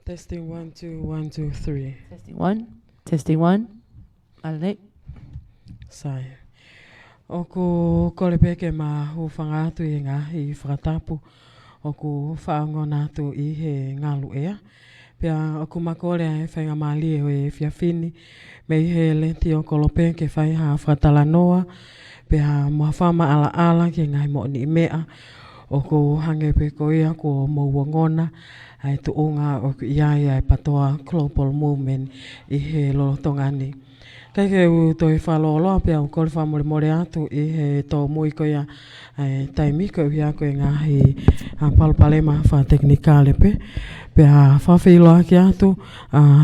Testing 1 2 1 2 3. Testing 1. Testing 1. Alright. Sai. O ko kole peke ma hu whangatu I ngā I fakatapu. O ku whaangona atu I he ngalu ea. Pea o ku makore ai whainga mali e hoi whiawhini. Me I he leti o kolope ke whai ha whatalanoa. Pea mua fakama'ala'ala ke ngai mo ni mea. O ku hange pe ko ia ko mauangona. Ai tu unga o ku iai ai patoa global movement I he lolotongani. Kaekehe u toi whaloloa pia u kore whamore more atu I he taumu'a ko ia taimi ko ia ko ngahi palpalema wha teknikale pe. Pea whawhiloa ki atu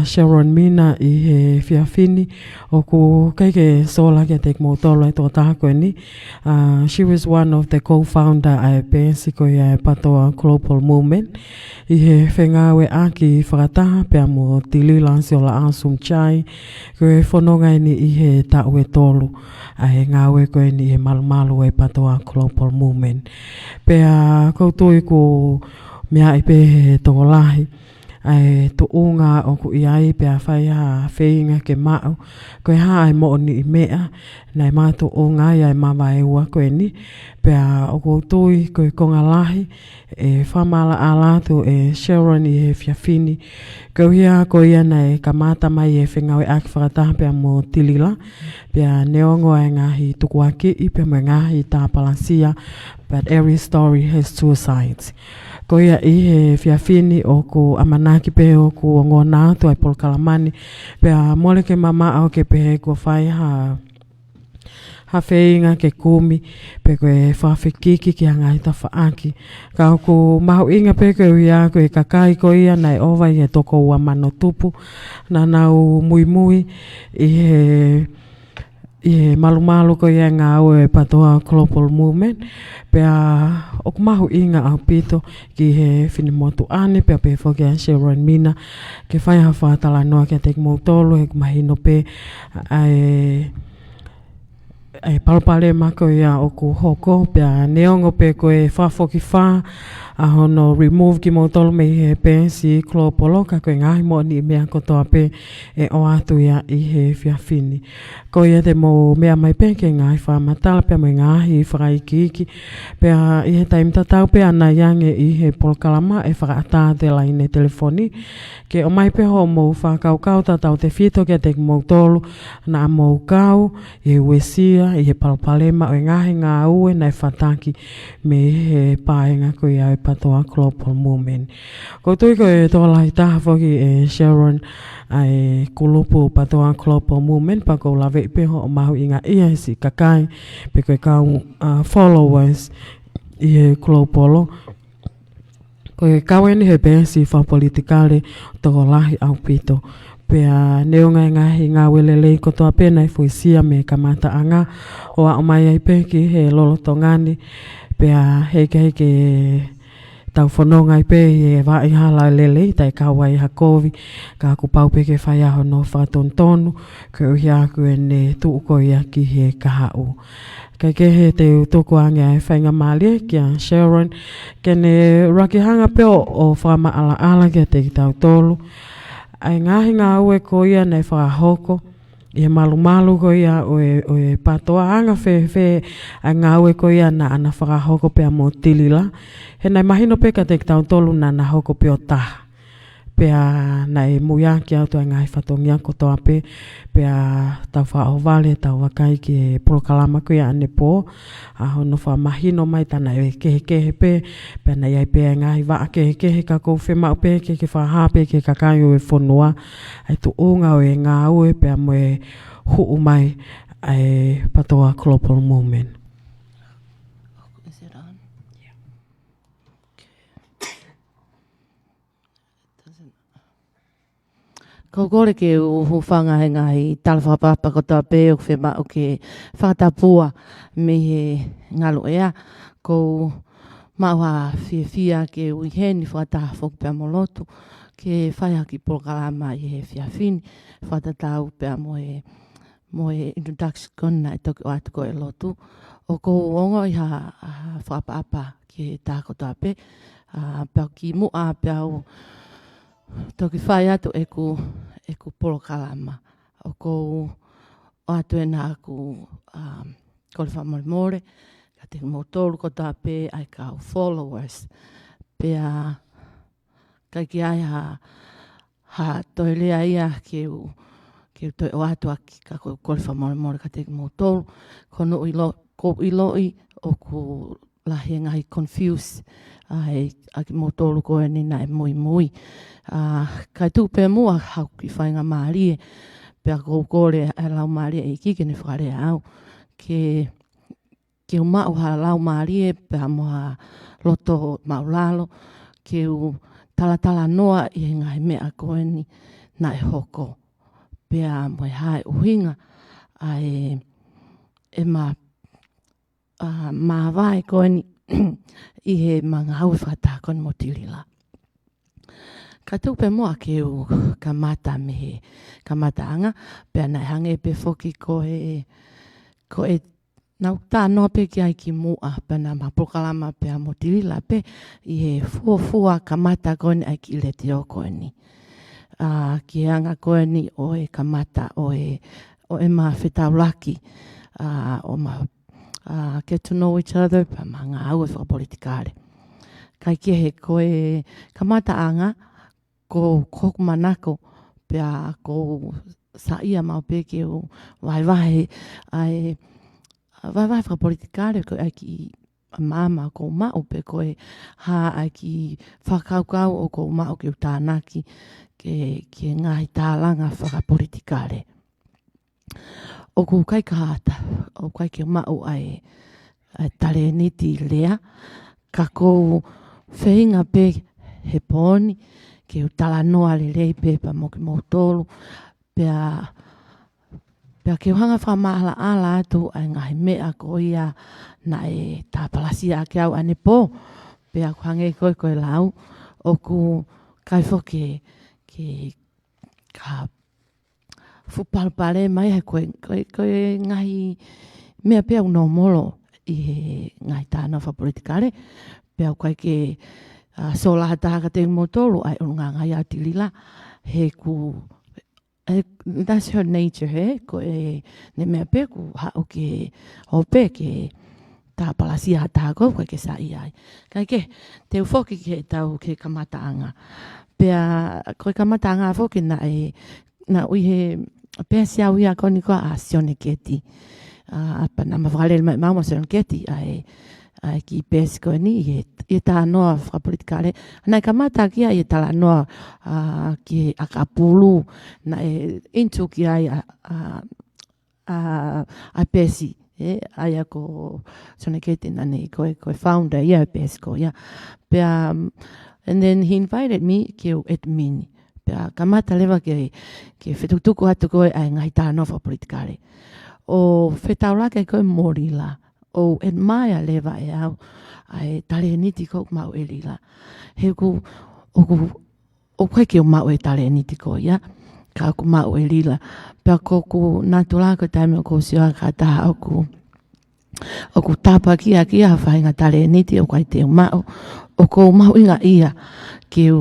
Sharon Minna I he whiawhini o ku Kaekehe sola ki tek mautolo tō taha koe ni. She was one of the co-founder ai pensi ko ia patoa global movement. I he whengawe aki whakataha pia mo Tilila Siola'a sumchai ko e whanonga ni I he ta'u e tolu ai ngawe ko ni he malumalu e patoa global movement. Pea koutou ko mea I pe he tokolahi ai tu unga o ku iai pea whai ha whainga ke mau ko e hae mo ni I mea nai mātu unga ai mavaeua ko ni pea o koutou ko e konga lahi e fakama'ala'ala tu e Sharon I he whiawhini ko ia ko ia nei kamata mai e whengawe aki whakataha pea mo Tilila pea neongo ai ngahi tukuaki I pea mo ngahi tāpalasia but every story has two sides. Ko ia I he whiawhini o ku amanaki pe o ku ngona atu ai polkalamani pea mole ke mama au ke pe ko whai ha whainga ke kumi pe ko e whawhikiki ki a ngai ta whaaki. Ka ku mahu inga pe ko ia ko e kakai ko ia nai owa I he toko ua mano tupu nenau mui mui I he malumalu ko ia ngā au e patoa global movement. Pea o ku mahu inga au pito ki he whinimotu ane pea pe whoki a Sharon Minna ke whai ha whatalanoa ke tek mautolo he kumahino pe ai palpale mako ia o ku hoko pea neongo pe ko e whafoki wha a hono remove ki mautolo me he pe si klopolo ka koe ngahi mo ni mea kotoa pe e o atu ia I he whiawhini. Ko ia te mo mea mai pe ke ngahi whamatala pea mo ngahi whakaikiki pea I he taim tatau pe ana iange I he polkalama e whakaata te laine telefoni ke o mai pe ho mo fakakaukau tatau te whito ke te mautolo na mo kau I he wesia I he palpalema o ngahi ngā ue nei whataki me he paenga ko ia e patoa global movement. Ko tui ko e tōlahi taha whoki e Sharon ai kulupu patoa global movement pa ko lawe I peho o mahu I ngā ia si kakai pe ko e kau followers I he globalo. Ko e kau eni he pensi wha politikale tōlahi au pito. Pea neonga ngahi ngā welelei kotoa pena I fuisia me kamata anga o a omai ai peki he lolotongani pea heke tau whanonga I pe e vai hala lelei tai kawai hakovi ka ku pau peke whai aho no totonu ke uhi aku e ne tuuko ia ki he kahau. Kaekehe te toko ange ai whainga mali ki a Sharon ke ne rakihanga pe o fakama'ala'ala ki a te tau tolu. Ai ngahi ngā ue ko ia nei whakahoko I malumalu ko ia o e patoa anga whe ai ngā ue ko ia na ana whakahoko pea mo Tilila. He nei mahino pe ka te tau tolu na na hoko pe o TAHA. Pea nei muia ki auto ai ngahi whatongia kotoa pe pea tau whaovale tau wakai ki e polokalama ko ia ane po a hono wha mahino mai tana e kehe pe pea nei ai pe ai ngahi waa kehe ka kou whemau pe ke whaha pe ke kakai o e whonua ai tu unga o e ngā ue pea mo e huu mai ai patoa global movement. Is it on? Yeah. Ko kore ke uhu whanga he ngahi tala whakapapa kotoa pe o whema o ke fakatapua me he ngalo ea ko maua whiawhia ke uiheni whakataha whoku pia molotu ke whaiha ki polkalama I he whiawhini whakatatau pia mo he introduction kona I toki o atu ko e lotu o ko ongo I ha whakapapa ke tā kotoa pe pia ki mua pia o toki whai atu e ku polo kalama. O kou o atu e nā ku kole whamore, ka te mo tolu ko tā pē ai kau followers. Pea kai ki ai ha toi lea ia ke toi o atu aki ka kole whamore ka te mo tolu. Kono ko iloi o ku lahi ngai confuse ai aki mo tolu ko e nina e mui. Kai tupe mua hau ki whainga maarie. Pea kore e lau maarie e kike ne whare au. Ke umau ha lau maarie pea moha loto maulalo. Ke tala noa i ngai mea koe ni na e hoko. Pea moe hae uhinga ai mavaeua koe ni i he manga hau whakatako mo Tilila. Ka tupe mua ke kamata mehe kamata anga, pea nai hange pe foki koe nau tā noa pe ki ai ki mua, pea nā mapokalama pea mo Tilila pe i he fuafua kamata koe ni ai ki le te o koe ni. Ki anga koe ni o e kamata o e ma whetaulaki o ma get to know each other, pa mga au e whakapolitikare. Kaekehe koe kamata anga, ko koku manako, pea ko sa ia mau peke o waiwahe whakapolitikare, koe ai ki mama ko mao pe koe ha ai ki fakakaukau'i o ko mao ki utānaki ke ngahi tālanga whakapolitikare. O ku kai kahata, o kai ke mao ai tale niti lea, ka kou whainga pe he poni, ke utala noa le lei pe pa mo ki mo tolu, pea ke uhanga fakama'ala'ala atu ai ngahi mea ko ia na e tāpalasia ake au ane po, pea kuhange koe lau, o ku kai foke ka fupalpale mai he koe ngahi mea pea uno molo i he ngahi tāna whapolitikare, pea koe ke Siola'a taha ka te mo tolu ai unga ngai a Tilila he that's her nature he koe ne mea pe ku hao ke hope ke tā palasia taha koe ke sa iai. Kaekehe te ufoki ke tau ke kamata anga. Pea koe kamata anga foki na ui he pea siau ia koni koa a sione keti. Apa na mawhalele mai mauma sione keti ai ki pesi koe ni i tā noa whakapolitikare. Nai kamata kia i tala noa ki akapulu na intu ki ai a pesi. Ai ako sione keti nani koe founder ia pesi ko ia. Pea and then he invited me ki mini. Pea kamata lewa ke whetutuku atu koe ai ngai tā noa whakapolitikare. O whetaulake koe morila. O admire lewa e au ai tale niti ko mau e lila. He ku o koe ke o mau e tale niti ko ia. Ka ku mau e lila. Pea ko ku natula ko taime o ko Sihova ka taha o ku tapa kia whainga tale niti o kai te mau. O ko mau inga ia ke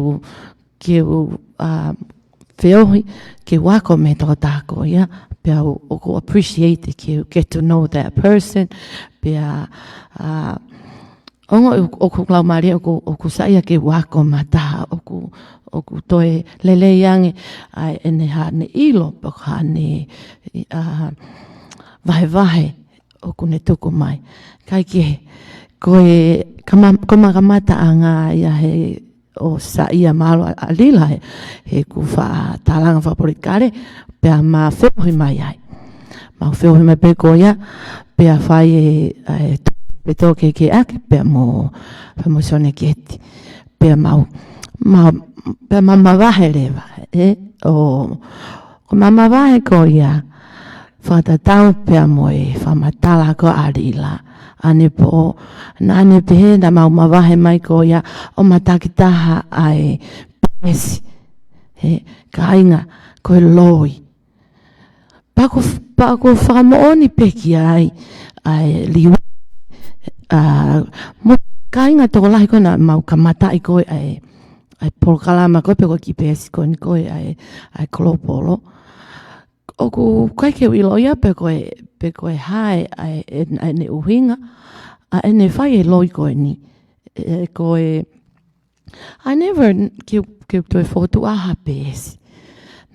whiohi ke wako me toko tāko ia. Pea o ko appreciate ke get to know that person. Pea ongo o ku lau maria o ku saia ke wako mataha o ku toe lele yange ai ene ha ne ilo pako ha ne vahe o ku ne tuku mai. Kaekehe koe kamata anga ia he o saia malo alila he ku wha tālanga whapolitikare pea ma wheohi mai ai. Ma wheohi mai pe ko ia pea whai pe toke ke ake pea mo sione keti. Pea pea mavahe lewa. Ko mavahe ko ia whatatau pea moe whamatala ko alila. Ane po, na ane pehe na mavahe mai ko ia o matakitaha ai pesi. Ka inga koe loi. Pako whakamooni peki ai liwa. Ka inga toko lahi koe na mau kamata i koe ai ai polkalama koe pe koe ki pesi koe ni koe ai klopolo. Oku Kaekehe iloia pe koe hae ai ne uhinga, a ne whai loi koe ni. Koe, I never ke toi fotu aha pesi.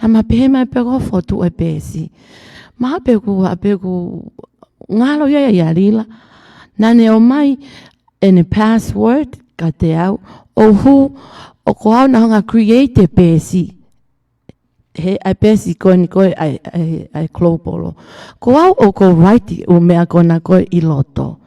Na ma pehe mai pe koe fotu e pesi. Ma pe ku ngalo ia rila. Nane o mai ene password ka te au. O hu o ko au na honga create pesi. He ai pesi koe ni koe ai klopolo. Ko au o ko write o mea kona koe I loto.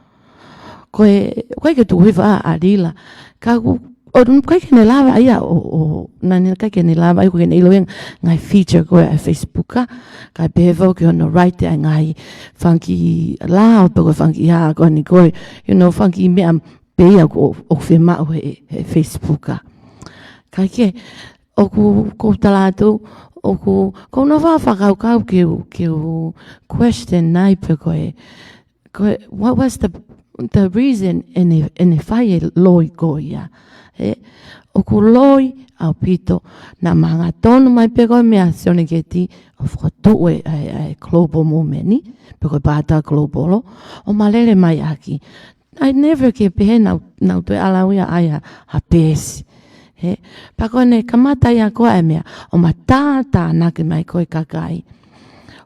Koe ke tu hiva a rila. Ka ku koe ke ne lava ia o nani kai ke ne lava ai koe ne iloeng ngai feature koe ai Facebooka. Kai behevo ke ono write ai ngai funky lao pe koe funky haa koe ni koe. You know funky mea pea o whemau he Facebooka. Kai ke o talatu ko no fakakaukau'i ke question nai pe koe what was the reason ene whai loi koe ia oku loi au pito na manga tonu mai pe koe mea sione ke ti o whakatu ai global momeni pe koe pāta globalo o malele mai aki I never ke pehe nau toi alauia aia ha pesi pa koe ne kamata ia koe mea o ma tātā nake mai koe kakai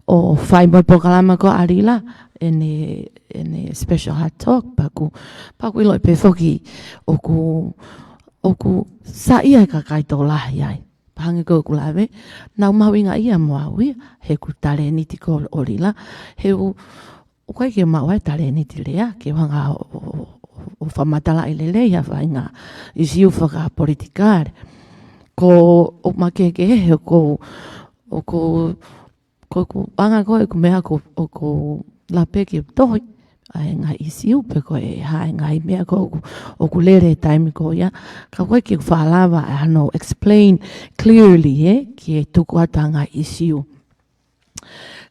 o whai moi pokalama koe arila ene special hot talk paku iloi pe foki oku sa ia kakai tō lahi ai pahange koe kulawe nau mawinga ia moawi he ku tare niti ko orila he u koe ke mawai tare niti lea ke wanga o whamatala I lele ia whainga I siu whaka politikare. Ko o Kaekehe ko anga koe ku mea ko lapeke toi ai nga I siu pe koe hae ngai mea ko o ku lere taimi ko ia ka koe ke whalawa ano explain clearly ki tuku atanga I siu.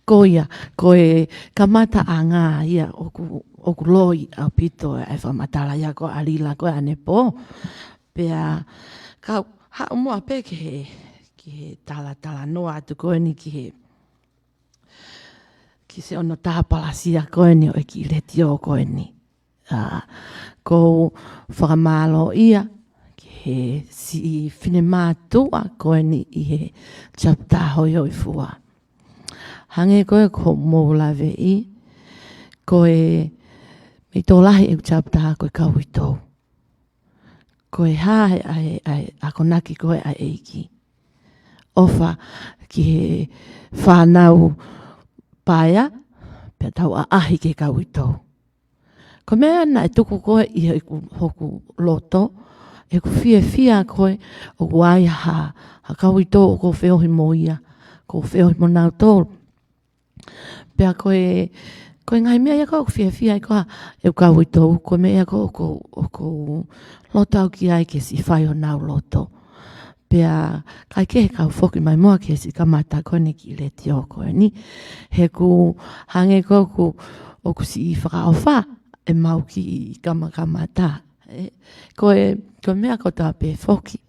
Ko ia, koe kamata a ngā ia oku loi au pito e whamatala ia ko alila koe ane po. Pea, ka hao mua pe ki he tala noa atu koe ni ki se ono taha palasia koe ni o ki retio koe ni. Ko whakamalo ia ki he si whine mātua koe ni I he chapter hoi hoi fua. Hange koe ko moulawe I koe me tō lahi e chapter koe kaui tō. Koe hae ai akonaki koe ai eiki. Ofa ki he whanau paia pe tau a ahi ke kaui tō. Ko mea na e tuku koe I he hoku loto e ku fia koe o kuai ha kaui tō o ko whiohi moia ko whiohi mo nau tō. Pea koe ngai mea ia ko fia koa e kaui tō ko mea ko loto au ki ai ke si whai o nau loto. Pea Kaekehe kau whoki mai mua ke si kamata kone ki le tio koe ni. He ku hange ko ku si I whakaofa e mau ki kamata. Koe mea ko tā pe whoki.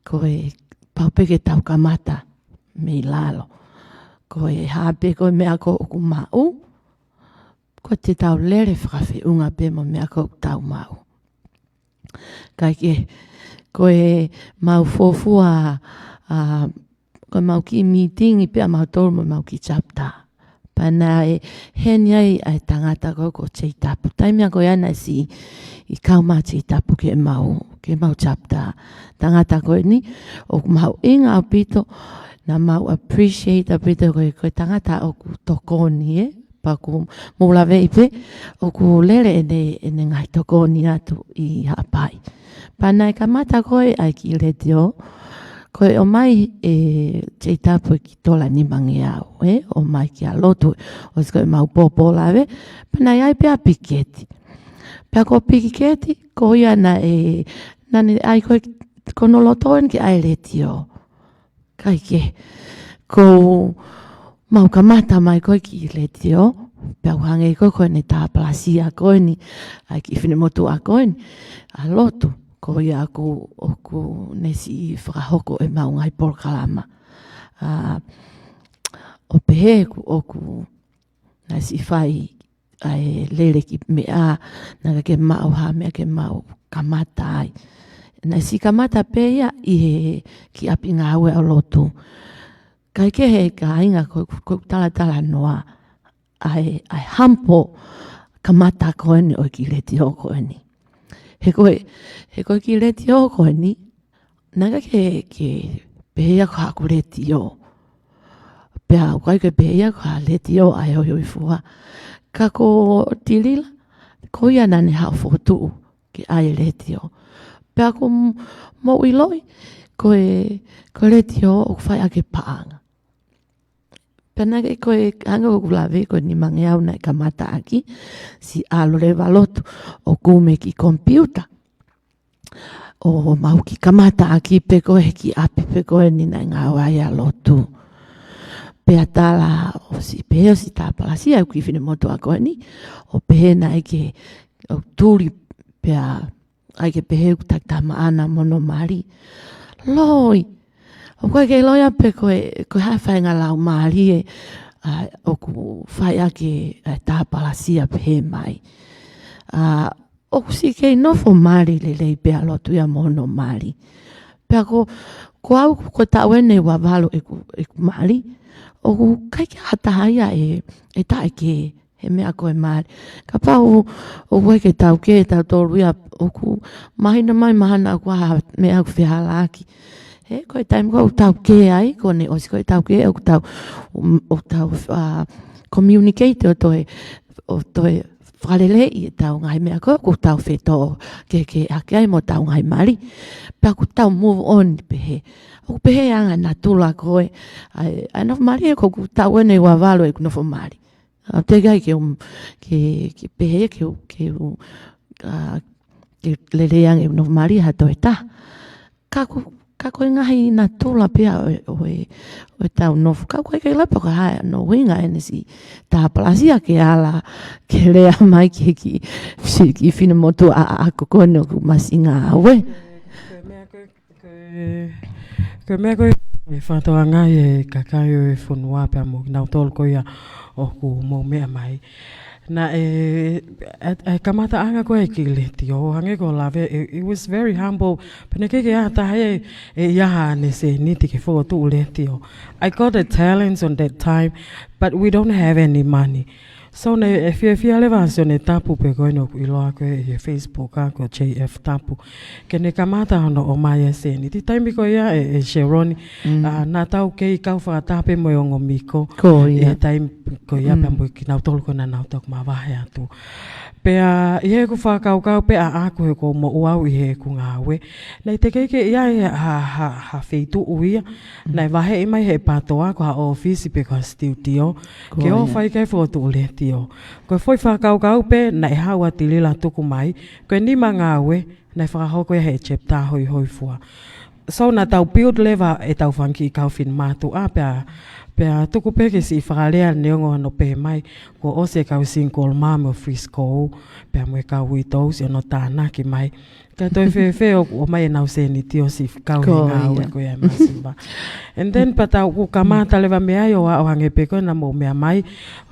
Koe paupeke tau kamata me lalo. Koe hape koe mea ko oku mau. Ko te tau lere whakawhi unga pe mo mea ko taumu'a. Kaekehe, koe mau fōfua, koe mau ki meeting I pia mau tōru mo mau ki chapter. Pana heni ai tangata koe ko tei tapu. Taimea koe ana si I kauma tei tapu ke mau chapter. Tangata koe ni, o mau inga au pito, na mau appreciate apito koe tangata o ku tokoni paku moulawe ipe o ku lere ene ngai tokoni atu I hapai. Pana e kamata koe ai ki retio koe o mai tei tapu ki tola ni mangi au o mai ki a lotu o koe mau popolawe pana ai pia piketi. Pea ko piketi ko ia na nani ai koe kono lotoen ki ai retio. Kaekehe, ko mau kamata mai koe ki retio, pea uhange koe ne tā plasia koe ni, ai ki whine motu a koe ni, a lotu, ko ia aku nesi whakahoko e maungai polkalama. O pehe oku nasi whai ai lere ki mea nanga ke mauha mea ke mau kamata ai. Nasi kamata peia i ki api ngā ue o lotu. Kaekehe ka inga ko tala noa ai hampo kamata koeni o ki leti o koeni. He koe ki leti o koeni, nanga ke peia ko haku leti o. Pea koe ke peia ko ha leti o ai hoi hoi fua. Ka ko tilila, ko ia nane hao fotu ki ai leti o. Pea ko mo iloi, ko leti o whai ake paanga. Pena ke koe anga ko kulawe ko ni mangeau na kamata aki si alore valotu o kume ki kompiuta. O mau ki kamata aki pe koe ki api pe koe ni na ngā waia lotu. Pea tala o si peo si tāpalasia au ki whine moto a koe ni. O pehe na eke o tūri pea ake pehe ku tak taumu'a mono mari. Loi! O koe ke loia pe koe hawhai ngā lau maari o ku whai ake tāpalasia pe mai. O ku si kei nofo maari lelei pea lotu ia mono maari. Pea ko au ko tauene wa valo e ku maari. O ku kai ke hatahaia e taiki he mea koe maari. Ka pau o koe ke tau ke tau tolu ia o ku mahina mai mahana o kua mea ku whihalaki. He koe taim ko tau ke ai, kone osi koe tau ke o tau communicate o toe whalele i tau ngai mea koe ko tau wheto ke ake ai mo tau ngai mari. Pea ko tau move on pehe. O pehe anga na tula koe. Ai nofu mari e ko tau ene wa valo e nofu mari. Te gai ke pehe ke lele anga e nofu mari hato e ta. Ka koe ngahi na tula pia o tau nofu. Ka koe ke lapa ka hae no uhinga ene si tāpalasia ke ala ke lea mai ki whina motu a kokone o ku masinga awe. Koe mea koe whātoa ngai e kakai o e whunua pia mo nau tolu koe o ku mou mea mai. Na kamata anga koe ki leti o hange ko lawe. It was very humble. Pene keke tahe iaha ne se niti ke whotu leti o. I got the talents on that time, but we don't have any money. So ne fia lewa so ne tapu pe koe no iloa koe e Facebook a ko JF tapu. Ke ne kamata hono o mai e se niti. Taimi koe ia e Sharon na tau kei kau whakatape mo o ngomiko. Ko ia. E taimi koe ia pia mo ki nau tolu koe na nau tau mawahe atu. Pea i he ku fakakaukau pea ako he ko mo uau i he ku ngāwe. Nei te keike ia e ha feitu uia. Nei wahe i mai he patoa ko ha ofisi pe ko ha studio. Ke o whai kei whotu leti o. Koe foi fakakaukau pe nei haua tilila tuku mai. Koe nima ngāwe nei whakahoko he chapter hoi hoi fua. So na tau build lewa e tau whanki i kau fin mātu a pea tuku peke si whakalea neongo ano pe mai ko ose kau single mom o free school pea mwe kau uitou si ono tānaki mai ka toi whewhe o mai e nau se ni tio si kau he ngāwe ko ia masiba. And then patau ku kamata lewa mea i o a hange peko na mo mea mai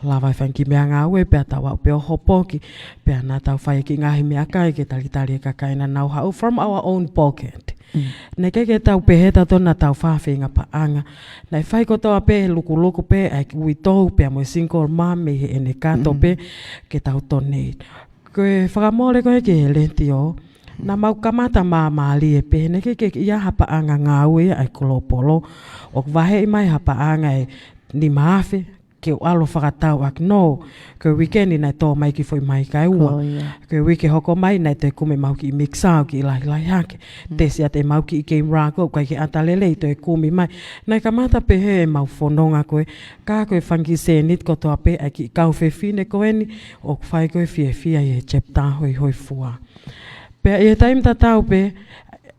lawai whanki mea ngāwe pea tau au peo hopoki pea na tau whai ki ngahi mea kai ke talitari e kakaina nau hau from our own pocket. Nei keke tau pehe tona tau whawhinga paanga. Nei whai ko toa pe luku pe ai ui tou pe mo single mom me he ene kato pe ke tau tonei. Koe whakamore koe ke lenti o. Na mau kamata maali e pe nei keke ia hapaanga ngā ue ai kolopolo. O wahe i mai hapaanga e ni maafe. Ke o alo whakatau ak no. Koe weekendi nei tō mai ki foi mai kai ua. Koe wike hoko mai nei te kume mau ki i mixau ki i lahi hake. Te sia te mau ki i game rako kai ki atalele i te kumi mai. Nei kamata pe he mau whanonga koe. Ka koe whanki se nit ko toa pe ai ki kau whine koe ni. O whai koe fia i he chapter hoi hoi fua. Pea i e taim tatau pe.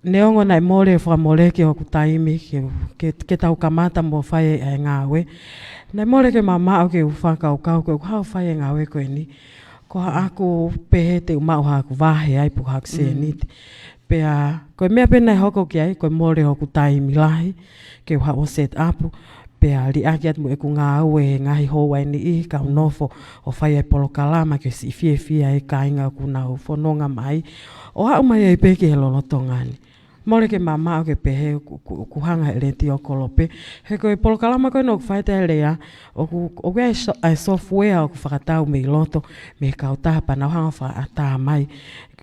Neongo nei mole whamole ki hoku taimi ke tau kamata mo whai e ngāwe. Nei mole ke mamao ke fakakaukau ke hau whai e ngāwe koe ni. Ko ha aku pehe te umau ha aku wahe ai pu hak se niti. Pea, koe mea pena hoko ki ai, koe more hoku taimi lahi, ke uha o set upu. Pea li aki atu e ku ngā au e ngahi hoa ni I ka unofo o whai e polo kalama ke si fia e ka inga ku nau whanonga mai. O hau mai e peke he lolotongani. Mole ke mama o ke pehe ku hanga e leti o kolope. He koe polo kalama koe no ku whaita e lea. O ku ai software o ku whakatau me I loto. Me ka utaha pa nau hanga whaataha mai.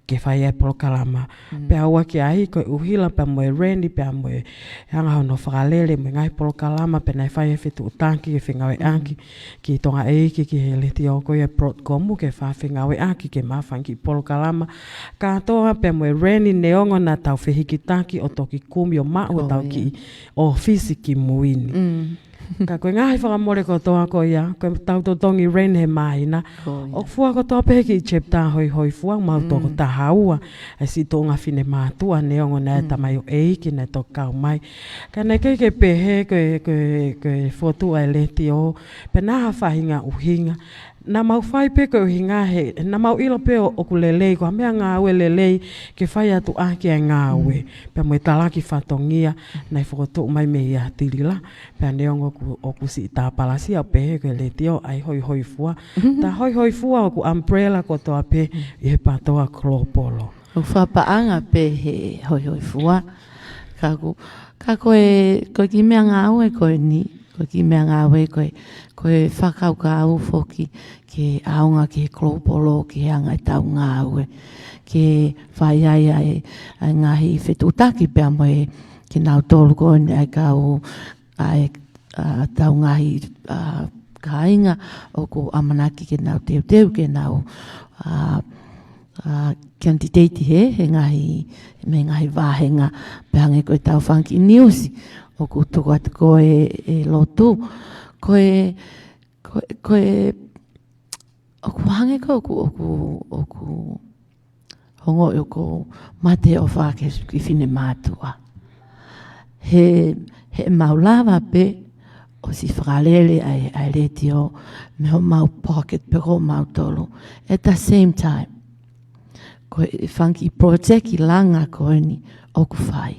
Ke whai e polo kalama. Pea ua ki ahi koe uhila pa moe rendi pea moe hanga hono whakalele me ngai polo kalama pe nai whai e whetu utanki ke whengawe anki ki tonga eiki ki he leti o koe e prot gomu ke wha whengawe anki ke mawhanki polo kalama. Ka toa pea moe rendi neongo na tau whihiki taki o toki kumi o mau tau ki o fisiki muini. Ka koe ngahi whakamore ko toa ko ia, koe tau totongi ren he mahina. O fua ko toa pehe ki chepta hoi fua, mau toko tahaua. Ai si tō ngā whine mātua neongo na e tamai o eiki na tō kau mai. Ka nei kei ke pehe koe fotua e leti o, pe naha whahinga uhinga. Na mau whai pe koe uhinga he, na mau ilo pe o ku lelei, ko mea ngā ue lelei ke whai atu ake ai ngā ue. Pea moe talaki whatongia, nei whakotu mai me ia tilila. Pea neongo o ku si tā palasi au pehe koe leti o ai hoi fua. Ta hoi fua o ku umbrella ko toa pe I he patoa klopolo. O whapaanga pe he hoi fua. Ka koe ki mea ngā ue koe ni. Koe ki mea ngā ue koe fakakaukau'i foki ke aonga ke klopolo ke anga I tau ngā ue. Ke whai ai ngahi whetutaki pea moe ke nau tolu koe ni ai kau ai tau ngahi kainga o ko amanaki ke nau teu ke nau candidate he ngahi me ngahi wahenga pehange koe tau whanki niusi o ko toko atu koe e lotu koe o ku hange ko o ku hongo o ko mate o whake ki whine mātua he maulawa pe o si whakalele ai leti o me ho mau pocket pe ho mau tolu. At the same time, koe whanki project I langa koe ni o ku whai.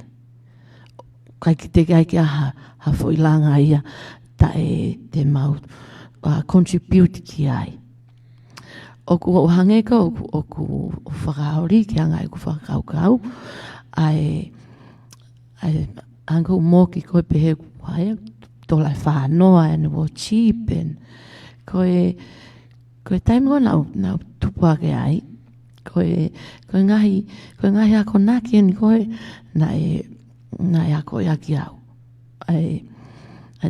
Kai ki te kai ki aha hafo I langa ia ta e te mau contribute ki ai. O ku hange ka o ku whakaori ki anga I ku fakakaukau ai anko moki koe pehe ku whai tola whanoa and wo cheap and koe taimo nau tupake ai koe ngahi ako naki and koe na e ako yaki au ai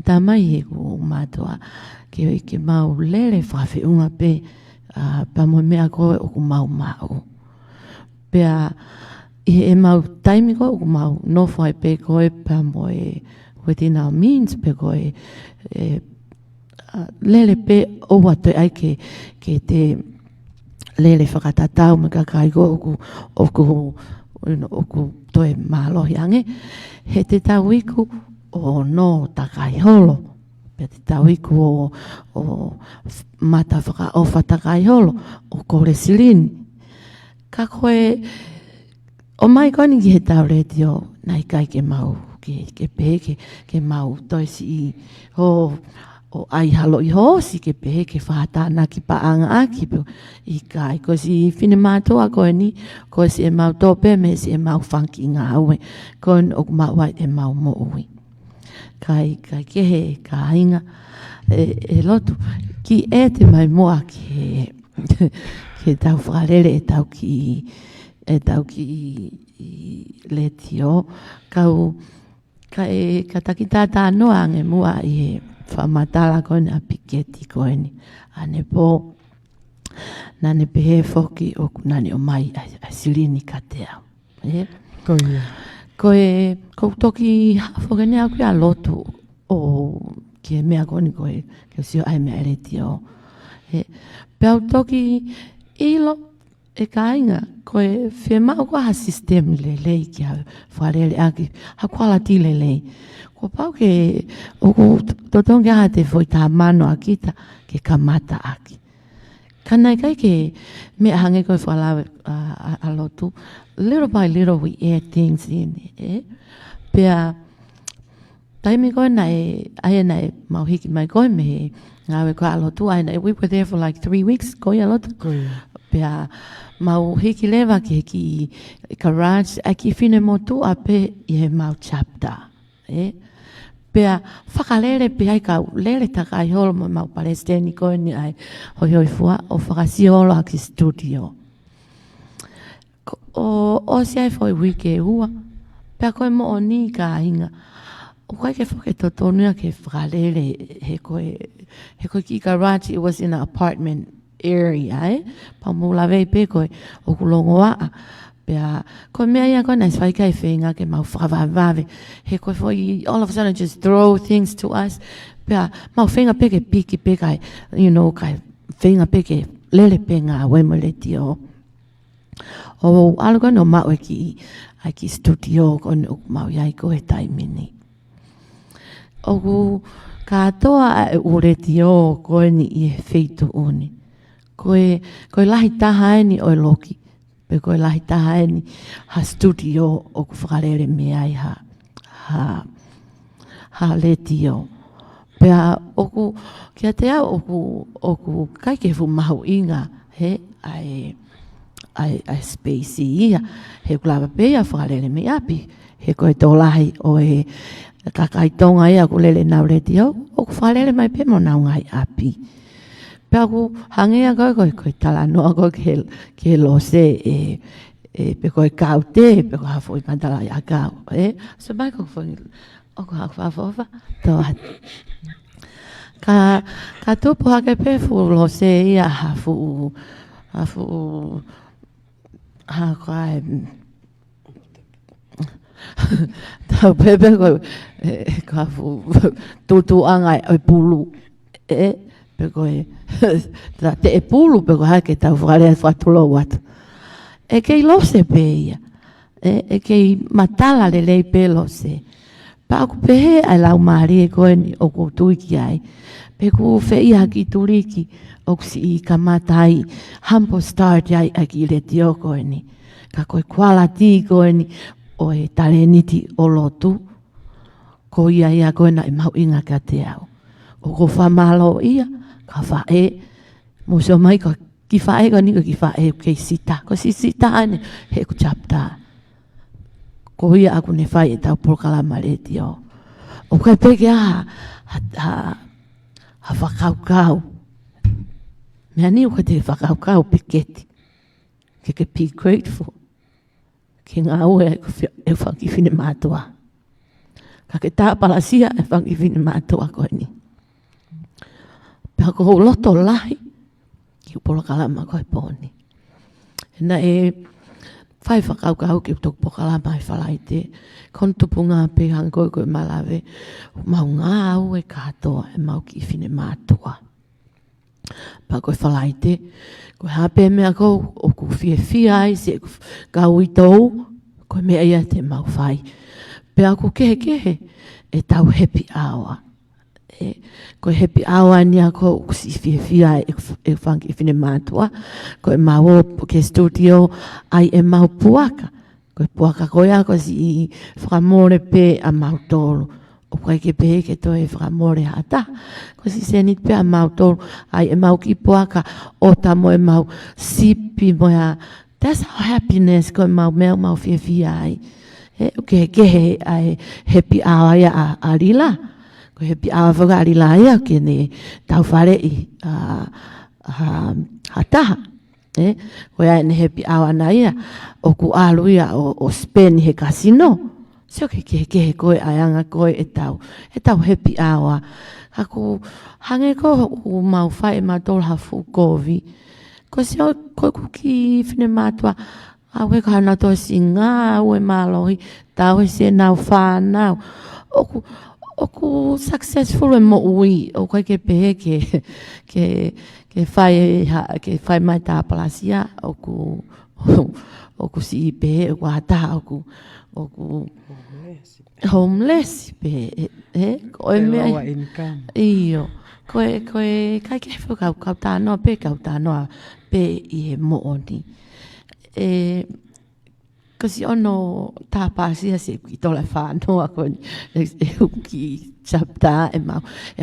tamai he ku mātua ke mau lele whawhiunga pe pa mo mea koe o ku mau pea e mau taimi koe o ku mau nofai pe koe pa mo within our means pe koe lele pe o watu ai ke te lele whakatatau me kakai ko o ku toe mālohi ange he te tauiku o no takai holo pe te tauiku o mata whakaofa takai holo o kore silini ka koe o mai koni ki he tau reti o nai kai ke mau ke pehe ke mau toisi o ai halo I hosi ke pehe ke whahatana ki paanga aki pe ikai ko si whine mātua koe ni ko si e mau tope me si e mau whanki ngā ue ko o mau wai e mau mo ui kai kehe ka inga e lotu ki e te mai moa ke tau whakarere e tau ki leti o ka takitata noa ange mua I he whamatala koe ni a piketi koe ni ane po nane pehe foki o nane o mai a silini ka te au koe toki hafo kene au ki a lotu o ki mea koe ni koe ke sio ai mea reti o peau toki ilo e ka inga koe whemau ko ha sistem lelei ki hau wharele aki ha quality lelei ko pau ke o totongi aha te foi tā mano akita ke kamata aki Kana kai ke me hange ko whala a lotu. Little by little we add things in. Pea taimi koe nai aia nai mauhiki mai koe me ngawe ko a lotu ai nai. We were there for like 3 weeks koe a lotu. Pea mauhiki lewa ke ki garage a ki fine motu a pe i mau chapter. Pea whakalere pe ai ka lere taka i holo mo mau palestini koe ni ai hoi fua o whakasiolo a ki studio. O si ai foi wike hua. Pea koe mo o ni ka hinga. O koe ke whake totonu ke whakalere he koe ki garage. It was in an apartment area. Pa mula vei pe koe o kulongoa. Pea, koe mea ia koe nais whai kai whenga ke mau whakawawave. He koe fwoi, all of a sudden just throw things to us. Pea, mau whenga peke piki pekai, you know, kai whenga peke lele penga wemo le tio. O alu koe no mau ai ki studio koe no mau iai koe taimini. O ku katoa e ure tio koe ni i e feitu uni. Koe lahi taha ni oi loki. Pe koe lahi taha ni ha studio o ku whakarere mea i ha le tio. Pea oku, kia te au oku Kaekehe mahu inga he ai space ia. He kulava pea whakarere mea api. He koe tō lahi o e kakaitonga ia ku lele nau le tio. Oku whakarere mai pe mo nau ngai api. Pea ku hangea koe tala noa koe ke lo se pe koe kau te, pe koe hafo i pantala i a kau. So mai koe fwoi, oku haku hafofa, tō atu. Ka tupu hake pe fu lo se ia hafu, hakoe, tau pepe koe hafu tutu angai oi pulu, pe koe, te e pulu pe koe hake tau whakarea whatulo watu. E kei lose pe ia. E kei matala le lei pe lose. Pa aku pehe ai lau maari e koe ni o kou tuiki ai. Pe ku fe ia ki turiki o kusi i kamatai hampo start ai ki le tio koe ni. Ka koe kuala ti koe ni o e taleniti o lotu. Ko ia ia koe na i mau inga ka te au. O ko whamalo ia. Ka whae, mo so mai ka ki whae ka nika ki whae kei sita. Ko si sita ane, he ku chapta. Ko hia aku ne whae e tau porkalama le tio. O kai peke ha whakaukau. Mea ni o ka te whakaukau peketi. Ke be grateful. Ke ngā ue e whakiwhine mātua. Ka ke tā palasia e whakiwhine mātua koe ni. Pea ko loto lahi, ki upolo kalama koe pōni. Na e whai whakaukau ki utok po kalama e whalaite, kontupu ngā pehang koe malawe, mau ngā au e katoa e mau ki whine mātua. Pa koe whalaite, koe hape mea kou, o ku fia ai, se kau i tau, koe mea ia te mau whai. Pea ko kehe, e tau happy hour. Koe happy hour ni a ko si fia e whanki whine mātua. Koe mau ke studio ai e mau puaka. Koe puaka koe a ko si whakamore pe a mau tolu. O koe ke pehe ke toi e whakamore hata. Ko si senit pe a mau tolu ai e mau ki puaka o tamo e mau sipi moa. That's how happiness koe mau mau fia ai. Kehe ai happy hour ia a rila. Ko happy hour whakari la ia ke ne tau whare i taha. Ko ia ne happy hour na ia o ku alu ia o spend he casino. So ke koe aianga koe e tau happy hour. Haku hange ko mau whae matol hafu kovi. Ko se o koe kuki whine matua awe ka hana to singa awe malohi tau se nau whanau. Oku successful e mo ui o koe ke pehe ke whai mai tā palasia oku si pehe oku hata oku homeless pehe koe mea iyo Koe Kaekehe fakakaukau'i pe kautanoa pe I he mo'oni. Kasi ono tāpāsia se ki tola whānoa koe ki chapta e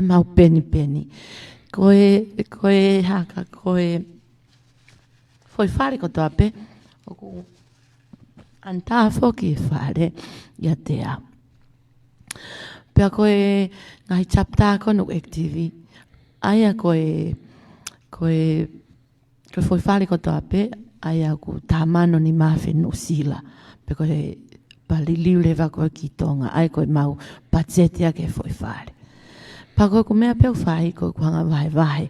mau peni. Koe haka koe foi whare ko toa pe anta foki e whare ia te au. Pea koe ngai chapta kono activi aia koe foi whare ko toa pe aia ku tāmano ni mawhi no sila. Pe koe paliliu lewa koe ki tonga. Ai koe mau pacetia ke foi whare. Pa koe ku mea peu whai koe kuanga vahe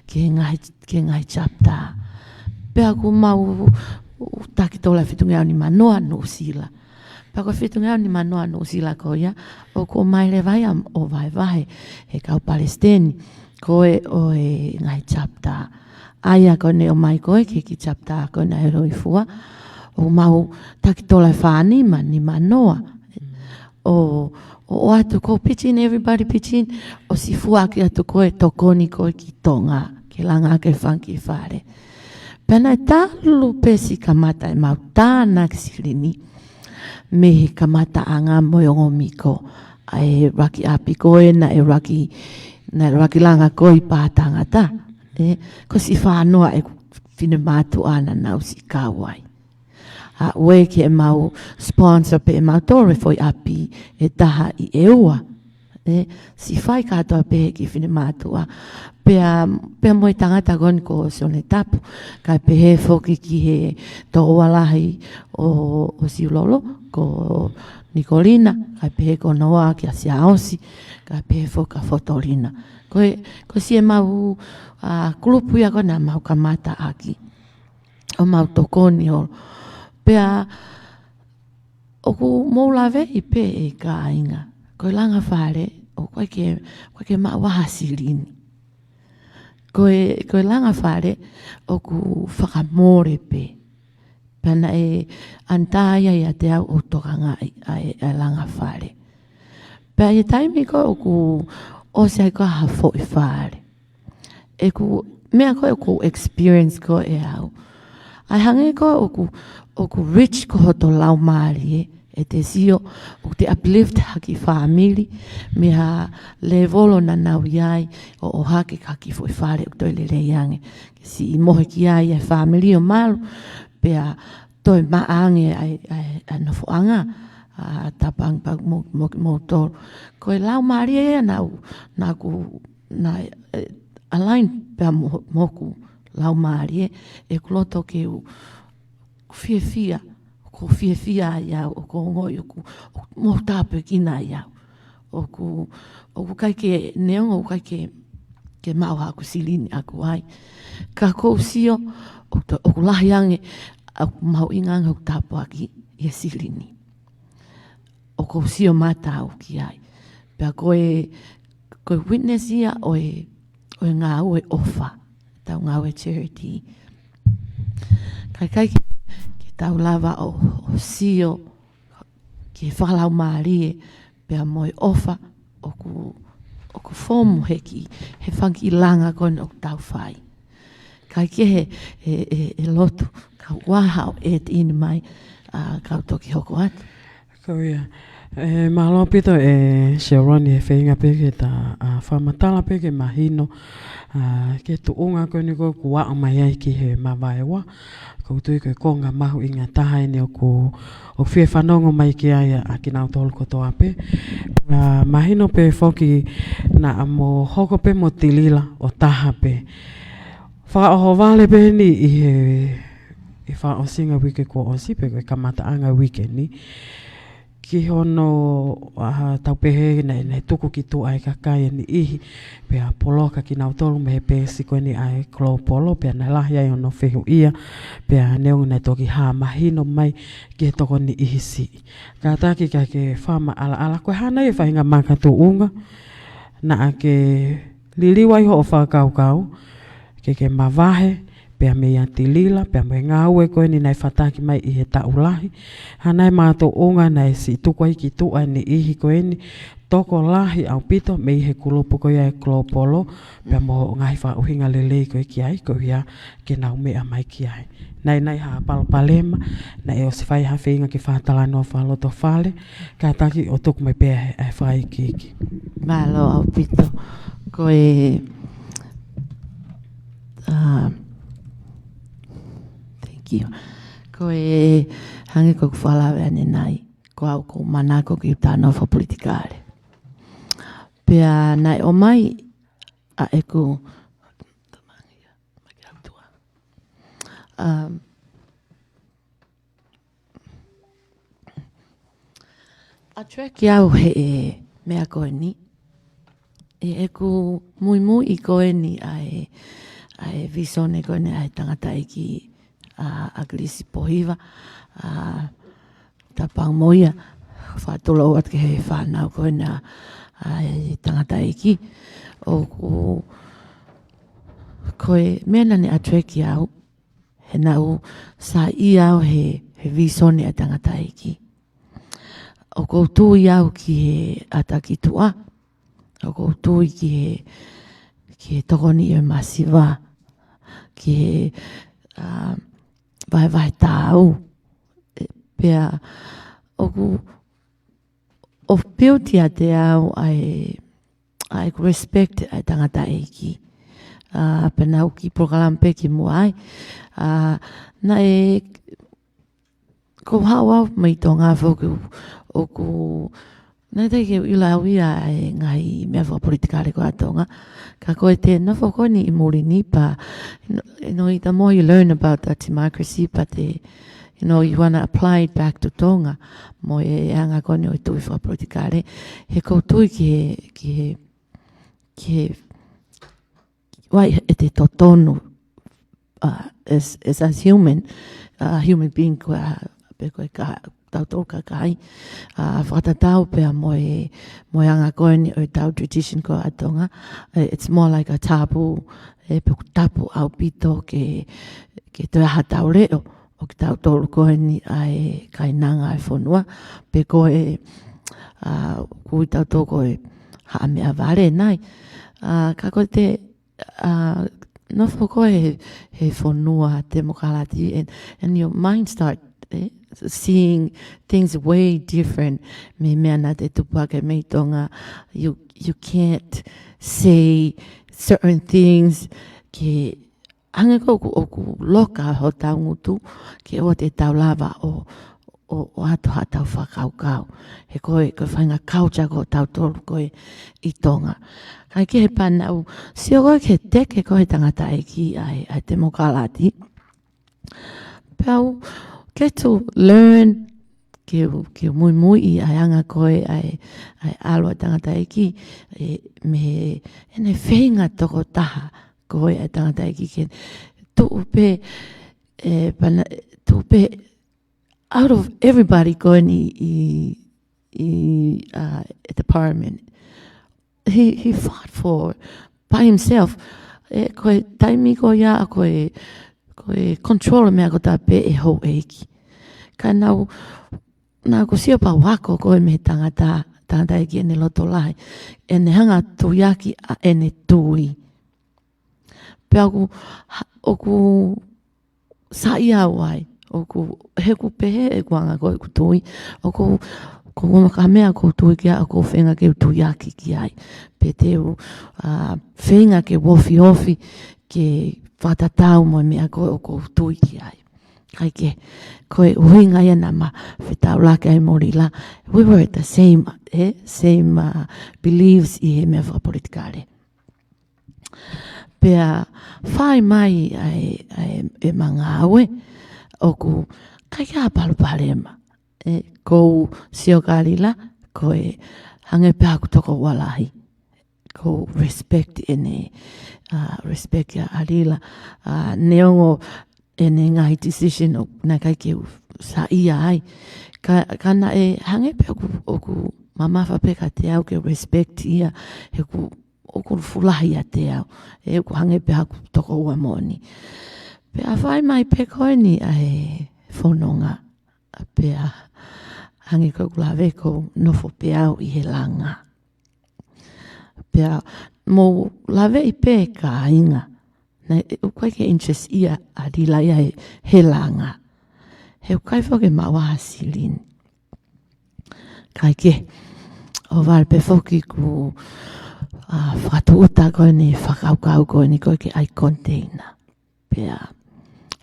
ke ngai chapta. Pea ku mau taki tola whitungea ni manoa no sila. Pa koe whitungea ni manoa no sila koe ia. O ko mai le vai o vahe he kau Palestini. Koe o e ngai chapta. Aia kone o mai koe ki chapta kone e roi fua. O mau taki tola whani ni manoa. O atu ko pitchin, everybody pitchin. O si fua ki atu koe tokoni koe ki tonga. Ke langa ke whanki whare. Pena e tālu pesi kamata e mau tāna kisilini. Me he kamata anga moiongo miko. E raki api koe na e raki langa koe pātanga ta. Ko si whānoa e whine mātu ana nau si kāwai. Ue ke e mau sponsor pe e mau tore foi api e taha I eua. Si whai katoa pe ki whine mātua. Pea moi tangata goni ko sone tapu. Kai pe he foki ki he to walahi o siulolo ko Nikolina. Kai pe he ko noa ki a sia osi. Kai pe he foka fotolina. Ko si e mau kulupu ia kona mau kamata aki. O mau tokoni o. Pea oku moulave I pe e ka inga. Koe langa whare o koe ke maa wahasilini. Koe langa whare oku whakamore pe. Pena e antaia ia te au o tokanga e langa whare. Pea e taimi koe oku o se ai koe hafo I whare. Mea koe oku experience koe e au. Ai hange koe oku rich ko hoto lau maari e te sio o te uplift haki family me ha le volo na nau iai o haki haki foi whare o toi le iange si I mohe ki ai e family o malu pea toi maange ai nofoanga tapang pag mo toro koe lau maari e na alain pea moku lau maari e kuloto ke u fia ko fia ia o ko ngoi o mo tape kina ia o ku kai ke neongo kai ke mau ha ku silini aku ai ka ko sio o ku lahiange o mau inganga o tapo aki e silini o ko sio mata o ki ai pe ko witness ia o ngau e ofa tau ngau e charity kai tau lava o sio ki whalau maari pea moi ofa o ku fomu heki he whanki langa kona o tau whai. Kaekehe e lotu ka wahau e te ini mai kau toki hoko atu. Koia. Mahalo pito e Sharon e whainga peke ta whamatala peke mahino ke tu unga koni ko kua mai ai ki he mavaeua ko tui ko konga mahu inga taha ine o fie whanongo mai ki ai a ki nau tolu ko toa pe mahino pe foki na amo hoko pe mo tilila o taha pe whaoho vale pe ni i whao singa wike ko osi pe koe kamata anga wike ni ki hono tau pehe nei tuku ki tu ai kakai ni ihi pea poloka ki nau tolu me he pesi koe ni ai klo polo pea na lahi ai ono whehu ia pea neunga nei toki haa mahino mai ki he toko ni ihi si ka taki ka ke fakama'ala'ala koe hana i whahinga maka tu unga na ke liliwai ho o fakakaukau'i ke mavahe pea mea tilila, pea mo ngau e koe ni nai whataki mai I he taulahi. Hanai mātou onga nei si tukwa iki tua ni ihi koe ni toko lahi au pito me he kulopo koe e klopolo, pea mo ngai wha uhinga lelei koe ki ai, koe ia ke nau mea mai ki ai. Nei ha palpalema, na e o se whai hawhinga ki whatalano o whaloto whale, ka taki o tuku mai pea e whai ki. Malo au pito, koe... thank you. Koe hange ko whalawe ane nai, ko au ko mana ko ki tāna wha politikare. Pea nai o mai a eku a treki au he mea koe ni. E eku mui I koe ni ai visone koe ni ai tangata iki a glisi pohiva ta paumoia whatolo at ke he whanau koe ni ai tangata iki o koe mena ni a treki au he nau sa I au he visone a tangata iki o koutu I au ki he atakitua o koutu ki he tokoni e masiva ki he vai tau pea o piutia te au ai respect ai tangata eiki pena uki program ki mo ai na e ko houhau mai tonga foku o ku na te ke ila wia e ngai mea wha politikare ko atonga ka koe te nofo koe ni I muri ni pa the more you learn about that democracy but you want to apply it back to Tonga mo e anga koe ni o tui wha politikare he koutui ki he wai e te totonu as human being koe ka tau kai whakatatau pea moe anga koe ni o tau tradition ko atonga it's more like a tapu e peku tapu au pito ke te aha tau reo o ki tau tolu koe ni ai kainanga e whonua pe koe kui tau tō koe haa mea vare nai ka koe te nofo koe he whonua te mokalati and your mind start seeing things way different me mea na te tupake me tonga you can't say certain things ke hange ko ku loka ho taungutu ke o te taulava o ato hatau fakakaukau he koe whainga kaucha ko tau tolu koe I tonga Kaekehe panau Sihova ke teke koe tangata eki ai te mokalati pau get to learn ke mui ai anga koe ai alwa tangata eki me ene whenga toko taha koe ai tangata eki ke tupe out of everybody going at the parliament he fought for by himself koe taimi ko ia koe control mea ko ta pe e hou eiki ka nau ko sia pa wako koe me tangata eki ene loto lai ene hanga tuyaki a ene tui pe oku sa ia wai oku heku pehe e kuanga koe ku tui oku ko ka mea ko tui kia ko whenga ke tuyaki ki ai pe te whenga ke wofi ke whatatau mo mea koe o ko tui ki ai. Kaekehe, koe uhinga ia nama whetau lake ai morila. We were the same beliefs I he mea whapolitikare. Pea whai mai e manga aue o ku kaia palupalema. Ko siokarila koe hange pea ku toko walahi. Ko respect respect ya alila neongo ene ngai decision o na Kaekehe sa ia ai kana hange pe oku mama fa peka te au ke respect ia he ku oku fulahi te au ku hange pe aku toko ua moni Pe a whai mai pe koe ni ai whanonga. Pe a hangi ko lawe ko nofo pe au I he langa. Pe a mo lawe I pe ka inga. Na ukai ke interest ia a rila ia he langa. He ukai whoke mawaha silini. Kaekehe. O wale pe whoki ku whakatuuta koe ni fakakaukau'i koe ni koe ke ai container. Pe a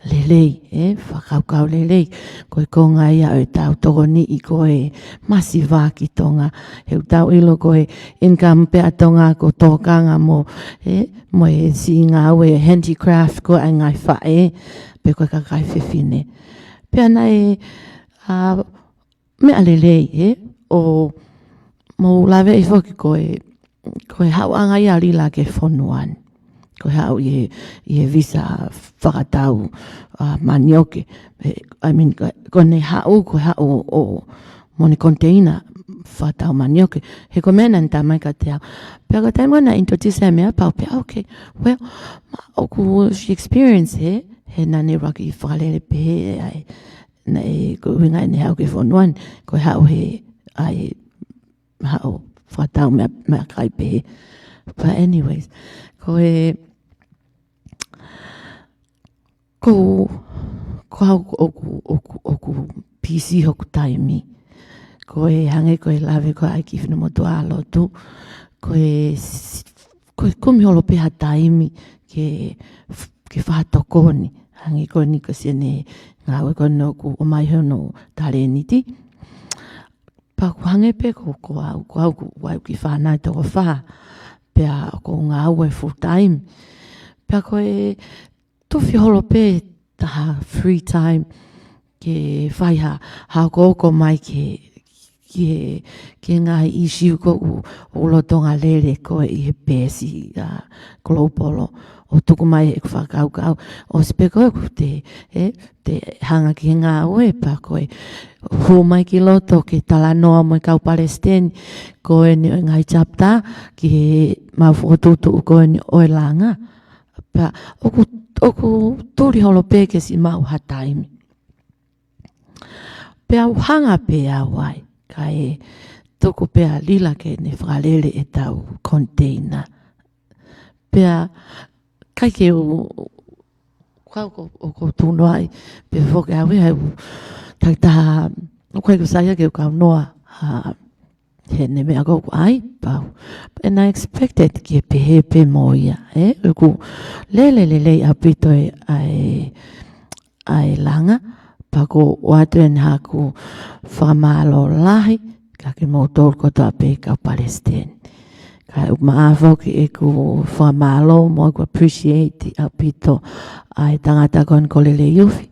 lelei, fakakaukau'i lelei. Koe konga ia o tau toko ni I koe masi waki tonga. Heu tau ilo koe income pe a tonga ko tokanga mo mo si ngā ue handicraft koe ai ngai whae. Pe koe kakai whiwhine. Pe ana mea lelei, o mo lawe I whoki koe hau anga ia rila ke whonuan. Koe hau I he visa whakatau manioke. I mean, koe ne hau, koe hau o mone container whakatau manioke. He koe mena ni tamai ka te hau. Pea ka taimua na introduce hea mea pau. Pea, okay, well, oku she experience he nane raki I whakalele pe he na koe uhinga ne hau ke whonuan. Koe hau he ai hau whakatau mea kai pe he. But anyways, koe hau oku PC hoku taimi. Koe hange koe lawe koe ai kifina motu alo tu. Koe kumi holo peha taimi ke whahatokoni. Hange koe niko sene ngāwe koe no ku o mai hono tare niti. Pa ku hange pe ko hau ku wai ki whanai toko wha. Pea ko ngāwe full time. Pea koe tuwhi holo pe taha free time ke whaiha hako mai ke ngahi isiu ko u lotonga lere koe I he pēsi global o tuku mai e fakakaukau o sepe koe ku te hanga ki ngā oe pa koe hu mai ki loto ke talanoa mo kau Palestine koe ni ngai chapta ki mau whotutu koe ni oe langa pa oku turi holo pe ke si mau hataimi. Pea hanga pe awai kai toko pea lila ke ne whakalele e tau container. Pea kai ke o tūno ai pe whoke awe hai taha o kai kusaya ke o kau noa he ne mea koku ai pau. And I expected ke pehe pe moia. Uku lele apito ai langa. Pako watu en haku fakama'ala'ala ka ke motor ko ta pe ka Palestine. Ka maafo ki ku fakama'ala'ala mo ku appreciate apito ai tangata kon kolele yufi.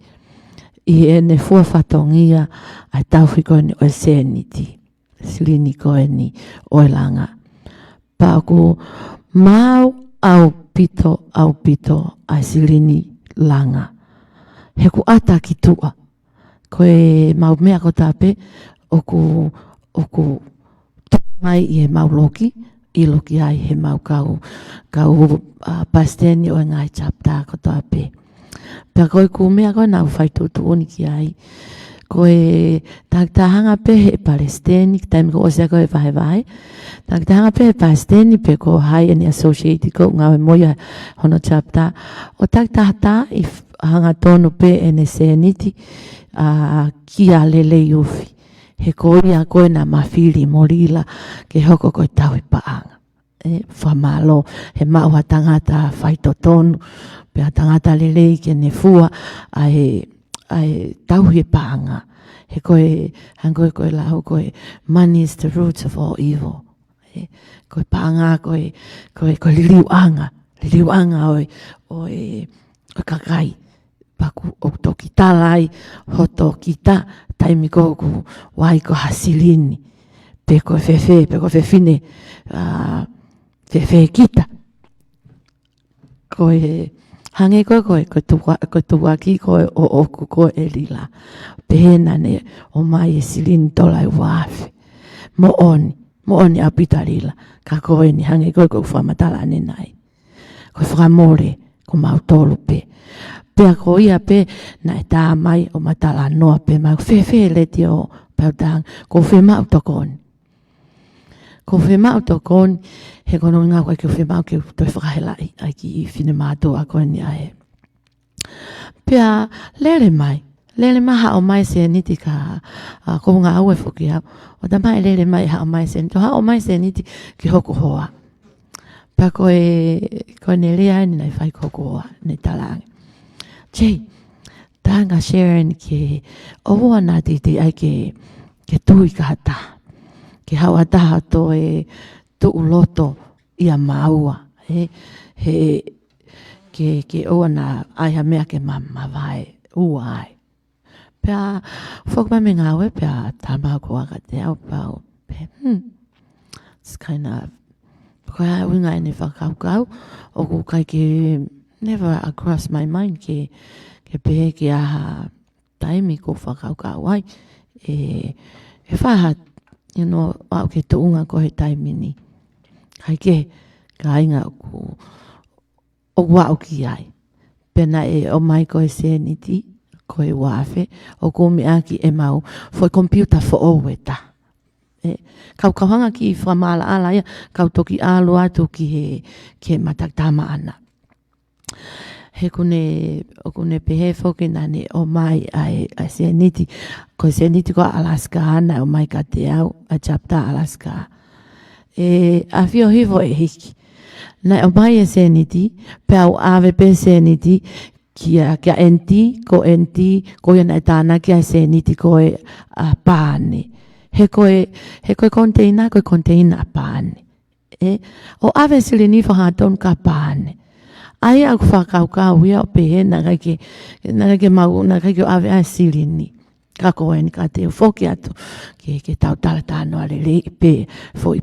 I ene fua fatongia ai taufi kon o seniti. Silini koe ni oelanga. Pa aku mau au pito ai silini langa. He ku ata ki tua. Koe mau mea ko tape oku mai I he mau loki. I loki ai he mau kau pasteni o ngai chapta ko tape. Pea koe ku mea koe nau whaitutu oni ki ai. Koe tahanga pe he Palestini, taimi ko osea koe vai. Tahanga pe he Palestini pe ko hai eni associated ko ngawe moia hono chapta. O tahata I hanga tonu pe ene seniti kia lele yufi. He koia koe na mawhiri morila ke hoko koe tau I paanga. Whamalo he maua tangata whai totonu. Pea tangata lele ke ne fua ai tau he paanga. He koe, hangoe koe lau koe, money is the roots of all evil. Koe paanga, koe liliuanga o kakai. Paku o toki talai, hoto kita, taimi koku, wai ko hasilini. Pe koe fefine, fefe kita. Koe, hange koe tuwaki koe o oku koe e lila. Pehena ne o mai e silini tolai wafe. Mo oni apita lila. Ka koe ni hange koe whamatala ane nai. Koe whamore ko mautolu pe. Pea ko ia pe na e tā mai o matala noa pe mai whewhe le te o pautang ko whema utokoni. Ko whema utokoni he kono ngā koe ki whema ke toi whakahela ai ki i whine mātua koe ni ahe. Pea lere mai ha o mai se niti ka ko ngā aue whuki au. O ta mai lere mai ha o mai se niti. Ha o mai se niti ki hoko hoa. Pea koe ne lea ni nei whai hoko hoa ne talangi. Jei, tanga Sharon ke oua nā titi ai ke tui ka hata. Ke hau ataha to e tu uloto ia maua. Ke oua nā aiha mea ke mavaeua ai. Pea whakmame ngāwe pea tāmau ko waka te au pau. It's kind of koe ai uhinga e ne fakakaukau. O ko kai ke never across my mind ke pehe ke aha taimi ko fakakaukau ai. E whaha, au ke tuunga ko he taimi ni. Kai ke ka inga o wau ki ai. Pena e o mai ko e se niti. Ko e wafe, o ko me aki e mau, foi computer fo owe ta. Kau hanga ki fakama'ala'ala ia, kau toki alu atu ki he mataktama ana. He kune pehe foki nani o mai ai se niti, ko se niti ko Alaska ana o mai ka te au, a chapta Alaska. A fio hivo e hiki. Na o mai e se niti, pe au ave pe se niti, kia enti, ko ia nai tāna kia se niti koe a pāne. He koe konteina a pāne. O ave sili ni whahaton ka pāne. Ai au fakakaukau ia o pehe na kai ke o ave a sili ni. Ka koe ni ka te ufoki atu ke tau tala tāno ale le pe foi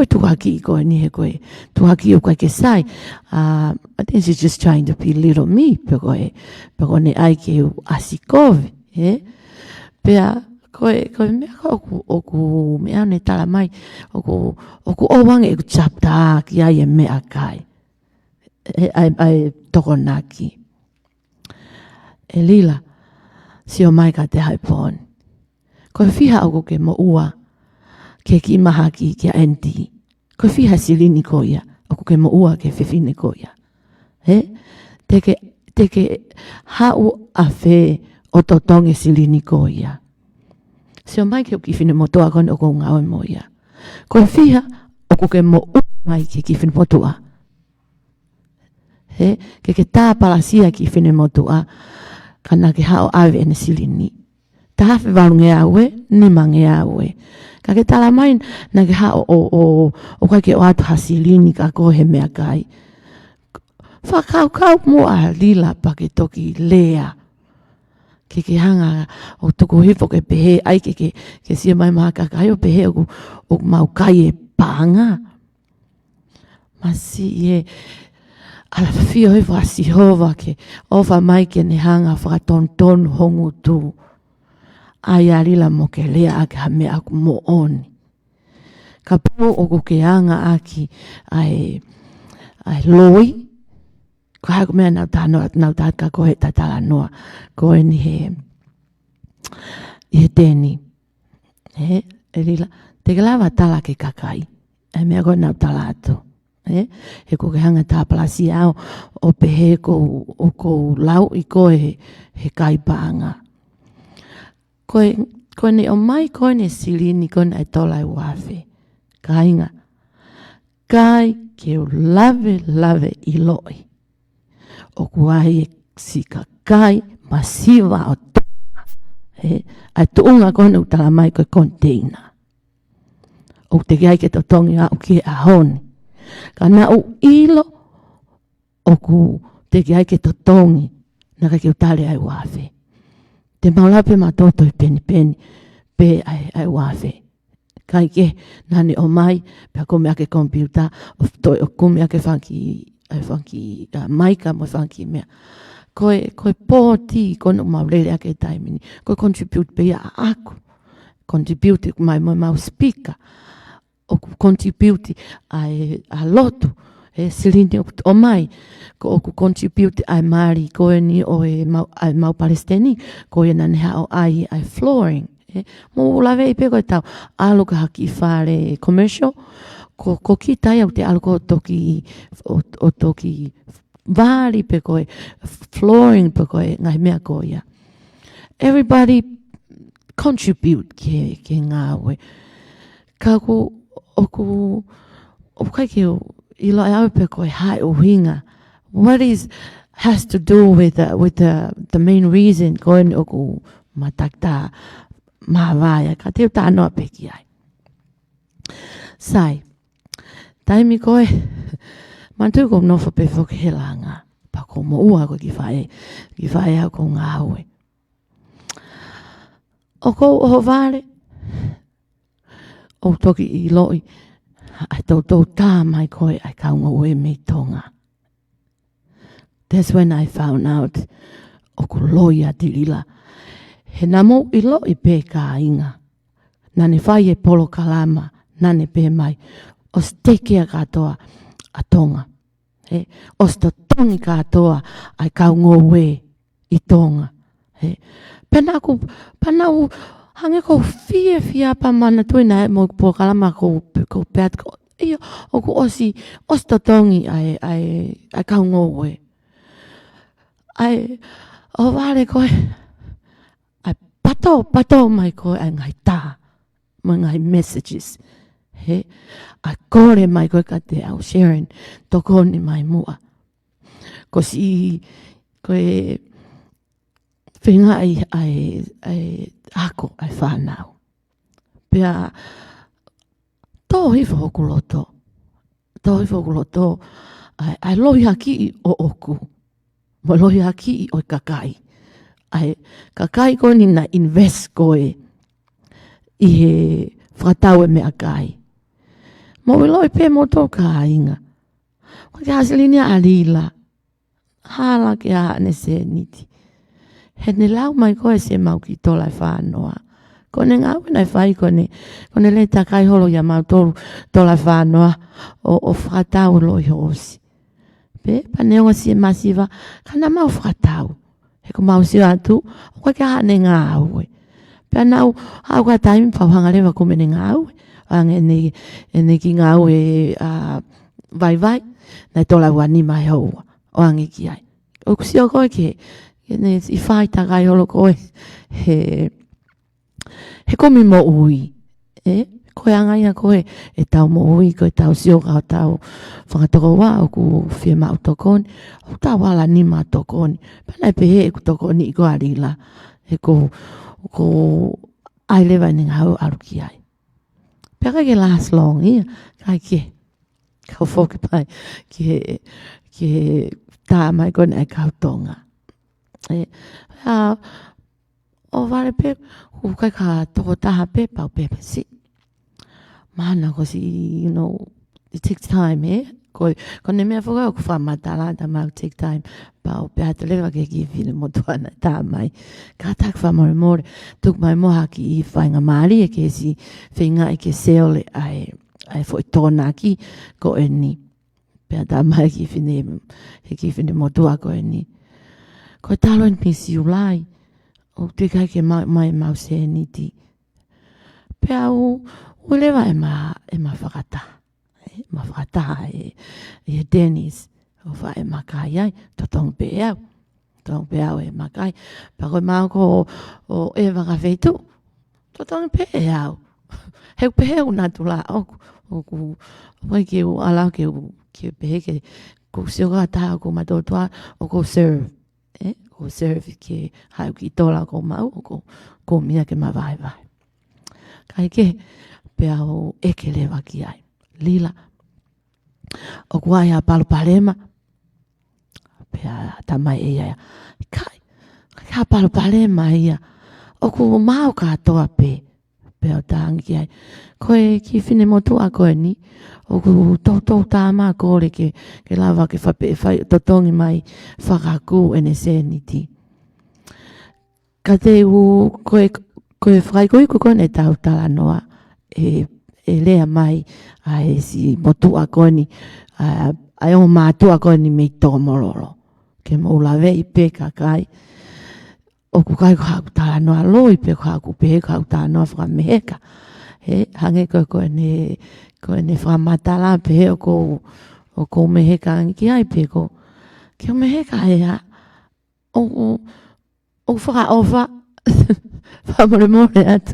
tuhaki I koe ni he koe tuhaki o koe ke sai. I think she's just trying to be little me pe koe ne ai ke u asikove. Pea koe mea oku mea ne tala mai oku owange ku chapta ki ai e mea kai. Ai tokonaki. Lila si o mai ka te haipon. Koe whiha o ke mo ua ke ki maha ki kia enti. Koe whiha silini ko ia o ke mo ua ke whiwhine ko ia. Teke hau a whe o totonge silini ko ia. Si o mai ke o ki whine motoa kone o ko ngau mo ia. Koe whiha o ke mo ua mai ke ki whine motoa. Ke tāpalasia ki whine motoa. Kana ke hao ave ene silini. Taha walu nge awe, nima nge awe. Ka ke tala mai na ke hao o kai ke o atu hasilini ka kohe mea kai. Whakaukau mua lila pa ke toki lea. Ke hanga o tuku hifo ke pehe ai ke sia mai maha kakai o pehe o mau kai e panga. Masi ye... Ala fio hifo a Sihova ke ofa mai ke ne hanga totonu hongu tu. Ai alila mo ke lea ake hame aku mo oni. Ka pō o ke hanga aki ai loi. Ko haku mea nau tāt ka kohe tatala noa. Koe ni he tēni. Lila, te lawa tala ke kakai. E mea koe nau tala atu. He ko ke hanga tāpalasi au o pehe ko lau I koe he kaipanga. Koe ne o mai koe ne silini koe ne tolai wafe. Ka inga. Kai ke o lave I loi. O kuai e sika kai masiva o toa. A tuunga koe ne utala mai koe konteina. O te kai ke totongi au ki a honi. Ka nau ilo oku te ki ai ke totongi na ka ke utale ai wafe. Te maulape matoto I peni pe ai wafe. Kai ke nani o mai pe ako mea ke kompiuta o kume ake whanki maika mo whanki mea. Koe pōti kono maulele ake taimini. Koe contribute pe ia aku. Contribute mai mau speaker. O contribute a lotu silini o mai, ko oku contribute ai Māori koe ni o ai mau Palestini, koe nane hao ai flooring. Mo lawe I pe koe tau, alo ka haki I whare commercial, ko ki tai au te alo ko toki, o toki vāri pe koe, flooring pe koe, ngai mea koe ia. Everybody contribute ke ngā oe. Ka ko oku kai ke I loa au pe koe hai uhinga. What has to do with the main reason koe ni oku matakta mavaeua ka te ta no pe ki ai. Sai. Taimi koe mantu ko no fa pe fo ke langa. Pa ko mo ua ko ki fae au ko ngā oe. O ko o vale o toki I loi ai tau tā mai koe ai kaunga oe me tonga. That's when I found out o ko loia Tilila. He namo I loi pe ka inga. Nane whai polo kalama, nane pe mai. O stekea katoa a tonga. O tongi katoa ai kaunga oe I tonga. Panau hange ko fia pa mana tuina mo po kalama ko pet ko iyo o ko osi tongi ai kaunga oe. Ai o vale ko ai pato mai ko ai ngai ta ngai messages. A kore mai ko ka te au Sharon tokoni mai mua. Ko si ko whenga ai hako ai whanau. Pea tō hifo hoku loto. Tō hifo hoku loto ai lohi haki o oku. Mo lohi haki o kakai. Ai kakai ko ni na invest koe I he whakatau me a kai. Mo loi pe mo tō ka inga. Ko te hasilini a lila. Hala ke a ne se niti. He ne lau mai koe se mau ki tolai whanoa. Ko ne ngā wena whai ko ne le takai holo ia mau tolai whanoa o whakatau loi hosi. Pe, pa neonga si e masiva, kana mau whakatau. He ko mau si atu, o koe ka hane ngā aue. Pe anau, hau ka taimi pauhanga lewa ko mene ngā aue. Ang ene ki ngā aue vai, nei tolai wani mai hoa. O ange ki ai. O kusi o koe ke, I whai takai holo koe, he komi mo ui. Koe angai a koe, e tau mo ui, koe tau sioka o tau whakatoko wā, o ku whiema o tokoni, o tau wala nima tokoni. Pana e pehe e ku tokoni I ko arila, e ko ailewa ni ngau aruki ai. Peka ke last long, Kaekehe. Kau whoki pai, ki tā mai kone ai kau tonga. O vare pe, kai ka toko taha pe, pau pe si. Mana ko si, it takes time, Ko ne mea whakau ku whamatala, ta mau take time. Pau pe hata lewa ke ki whine mo tuana tā mai. Ka tak whamore, tuk mai moha ki I whainga Māori e ke si whinga e ke seole ai fo I tōna ki ko e ni. Pe hata mai ki whine mo tua ko e ni. Ko talo ni siulai, o te kai ke mai mau se niti. Pe au, ulewa e ma whakata. Ma whakata e Dennis, o wha e makai ai, totonu pe au. Totonu pe au e makai. Pa koe mau ko o e wakawhetu, totonu pe au. Heu pe heu natu la, oku, wai ke u alau ke pehe ke sioka taha ko matotua, o ko serve. Ko serve ke hau ki tola ko mau, ko mia ke mavaeua. Kaekehe pe au eke lewa ki ai. Lila. O kuai a palupalema. Pe a tamai e ia. Kai a palupalema ia. O ku mau katoa pe. Pe o tangi ki ai. Koe ki whine motua koe ni. O ku tau tāma kore ke lava ke whai totongi mai whakaku ene se niti. Ka te u koe whakaikuiku kone tau tala noa e lea mai ai si motua koe ni ai o mātua koe ni mei tō mororo. Ke mo lawe I pe kakai. O ku kai ko haku tā noa loi pe ko haku pe ko haku tā noa whakameheka. He, hange koe ne whakamatala pe o ko meheka ki ai pe ko. Ke o meheka he ha. O whakaofa. Whamore more atu.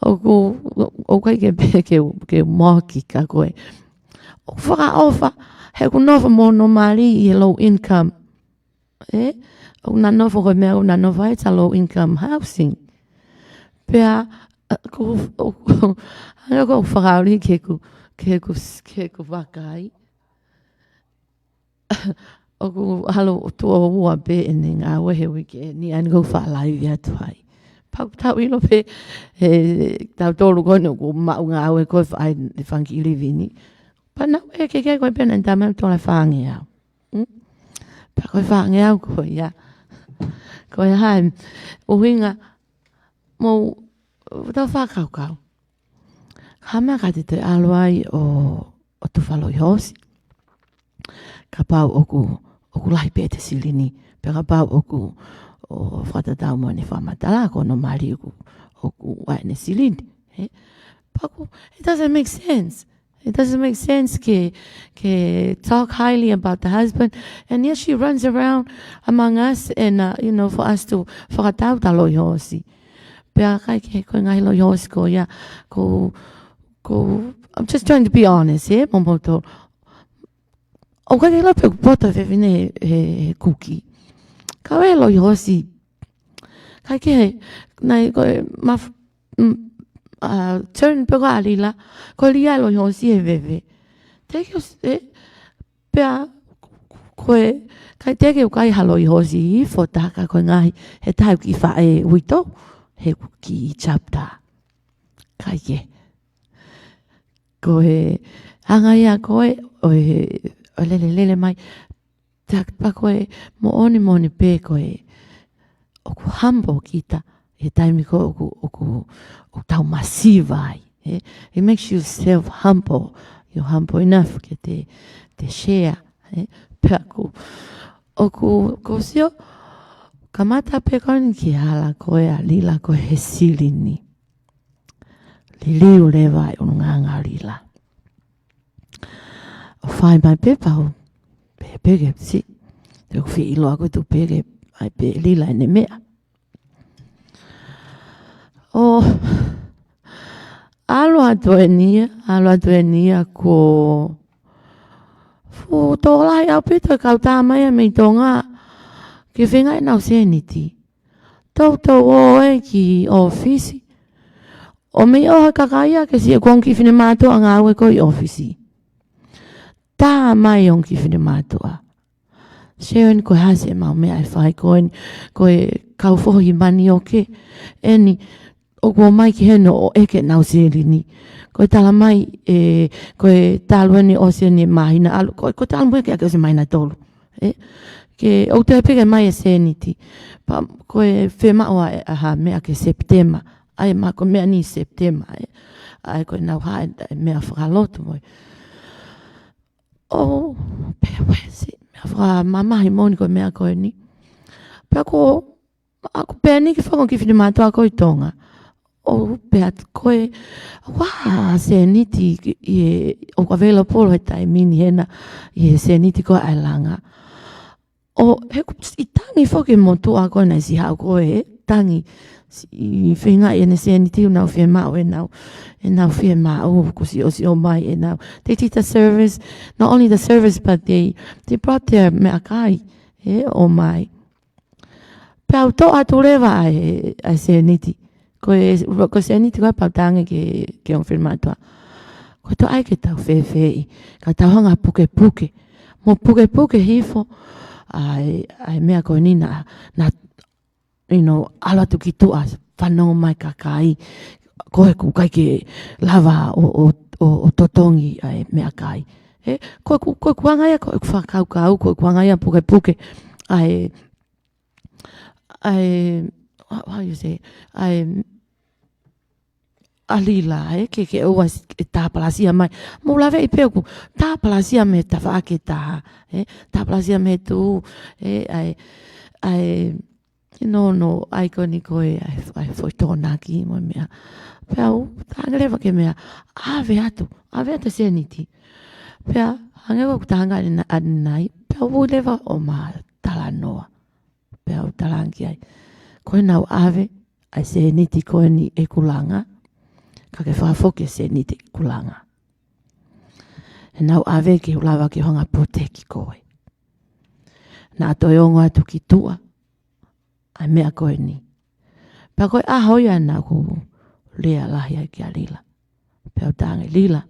O kai ke pe ke moki ka koe. O whakaofa. He ku nofa mono mari I low income. O na nofa koe mea o na nofa it's a low income housing. Pea ko whakauri ke ku wakai. O ku halo tua ua pe ene ngā wehe wike ni ane kou whaalaiwi atu hai. Pau tau ilo pe tau tolu koe no ku mau ngā we koe whanki ilivini. Pana we ke koe pena ntamau tola whange au. Pa koe whange au koe ia. Koe hai uhinga mo tau fakakaukau. Hamea ka te aluai o tu whaloi hosi. Ka pau oku lahi pe te silini. Pe ka pau oku o whatatau mo ne whamatala ko no mari oku wai ne silini. Paku, it doesn't make sense. It doesn't make sense ke talk highly about the husband. And yes, she runs around among us and, for us to whakatau ta loi hosi. Pea kai ke koe ngai loi hosi ko ia I'm just trying to be honest, momoto. O kai ke lape poto whewhine he kuki. Ka wea loi hosi. Kai ke nai koe turn pe ko alila ko lia lo hosi e veve teke pea koe kai teke kai halo hosi I fotaka ko ngai he tau ki fa e wito he ki chapter kai ke koe hanga ia koe o lele mai tak pa koe mo oni pe koe o ku humble kita he taimi ko o tau masiva ai. It makes you self-humble. You're humble enough ke te share. Pea ko sio, kamata pe koni ki hala koe a lila koe he silini. Liliu lewa I ununganga lila. O whai mai pe pau, pe pege si. Te ku whi ilo ako tu pege ai pe lila ene mea. Alo atu e nia ko fu tōlai au pito kau tā mai mei tonga ke whenga enau seniti. Tau o ki ofisi. O mei oha kakaia ke si e kongi whine mātua ngā ue ko I ofisi. Tā mai on ki whine mātua. Sharon koe hase e mau mea e whai koe kau whohi mani o ke. Eni o kua mai ki heno o eke nau serini. Koe tala mai koe talueni o seni mahina alu. Koe tala mai ke se mahina tolu. Ke o te peke mai e seniti. Pa koe whemao aha mea ke September. Ai ma koe mea ni September. Ai koe nau hae mea whakalotu moi. O pea wesi. Mea whakamamahi moni koe mea koe ni. Pea ko ako pea ni ki whakon ki whine mātua koe tonga. O pea koe, wā, seniti o ka vela polo he tai mini hena I seniti koe ailanga. O he I tangi whoke mo tua koe nei si hau koe tangi I whenga ne seniti unau whemau enau whemau kusi o mai enau. They did the service, not only the service but they brought their mea kai o mai. Pea to atu lewa ai seniti. Ko seniti koe pautange ke on firmatua. Ko to ai ke tau whewhei. Ka tau hanga puke. Mo puke hifo. Ai mea koe ni na alatu ki tua. Whanau mai kakai. Koe ku kai ke lava o totongi ai mea kai. Koe kuangaia koe fakakaukau'i. Koe kuangaia puke. Ai how you say? alila ke oa ta palasia mai mo lave I peku ta palasia me ta whaake taha ta palasia me tu ai no ai koni koe ai foi tōna ki mo mea pea tangarewa ke mea ave atu seniti pea hangewa ku tahanga nai pea ulewa o ma tala noa pea talangi ai koe nau ave ai seniti koe ni e kulanga ka ke whaafoke seniti kulanga e nau ave ke ulawa ke honga proteki koe na toi ongo atu ki tua ai mea koe ni pea koe ahoia na ku lea lahi ai ki a lila pea utange lila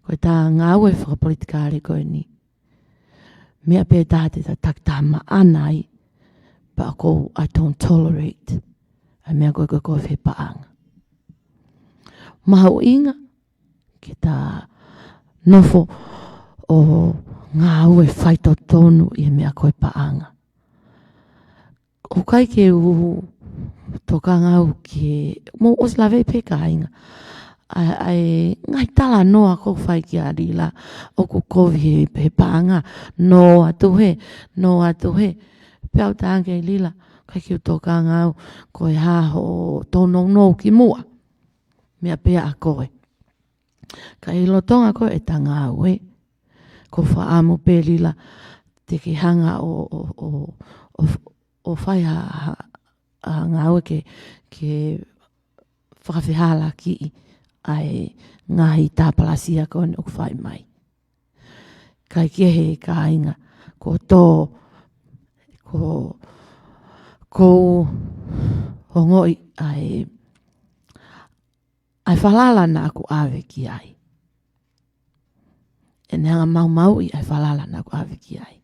koe tā ngāu e whakapolitikare koe ni mea pē tāte ta taumu'a ai pa ko I don't tolerate ai mea koe whi paanga maha uhinga ki tā nofo o ngāu e whai totonu I mea koe paanga o kai ke u toka ngau ke mo oslave pe kainga ai ngai tala noa ko fai ki a rila o ko kovi pe paanga no atu he pau tange lila kai ki toka ngau ko ha ho tono no ki mua mea pe a koe kai lotonga ko e tanga we ko fa amo pe lila te ki hanga o fai ha ngau ke whakawhihala ki ai ngahi tā palasia kone o whai mai. Kaekehe ka inga ko tō ko hongoi ai whalala na aku awe ki ai. E neanga mau I ai whalala na aku awe ki ai.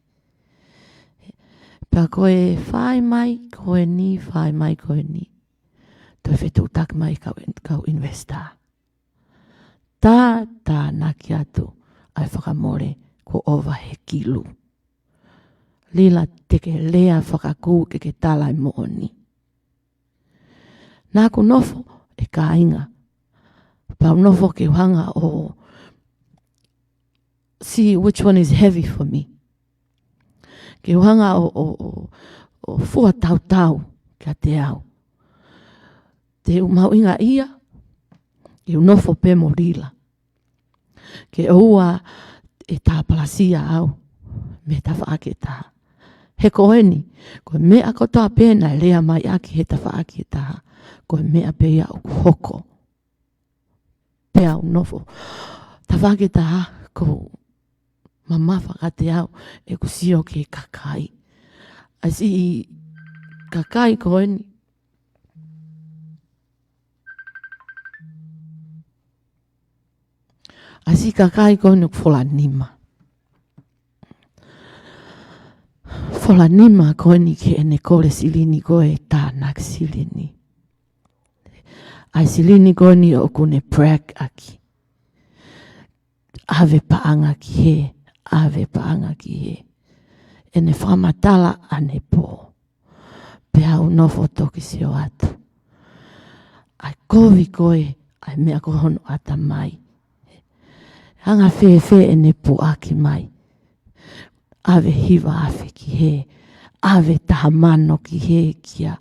Pea koe whai mai koe ni. Toi whetu tak mai kau investa. Tā naki atu ai whakamore ko owa he kilu. Lila teke lea whakaku ke talai mooni. Nāku nofo e ka inga. Pau nofo ke hanga o see which one is heavy for me. Ke hanga o fua tau kia te au. Te umau inga ia, ke unofo pe mo rila. Ke oua e tā palasia au, me ta whaake taha. He koeni, koe mea ko tā pēna lea mai aki he ta whaake taha. Koe mea pēia o hoko. Pea unofo. Ta whaake taha, ko mama whakate au, e kusio ke kakai. Asi kakai koeni. Asi kakai koeni fola nima. Fola nima koeni ke ene kore silini koe tā nak silini. Ai silini koeni o kune prak aki. Ave paanga ki he. Ene whamatala ane po. Pea unofo toki sio atu. Ai kovi koe, ai mea ko hono ata mai. Hanga fe ene pu aki mai. Ave hiva afe ki he. Ave tahamano ki he kia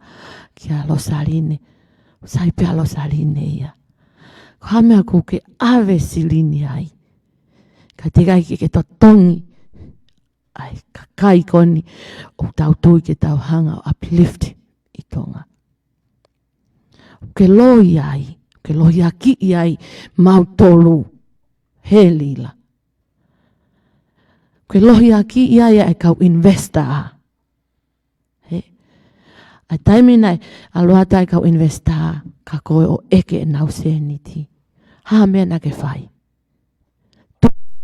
losaline. Sai pea losaline ia. Ko hamea kuke ave silini ai. Ka te kai ke totongi. Ai kakai koni o tau tui ke tau hanga o uplift I tonga. Ke lohi ai. Ke lohi aki ai mau tolu. He lila. Ke lohi aki ai ai kau investa a. He. Ai taimi nai aluata ai kau investa a. Ka koe o eke enau seniti. Ha mea na ke whai.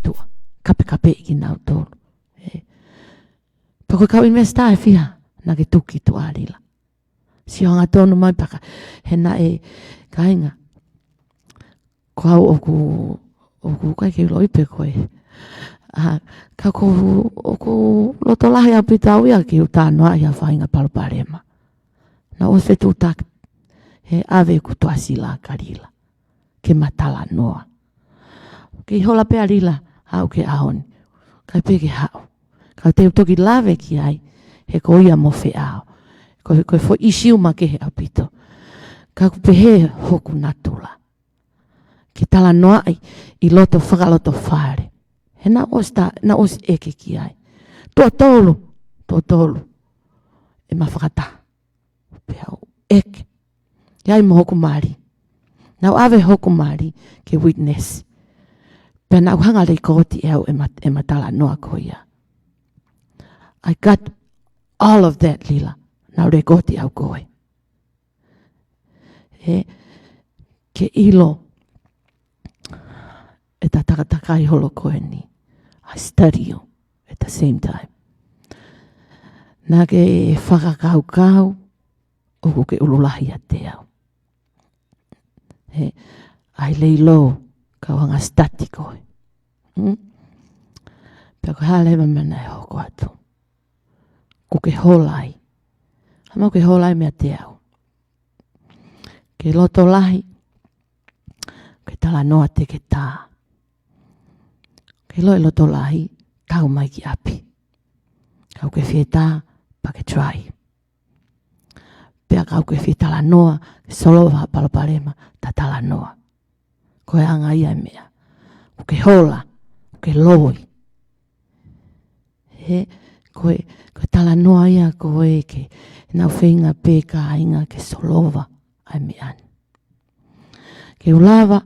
Tua. Kape iki nau tolu. Pako kau investa e whiha. Na ke tuki tua lila. Si hanga tonu mai paka. He na e kainga. Ko hau oku kai ke loipe koe. Ka ko oku lotolahi apita uia ki utanoa ia whainga paluparema. Na o fetu tak. He ave ku tuasi la karila. Ke matala noa. Ke hola pea rila hau ke ahoni. Kai peke hau. Kai te toki lave ki ai. He ko ia mo fe ao. Koe fo isiu ma ke he apito. Ka ku pehe hoku natula. Ke tala noa i loto whakaloto whare. He na os eke ki ai. Totonu. E ma whakata. Pea eke. Iai mo hoku maari. Nau ave hoku maari ke witness. Pea nau hanga rei koti eo e ma tala noa ko ia. I got all of that, Lila. Nau rei koti au koe. Ke ilo e ta takatakai holo koe ni. I study you at the same time. Nā ke fakakaukau'i o ke ululahi a te au. Ai leilo kau hanga stati koe. Pea ko halewa mana e hoko atu. Ko ke holai. Hamau ke holai mea te au. Ke loto lahi. Ke tala noa te ke tā. Ke loi loto lahi. Tau mai ki api. Kau ke whietā. Pa ke try. Pea kau ke whietala noa. Ke Sihova palopalema. Ta tala noa. Koe anga ia mea. Ko ke hola. Ko ke loi. Koe tala noa ia koe ke. Nau whenga peka inga ke Sihova. Ai mea. Ke ulava.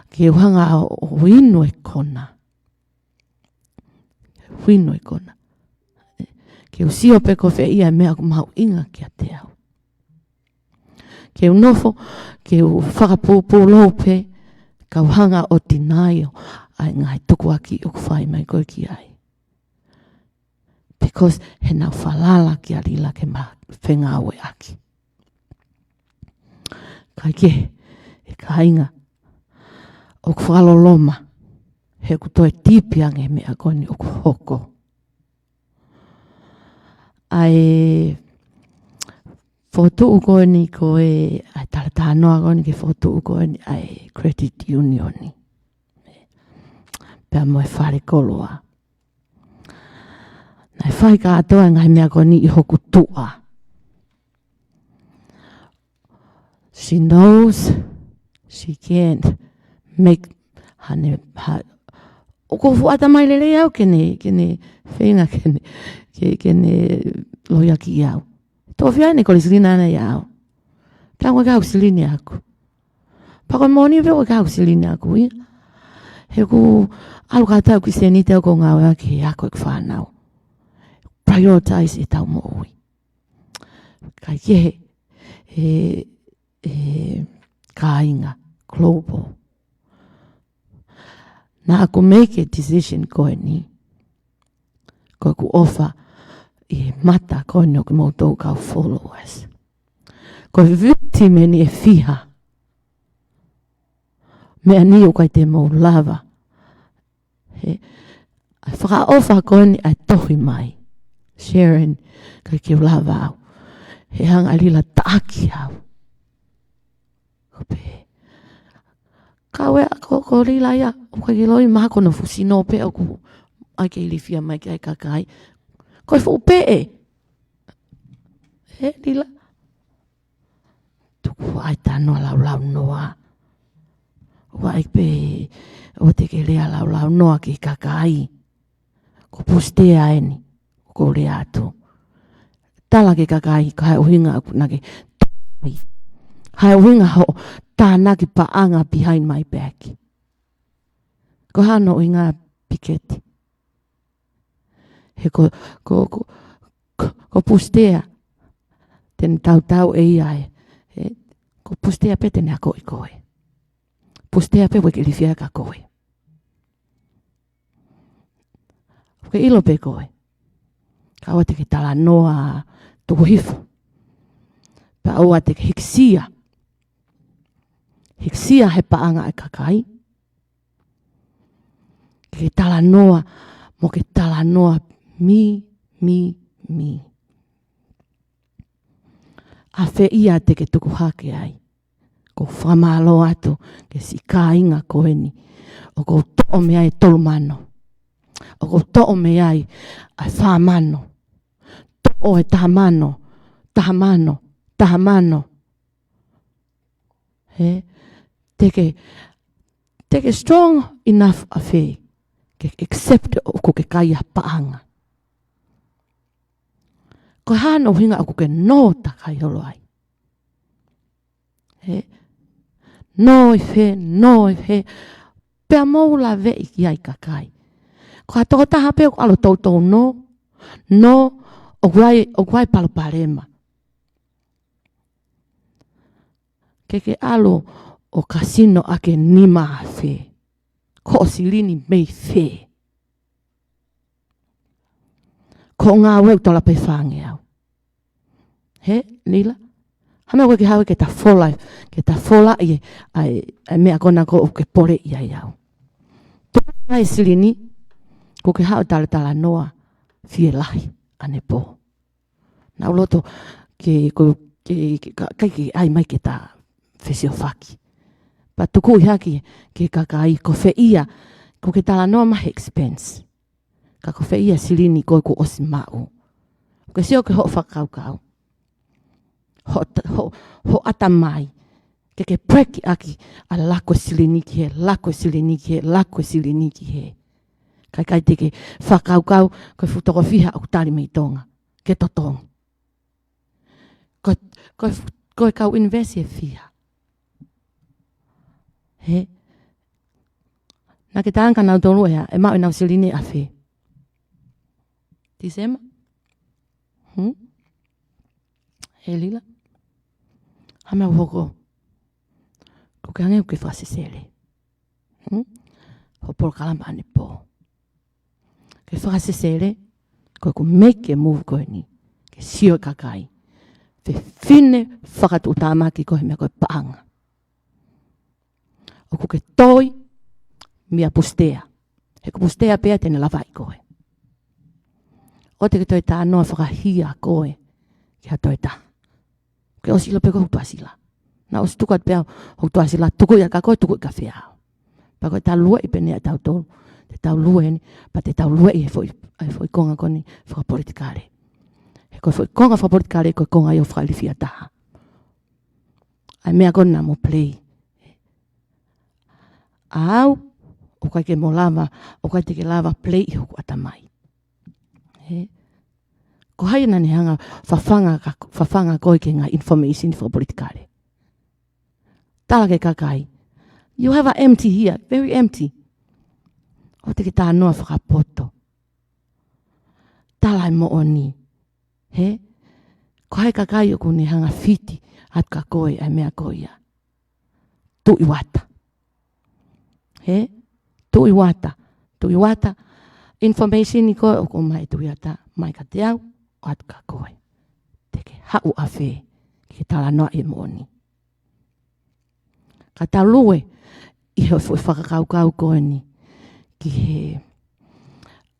Ke uhanga o inu e kona. Wino e kona. Ke usio pe ko fe ia mea ku mau inga ki a te au. Ke unofo. Ke u whakapupu lope. Ka uhanga o tinaio. Ai ngai tuku aki o kuwhai mai koe ki ai. Because he nau whalala ki a rila ke ma whenga aue aki. Kaekehe. E ka inga. O ku whaloloma. He ku toe tipiange mea koni o ku hoko. Ai fotu koe ni koe ai tala noa koe ni ke fotu koe ni ai credit union ni. Pea moe whare koloa. Nai whai ka atoa ngai mea koe ni i hoku tua. She knows she can't make hane o ko fuata mai lele au kene whenga kene loia ki au. Tō whiaine ko le silina ana iau. Pea ngoi kau silini aku. Pako moni veo kau silini aku ia. He ku alu katau ki senite au ko ngau ea ki ako ek whanau. Prioritize e taumu'a. Kaekehe kāinga global. Nā aku make a decision koe ni. Koe ku offer i mata koe ni o ki moutou kau followers. Koe victim e ni e whiha. Mea ni o kai te mou lava. Ai whaka offer koe ni ai tohi mai. Sharon kai ki lava au. He hanga lila TAKI au. Kope. Kawe ko lila ia. O kai ki loi maha kono fusino pe o ku. Ai ke ilifia mai ki ai kakai. Koe fu pe e. He lila. Tuku ai tanoa lau noa. O ai pe. O te ke lea lau noa ki kakai. Ko postea eni. Ko lea atu. Tala ke kakai. Ka hai uhinga aku nake. Hai uhinga ho. Tā naki paanga behind my back. Ko hano uhinga piketi. He ko postea. Tene tau e iai. Ko postea pe tene ako i koe. Postea pe weke lifia ka koe. Ke ilo pe koe. Kaua te ke tala noa tuku hifu. Pa aua te ke hiksia. Hiksia he paanga e kakai. Ke tala noa. Mo ke tala noa mi. A fe ia te ke tuku hake ai. ko whamalo atu ke si kāinga koe ni. O ko to'o me ai tolu mano. O ko to'o me ai ai whamano. To'o e taha mano. Taha mano. Taha mano. He? Take strong enough afe. Ke accept o ko ke kaia paanga. Ko hana uhinga o ko ke no takai holo ai. He? No i fe. Pea mou la vei ki ai kakai. Ko ha toko taha pe o alo totonu. No, o guai palopalema. Ke alo o kasino ake nima a fe. Ko o silini mei fe. Ko ngā weu tola pe whange au. He, Lila? Hame koe ke hawe ke ta fola i mea kona ko o ke pore i ai au. Tōna e silini, ko ke hao tala noa fie lahi ane po. Nā uloto ke ai mai ke ta fesio whaki. Pa tuku i haki ke kakai ko fe ia, ko ke tala noa mahi expense. Ka ko fe ia silini koe ko osi mau. Ke sio ke ho fakakaukau. Ho atamai. Ke preki aki a lako silini ki he, lako silini ki he, lako silini ki he. Kai te ke whakaukau, koe futoko whiha au tari mei tonga. Ke totonu. Koe kau investi e whiha. He? Nā ke tānka nau tonu ea, e mau e nau silini a whi. Tisema? He Lila? Hame au hoko. Ko ke hangeu ke whasesele. Ho polo kalama ane po. Ke whakasesele, koe ko make a move koe ni. Ke sio kakai. Fe fine whakatu utamaki koe mea koe paanga. O ko ke toi mia pustea. He ko pustea pea tene lawai koe. O te ke toi tā noa whakahia koe. Ke ha toi tā. Ke osi lope ko hutua sila. Na osi tukat pea hutua sila. Tuku ia ka koe, tuku i ka whia. Pa koe tā lua i pene a tau tonu. Te tau lua ni, pa te tau lua i foi konga koni whakapolitikare. He koe foi konga whakapolitikare, koe konga i o whakalifia taha. Ai mea kona mo play. Au, o kai ke mo lava, o kai te ke lava play i huku atamai. He? Ko hai nani hanga whawhanga koe ke ngā information whakapolitikare. Tala ke kakai. You have an empty here, very empty. O te ke tā noa whakapoto. Tala e mo o ni. He? Ko hai kakai o kune hanga fiti at ka koe ai mea koe ia. Tu i wata. He? Tu i wata. Tu i wata. Information ni koe o ko mai tu i wata. Mai ka te au o at ka koe. Te ke hau a whe. Ke tala noa e mo ni. Ka tā lue. I hoi whakakaukau koe ni. Ki he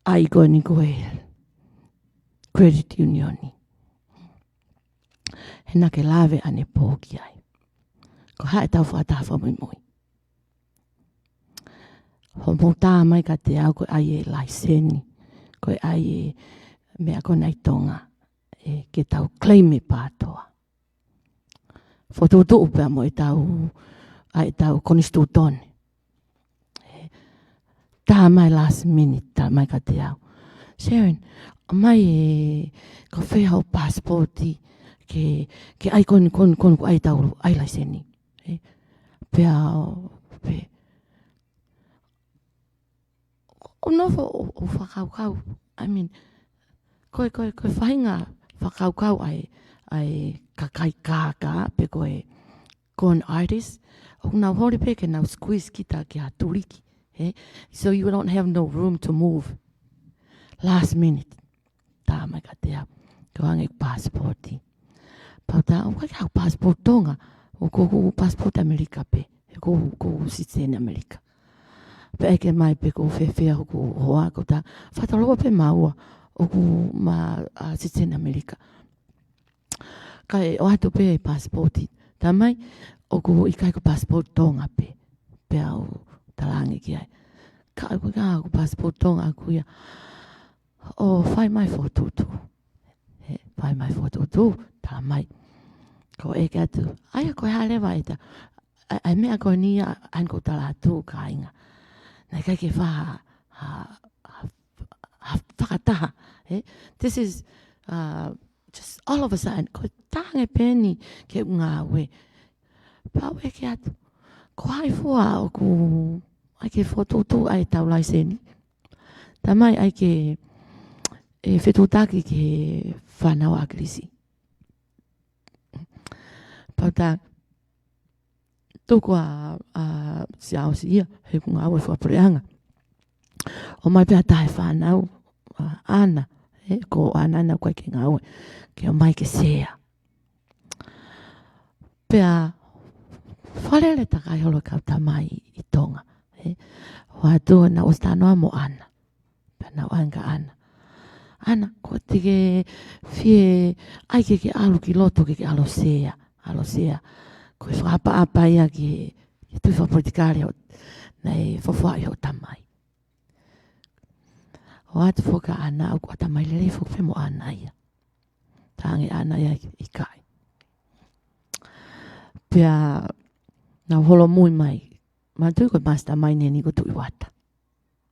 ai koe ni koe credit union ni. He na ke lawe ane pō ki ai. Ko hae tau whakataha whamui mui. Ho mō tā mai ka te au koe ai e laiseni. Koe ai e mea kona i tonga. E ke tau claim e pātoa. Whotutu upea mo e tau konistu tone. Tā mai last minute, tā mai ka te au. Sharon, mai e ka whehau passporti ke ai koni ko ai tau ai laiseni. Pea pe. O novo o whakaukau. I mean, koe whainga whakaukau ai kakai kāka pe koe con artist. O nau hori pe ke nau squeeze kita ki a turiki. So you don't have no room to move. Last minute. Tā mai ka te au. Ko hange passporti. Pau tā, o kai hau passport tonga. O ko passport Amerika pe. Ko citizen Amerika. Pe eke mai pe ko whewhea o ko hoa ko tā. Whataloa pe maua. O ko citizen Amerika. Kai o hatu pe passporti. Tā mai, oku ikai ko passport tonga pe au talangi ki ai. Ka ko ka ko passport tonga aku ia. O fai mai fotutu. Fai mai fotutu tala mai. Ko e ka tu. Ai ko hale vai ta. Ai mea ko ni an ko tala tu ka inga. Na kai ke fa fakataha. This is just all of a sudden ko tange peni ke nga we. Pa we ke atu. Ko hai fua o ku ai ke fotutu ai tau lai seni. Tamai ai ke e whetutaki ke whanau agrisi. Pauta, tuku a siao si ia, he kunga awe whapureanga. O mai pia tae whanau, ana, ko ana koe ke ngā awe, ke o mai ke sea. Pia, whalele takai holo kau tamai i tonga. O atua na o stanoa mo ana. Pia na wanga ana. Ana, ko tike fie, ai ke alu ki loto ke alo sea. Ko e whapa ia ki tui whapolitikare nei whawhai ho tamai. O atu whoka ana au kua tamai lele whukwe mo ana ia. Tangi ana ia ikai. Pia, na holo mui mai. Ma tui koe masta mai neni ko tui wata.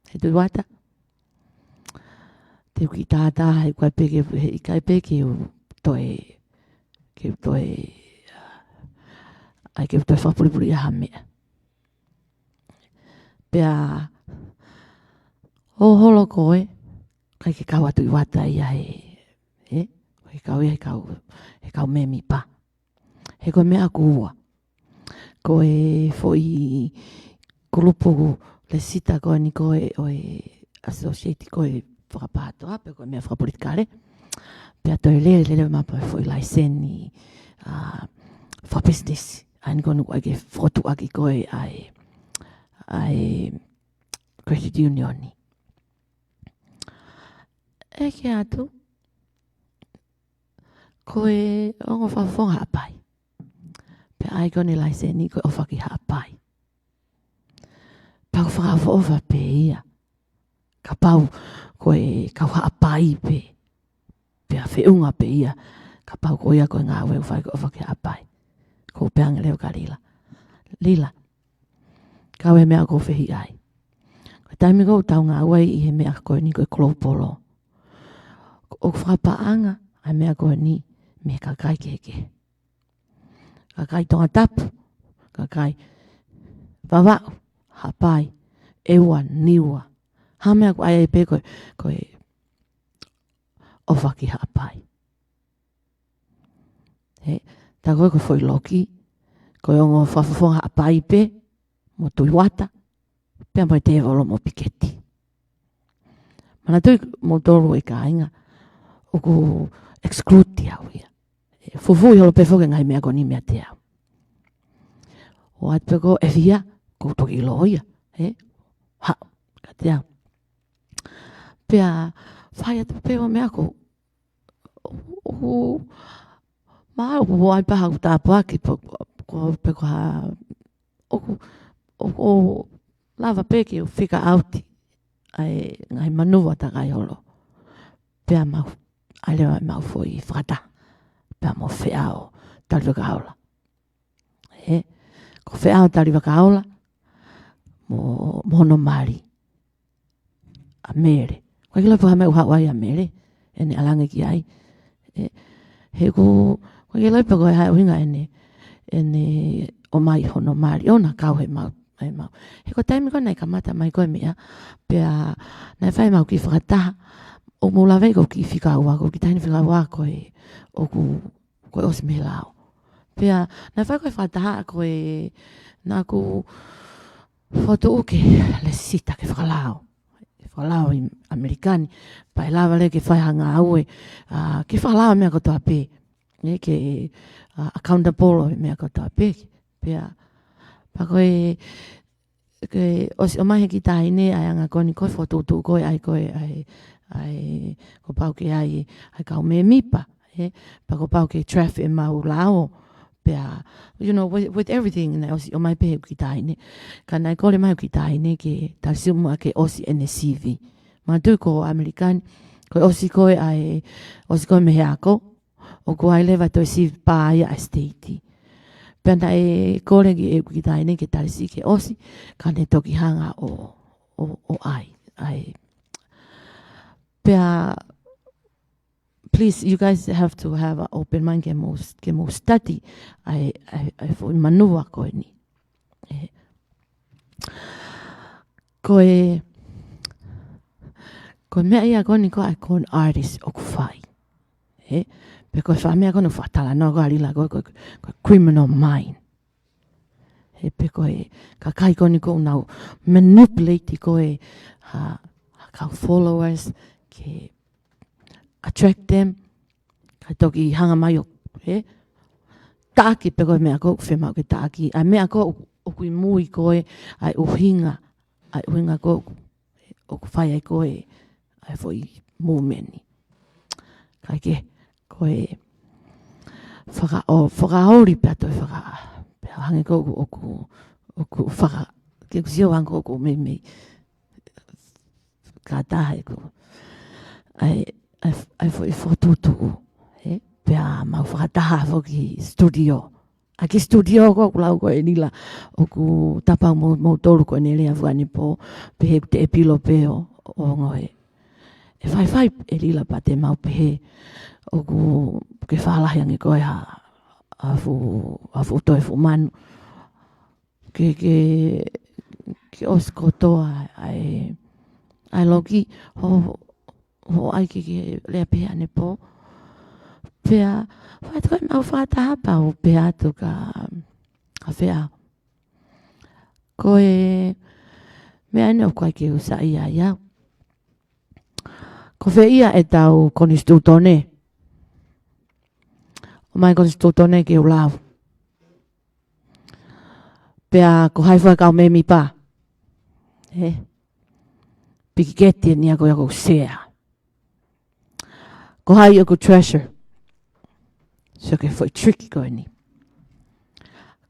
He tui wata? Te uki tātā he koe peke he ikai peke o toe ke toe ai ke toe whapuripuri aha mea. Pea o holo koe kai ke kau atu i wata ia he kau ia he kau me mi pa. He koe mea kuua. Koe foi kulupu le sita koe ni koe oe associate koe whakapato ape koe mea whapuritikare. Pea toi lele mapa foi laiseni for business. Aini koe nuku ake whotu aki koe ai credit unioni. Eke atu koe ongo whawhonga apai. Pea ai koe ni laiseni koe ofaki hapai. Pau whakawha pe ia. Ka pau koe kau hapai pe. Pea whiunga pe ia. Ka pau ko ia koe ngā weu whai ko ofaki hapai. Ko peanga leo ka lila. Lila. Kau he mea ko whihi ai. Ko taimi kou tau ngā wei i he mea koe ni koe klopolo. O whapaanga ai mea koe ni me ka Kaekehe. Ka kai tonga tapu. Ka kai wawau. Hapai. Ewa niwa. Ha mea ko ai pe koe ofaki hapai. Ta koe ko foi loki. Koe ongo whawhawhonga hapai pe. Mo tui wata. Pea mai te wolo mo piketi. Mana tui mo toru e ka inga. Oku exclude te au ia. Fufui holo pe whoke ngai mea ko ni mea te au. O atu ko e fia. Ko toki lo ia. Ha. Ka te au. Pea whai atu pe o mea ko. Maa upu ai paha ku tāpu aki. Ko pe ko ha. Oku lava peke o whika auti. Ai ngai manuwa takai holo. Pea mau. Ai leo ai mau foi whakata. Pea mo whiao tari waka haula. Ko whiao tari waka haula. Mo hono mari. A mere. Kwa kila puha mea uhau ai a mere. Ene alange ki ai. He ko. Kwa kila puha koe hai uhinga ene o mai hono mari. Ona kau he mau. He ko taimi koe nei kamata mai koe mea. Pea nei whai mau ki whakataha. O mula vei ko ki whikaua. Ko ki taini whikaua koe. Koe osme lao. Pea nei whai koe whakataha koe. Nā ku foto uke le sita ke whakalao. Whakalao i Amerikani. Pai lava le ke whai hanga aue. Ke whakalao mea kotoa pe. Ke accountable mea kotoa pe. Pea pa koe o mahe ki tahine ai anga koni koe fotutu koe ai koe ai ko pau ke ai kau me mipa. Pa ko pau ke traffic mau lao. pea, you know, with everything, na osi o mai pehe ki taine. Ka nai kore mai ki taine ke taumu'a ke osi ene CV. Ma tui ko Amerikani, ko osi koe ai, osi koe mehe ako, o ko ai lewa toi CV pā ia a state. Pea na e kore ki taine ke tarisi ke osi, ka ne toki hanga o ai. Pea, please, you guys have to have an open mind ke mo study ai fo manua koe ni. Koe mea ia koni ko ai kon artist o ku fai. Pe koe wha mea kono whatala no ko alila koe criminal mind. Pe koe ka kai koni ko nau manipulate koe kau followers ke attract them. Ka toki hanga mai o TAKI pe koe mea ko whema ke TAKI. Ai mea ko o kui mui koe ai uhinga. Ai uhinga ko o ku whai ai koe ai foi mumeni. Kaekehe koe whakaori pia toi pia hange ko o ku whaka ke ku sio hango ko me ka taha e ko ai foi fotutu pia mau whakataha fo ki studio. A ki studio ko lau ko e nila o ku tapau mo toru ko e nele afuani po pehe te epilo peo o ngoe. E whai e lila pa te mau pehe o ku ke whalahi ange koe afu toi fu manu. Ke osko toa ai loki ho ai ke lea pehe ane po. Pea, whai koe mau whataha pau pea tu ka whea. Koe mea ane o koe ke usa ia iau. Ko ia e tau konistutone. O mai konistutone ke ulau. Pea ko haifua kau memi pa. Piki keti ni ako yako sea. Ko hai yako treasure. So ke foi tricky koe ni.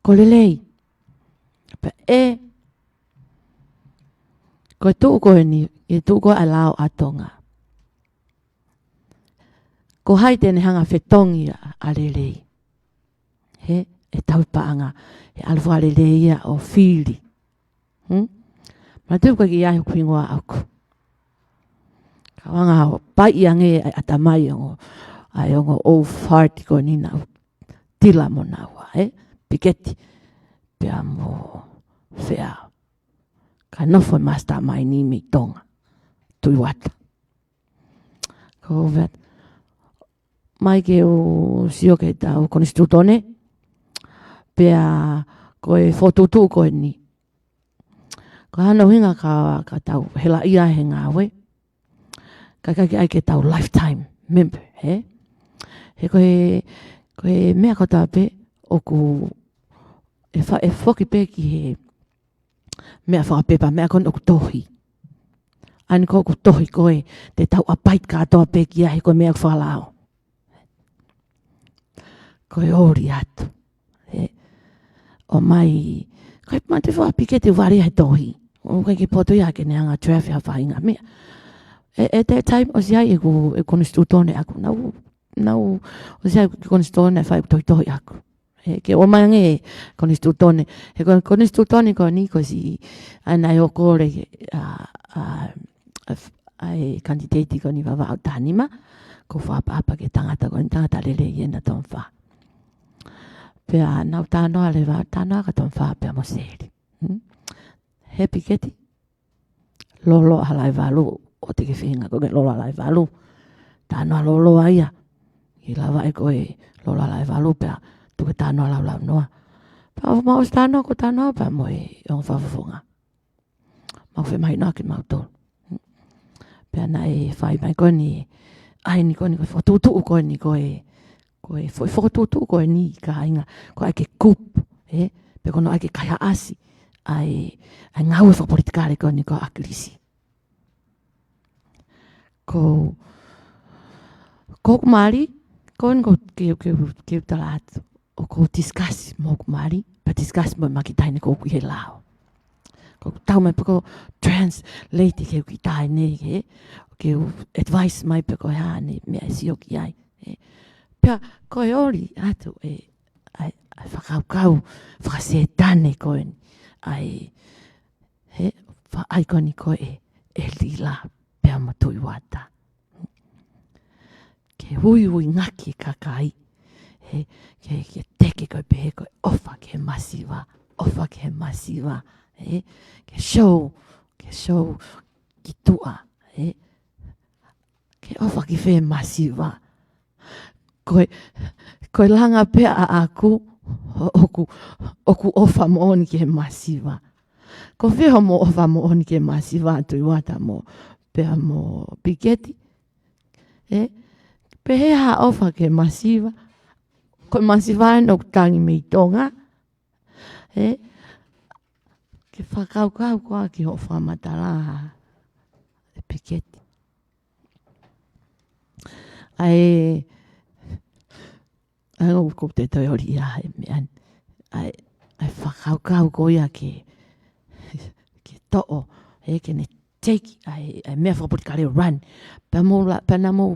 Ko lelei. Pea ko tuu koe ni. E tuu koe alao atonga. Ko hai tene hanga whetongi a lelei. E tau paanga. E alfu a lelei ia o whiri. Ma tau koe ki ahi kuingoa aku. Ka wanga pai ange atamai ongo. Ai ongo old heart ko ni nau. Tila mo naua. Piketi. Pea mo whea. Ka nofo masta mai ni mi tonga. Tui wata. Ko vet. Mai ke o sio ke tau konistutone. Pea koe fotutu koe ni. Ko hana uhinga ka tau hela ia he ngawe. Ka ai ke tau lifetime member. He koe mea kota pe o ku e whoki pe ki he mea whakapepa mea kon o ku tohi. Ani ko ku tohi koe te tau apait katoa pe ki ahi koe mea whalao. Koe ori atu. O mai, koe mate whapike te wari hai tohi. O kai ke poto ia ke neanga traffic ha whainga mea. At that time, o si ai e konistutone aku. Nau, o si ai konistutone whai tohi aku. Ke o mai nge konistutone. He konistutone ko ni ko si anai o kore ai kandidati ko ni wawa au tanima. Ko whapapa ke tangata ko ni tangata lele iena ton wha. Pea nau tānoa le wā, tānoa ka ton wha pea mo seri. Happy keti. Lolo halai walu, o te ke whinga, ko ke lolo halai walu. Tānoa lolo aia. I lawa e koe lolo halai walu pea, tuke tānoa lau lau noa. Pea o maos tānoa ko tānoa pea mo e on whawafonga. Mau whi mai noa ki mau tolu. Pea na e whai mai koe ni, ai ni koe ni koe whatutu koe ni koe, koe foi fototu koe ni ka inga ko ai ke kup pe kono ai ke kai asi ai ngau fo politikare ko ni ko aklisi ko mari ko ngo ke talat o ko discuss mo kumari, pa discuss mo makitai ne ko kihe lao. Ko tau mai pako translate ke kitai ne ke ke advice mai pako ha ne me si o ki ai. Pea ko ori atu ai fakakaukau fakasetane ko ai fa ai koni ko lila pea mo tui wata. Ke hui ngaki kakai. Ke teke koe pehe koe ofa ke masiwa. Ke show ki tua. Ke ofa ki whe masiwa. Koe langa pea a aku oku ofa mo oni ke masiwa. Ko wheho mo ofa mo oni ke masiwa tui wata mo pea mo piketi. Pehe ha ofa ke masiwa. Koe masiwa no tangi mei tonga. Ke fakakaukau koa ki ho whamatala piketi. Ai ngau ko te toi ori ia ai fakakaukau koa ke to'o ke ne take ai mea whakapoti kare run. Pena mo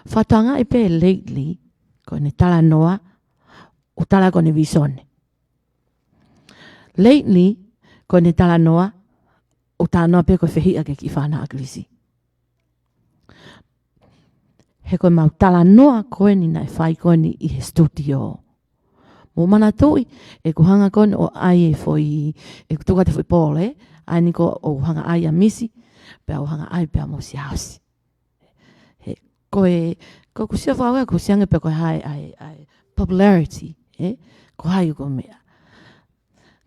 whatanga i pe lately ko ne tala noa o tala ko ne visone. Lately ko ne tala noa o tala noa pe ko whehia ke ki whana akrisi. He koe mau tala noa koe ni nai whai koe ni i he studio. Mo mana tui e ko hanga koe o ai e foi e tukate foi pole ai ni ko o hanga ai a misi pe o hanga ai pe mo si house. He koe ko kusia whaua ko sianga pe koe hai ai popularity ko hai ko mea.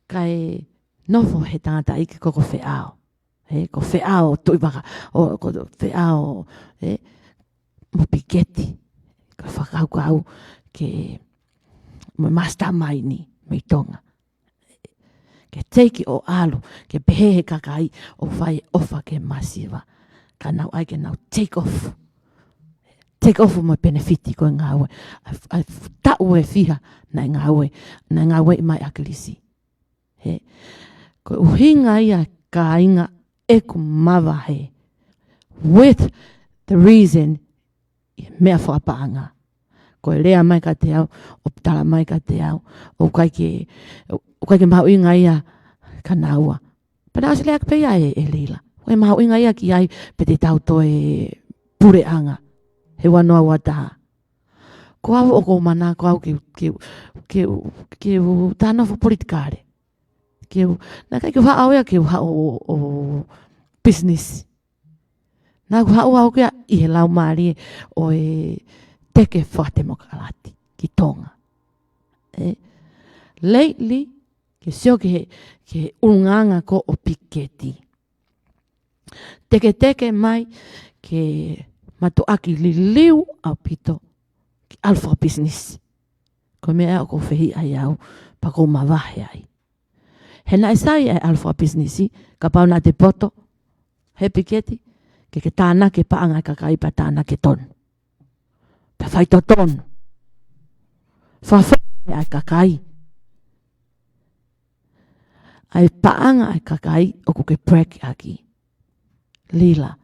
Kai nofo he tangata ike ko wheao. Ko wheao tui waka o ko wheao mo piketi. Ko whakaukau ke mo mastermind ni mei tonga. Ke teiki o alu, ke pehehe kakai o whai ofa ke masiwa. Ka nau ai ke nau take off. Take off mo benefiti ko ngawe. Ai tau e whiha na ngawe mai akilisi. Ko uhinga ia ka inga eku mavahe. With the reason mea whapaanga. Ko e lea mai ka te au, o tala mai ka te au, o kai ke mahu inga ia ka naua. Pana ase lea ka peia e lila. O e mahu inga ia ki ai pe te tau to e pure anga. He wanoa wa taha. Ko au o ko mana, ko au ke tāna fo politikare. Na kai ke wha ea ke wha o business. Nā ku hau au kia i he lau maari o e teke whatemokalati ki tonga. Lately, ke sio ke urunganga ko o piketi. Teke mai ke matoaki li liu au pito ki alpha business. Ko mea o ko whehi ai au pa ko mawahe ai. He nai sai ai alpha business ka pauna te poto he piketi ke tāna ke paanga kakai pa tāna ke tonu. Pa whai totonu. Whawhai ai kakai. Ai paanga ai kakai o kuke prek aki. Lila.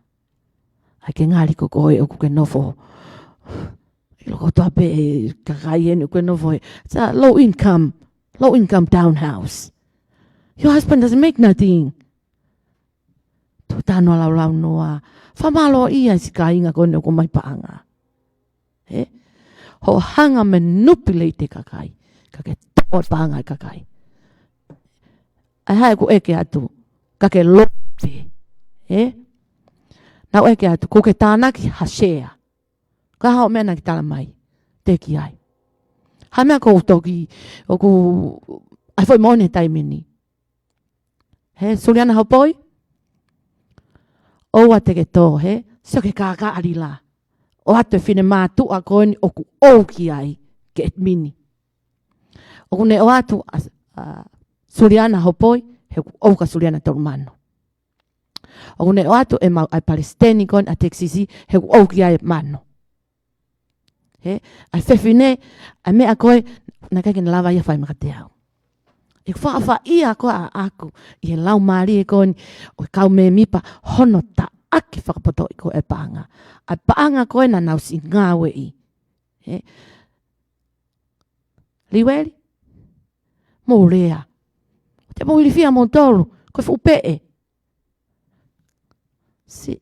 Ai ke ngāri ko koe o kuke nofo. Loko toa pe kakai enu kuke nofo. It's a low income townhouse. Your husband doesn't make nothing. Tu tano lau noa. Whamalo ia si ka inga kone o ko mai paanga. Ho hanga manipulate kakai. Kake toa paanga kakai. Ai hae ku eke atu. Kake lope. Nau eke atu. Ko ke tānaki hashea. Ka hao mena ki tala mai. Teki ai. Ha mea ko utoki. O ku. Ai foi mone taimini. Suliana hopoi. Oua teke tō, sio ke kākaari la. O atu e whine mātu a koeni o ku ouki ai ke et mini. O kune o atu Suliana hopoi, he ku ouka Suliana toru mano. O kune o atu e mau ai Palestini koeni a Texisi, he ku ouki ai mano. He, ai whewhine, ai mea koe, na kai kena lawa ia whai maka te au. E whaawa ia koe a aku, i he lau maari e koe, o kau me mipa, hono ta aki whakapoto i koe e paanga. Ai paanga koe na nau si ngāwe i. He. Liweli? Mō rea. Te mō ili fia mō tolu, koe whupee. Si.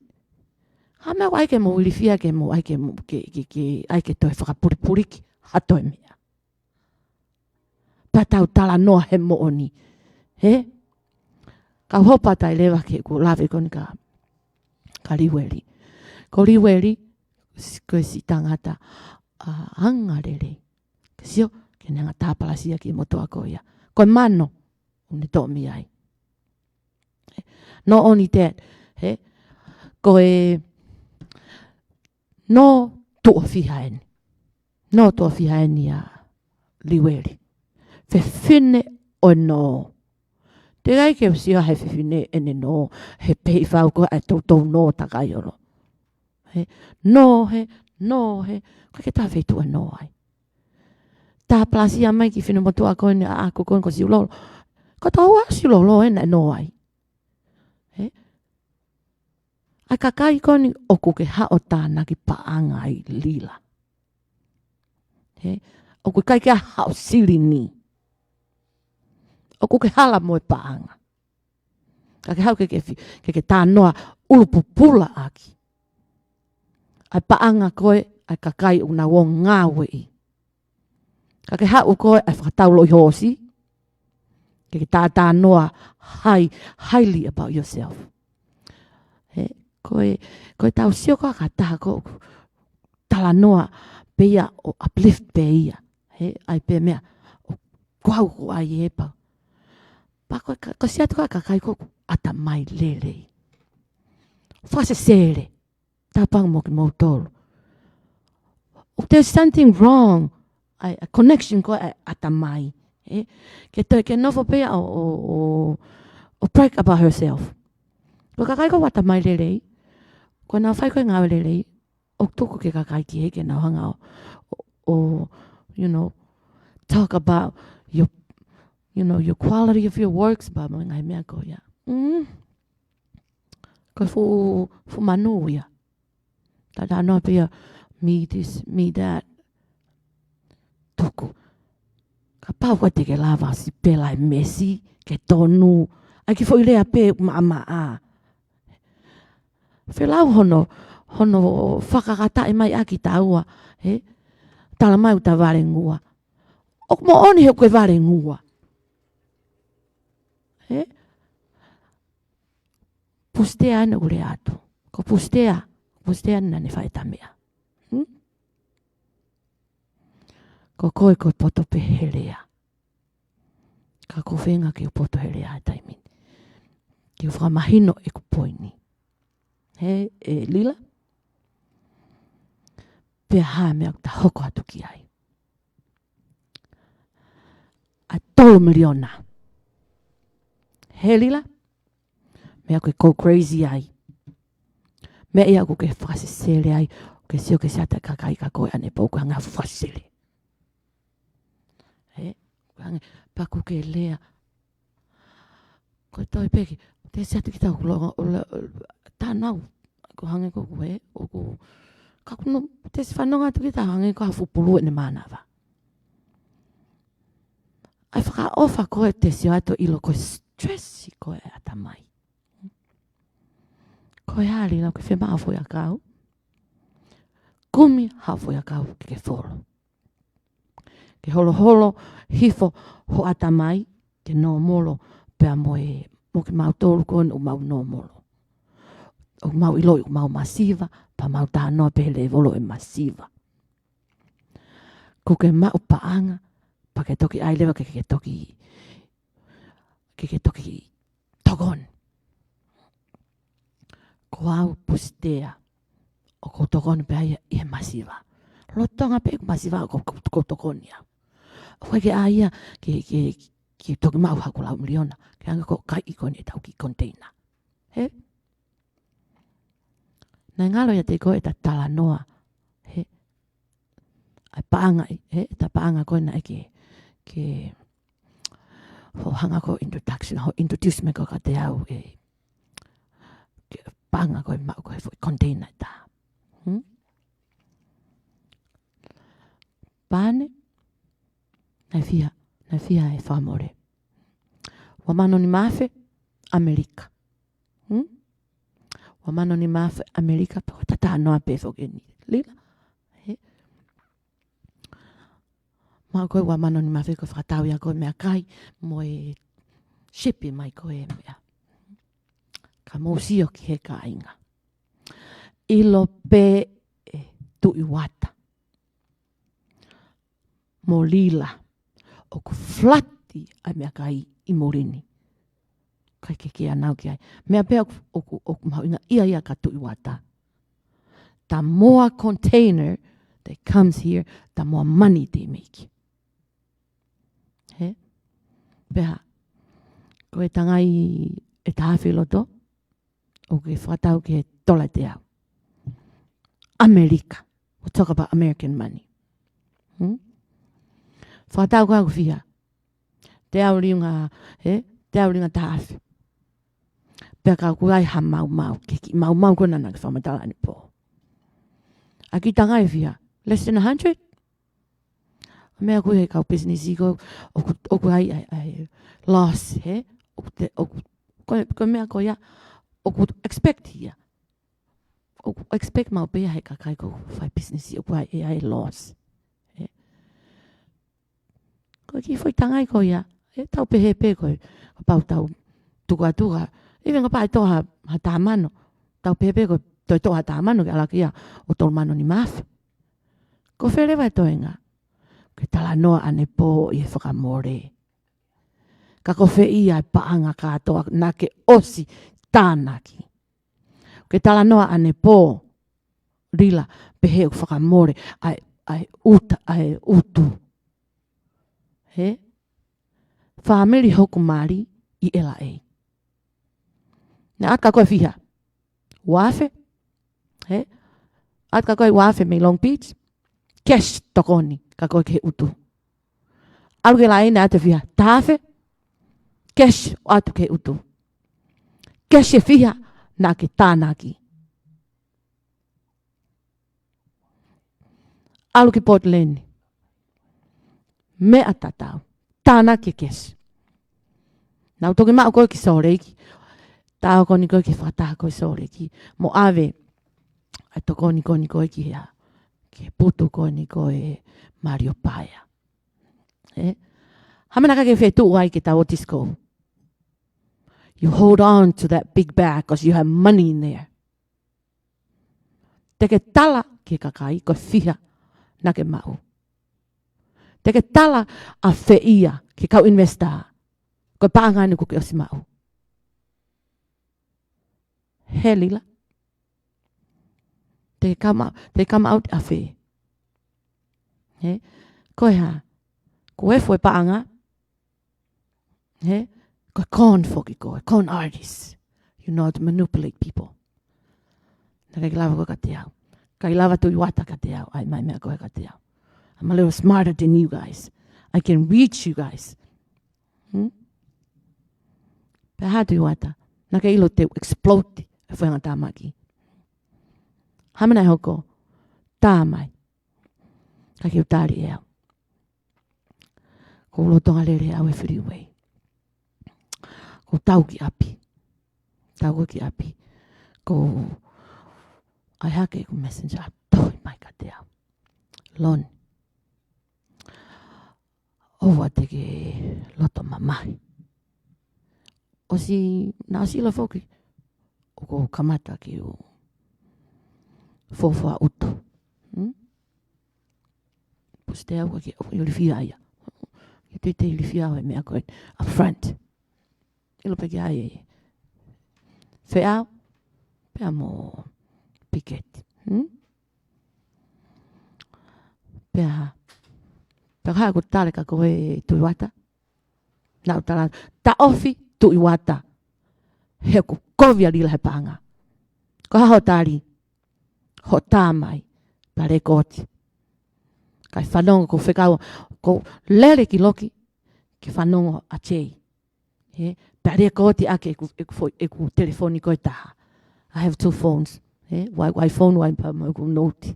Ha mea aike mō ili fia ke mō aike toi whakapuripuriki, hatoi mea. Patau tala noa he mooni. He? Kau hopa tai lewa ke ku lawe koni ka liweli. Ko liweli, koe si tangata hangarere. Sio, ke nenga tāpalasia ki motoa ko ia. Koe mano, uni tō mi ai. Not only that, he? Koe no tua fihaeni. No tua fihaeni a liweli. Whewhine o no. Te gai ke sia he whewhine ene no. He pei whau koe ai totonu no takai oro. He? No he, no he. Koe ke tā whetu e no ai. Tā plasia mai ki whina motua koe ni a ako koe ko siulolo. Ko tau a siulolo e na no ai. He? Ai kakai koe ni oku ke hao tāna ki paanga i lila. He? Oku kai ke hao siri ni. Oku ke hala moe paanga. Ka ke hau ke tā noa ulupupula aki. Ai paanga koe ai kakai una wong ngāwe i. Ka ke hau koe ai whakataulo i hosi. Ke tā noa highly about yourself. He, koe tau sio koe ka taha ko tala noa peia o uplift peia. He, ai pe mea o kuau ko ai e pau. Pa ko siatu koe kakai ko ata mai lele. Whase sere. Tāpang mo ki mautoro. If there's something wrong, a connection ko ata mai. Eh? Ke nofo pea o break about herself. Ko kakai ko ata mai lele. Ko nā whai koe ngāwe lele. O tuku ke kakai ki he ke nā hanga o, you know, talk about your, you know, your quality of your works. Ba mo ngai mea ko ya. Ko fu manu ya. Tata no pia me this, me that. Tuku. Ka pau ko te ke lava si pela e mesi, ke tonu. Ai ki fo ilea pe ma'ama'a. Whelau hono whakakata e mai aki taua. He? Tala mai uta vare ngua. O mo oni he koe vare ngua. He? Pustea ane ure atu. Ko pustea nane whae tamea. Ko koe poto peherea. Ka ko whenga ki poto herea taimin. Ki whamahino e ku poini. He, lila? Pea haa mea ta hoko atu ki ai. A 3 miliona. He lila? Mea koe go crazy ai. Mea ia ko ke whasesele ai. Ke sio ke siata kakai ka koe ane pau ka ngā whasesele. He? Paku ke lea. Koe toi peki. Te siata ki tau tānau. Ko hange ko koe. Ka kuno. Te si whanonga tu ki tau hange ko hafu pulu e ne mānawa. Ai whaka ofa koe te sio ato ilo koe stressi koe ata mai. Koe hali na koe whema a fwoi a kau. Kumi ha fwoi a kau ke wholo. Ke holo hifo ho ata mai. Ke no molo pea moe. Mo ke mau tolu koe o mau no molo. O mau iloi o mau masiva. Pa mau taha noa pehele volo e masiva. Ko ke mau paanga. Pa ke toki ailewa ke toki togon. Ko au pustea. O ko togon pe aia i he masiva. Lotonga pe masiva o ko togon ia. O ke aia ki toki mau hakula miliona. Ke anga ko kai ikoni e tau ki container. He? Nai ngalo ia te koe ta tala noa. He? ai paanga ta paanga ko na ke ho hanga ko introduction ho introduce me ko ka te au paanga ko ma ko container ta pane na fia e famore wa mano ni mafe Amerika wa mano ni mafe Amerika pa tata no ape fo ke ni lila ma ko wa mano ni mafe ko fatau ya ko me akai mo e shipi mai ko e mea ka mo sio ki he ka inga ilo pe tu iwata mo lila o ku flati a mea kai i morini kai ke enau ki ai mea pe o mauinga ia ka tu iwata the more container that comes here the more money they make he peha ko e tangai e taha loto o ke whakatau ke tola te au Amerika we'll talk about American money whakatau ka whia te au ringa te au ringa tahafi pea ka kuai ha mau ke ki mau kona na ke whamatala ane po a ki tangai whia less than 100 mea koe he kau business i ko o ku ai loss ko mea ko ia o ku expect hia o ku expect mau pea he ka kai ko fai business i o ku ai loss ko ki foi tangai ko ia tau pehe pe ko pau tau tuka even ko pai toha ha tamano tau pehe pe ko toha tamano ke ala kia o tol mano ni maf ko fere vai toenga ke tala noa ane po i whakamore ka ko fe ia paanga katoa na ke osi tānaki ke tala noa ane po rila pehe o whakamore ai utu he family hoko mari i LA na atka koe fiha wafe he atka koe wafe me Long Beach cash tokoni ka koe ke utu alu ke laina ate fiha tafe cash atu ke utu cash e fiha na ke tānaki alu ki Portland me atatau tāna ke kes nau toki mao koe ki soreiki tāo koni koe ki whataha koe soreiki mo ave ai tokoni koni koe ki hea ke putu koni koe Mario Paya hamana ka ke whetu wai ke tau otisko you hold on to that big bag because you have money in there te ke tala ke kakai koe whiha na ke mau te ke tala a whia ke kau investa koe paangani ko ke osi mau he lila te come out a whi he koe ha koe fwe paanga he koe con foki koe con artist you know how to manipulate people na kai lava koe ka te au kai lava tu iwata ka te au ai mai mea koe ka te au I'm a little smarter than you guys. I can reach you guys. Pe hatu iwata. Naka ilo te explode e whainga tāmaki. Hamana hoko. Tāmai. Ka ki utari e au. Ko ulo tonga lere au e freeway. Ko tau ki api. Tau ki api. Ko ai hake ko messenger. Toi mai ka te au. Lon. Owa te ke loto mamai. O si na sila foki. O ko kamata ki o fofua uto. Puste au ki o yuri fia ia. I te yuri fia au e mea koe up front. Ilo peke ai fe au. Pea mo piket. Pea Paka ko tale ka koe tu iwata. Nau tala ta ofi tu iwata. He ku kovia lila he panga. Ko haho tari. Ho tāmai. Pare koti. Kai whanonga ko whekau, ko lere ki loki, ki whanonga a chei. Parea ko te ake eku telefoni koe taha. I have 2 phones. Wai phone wai pa mo ku noti.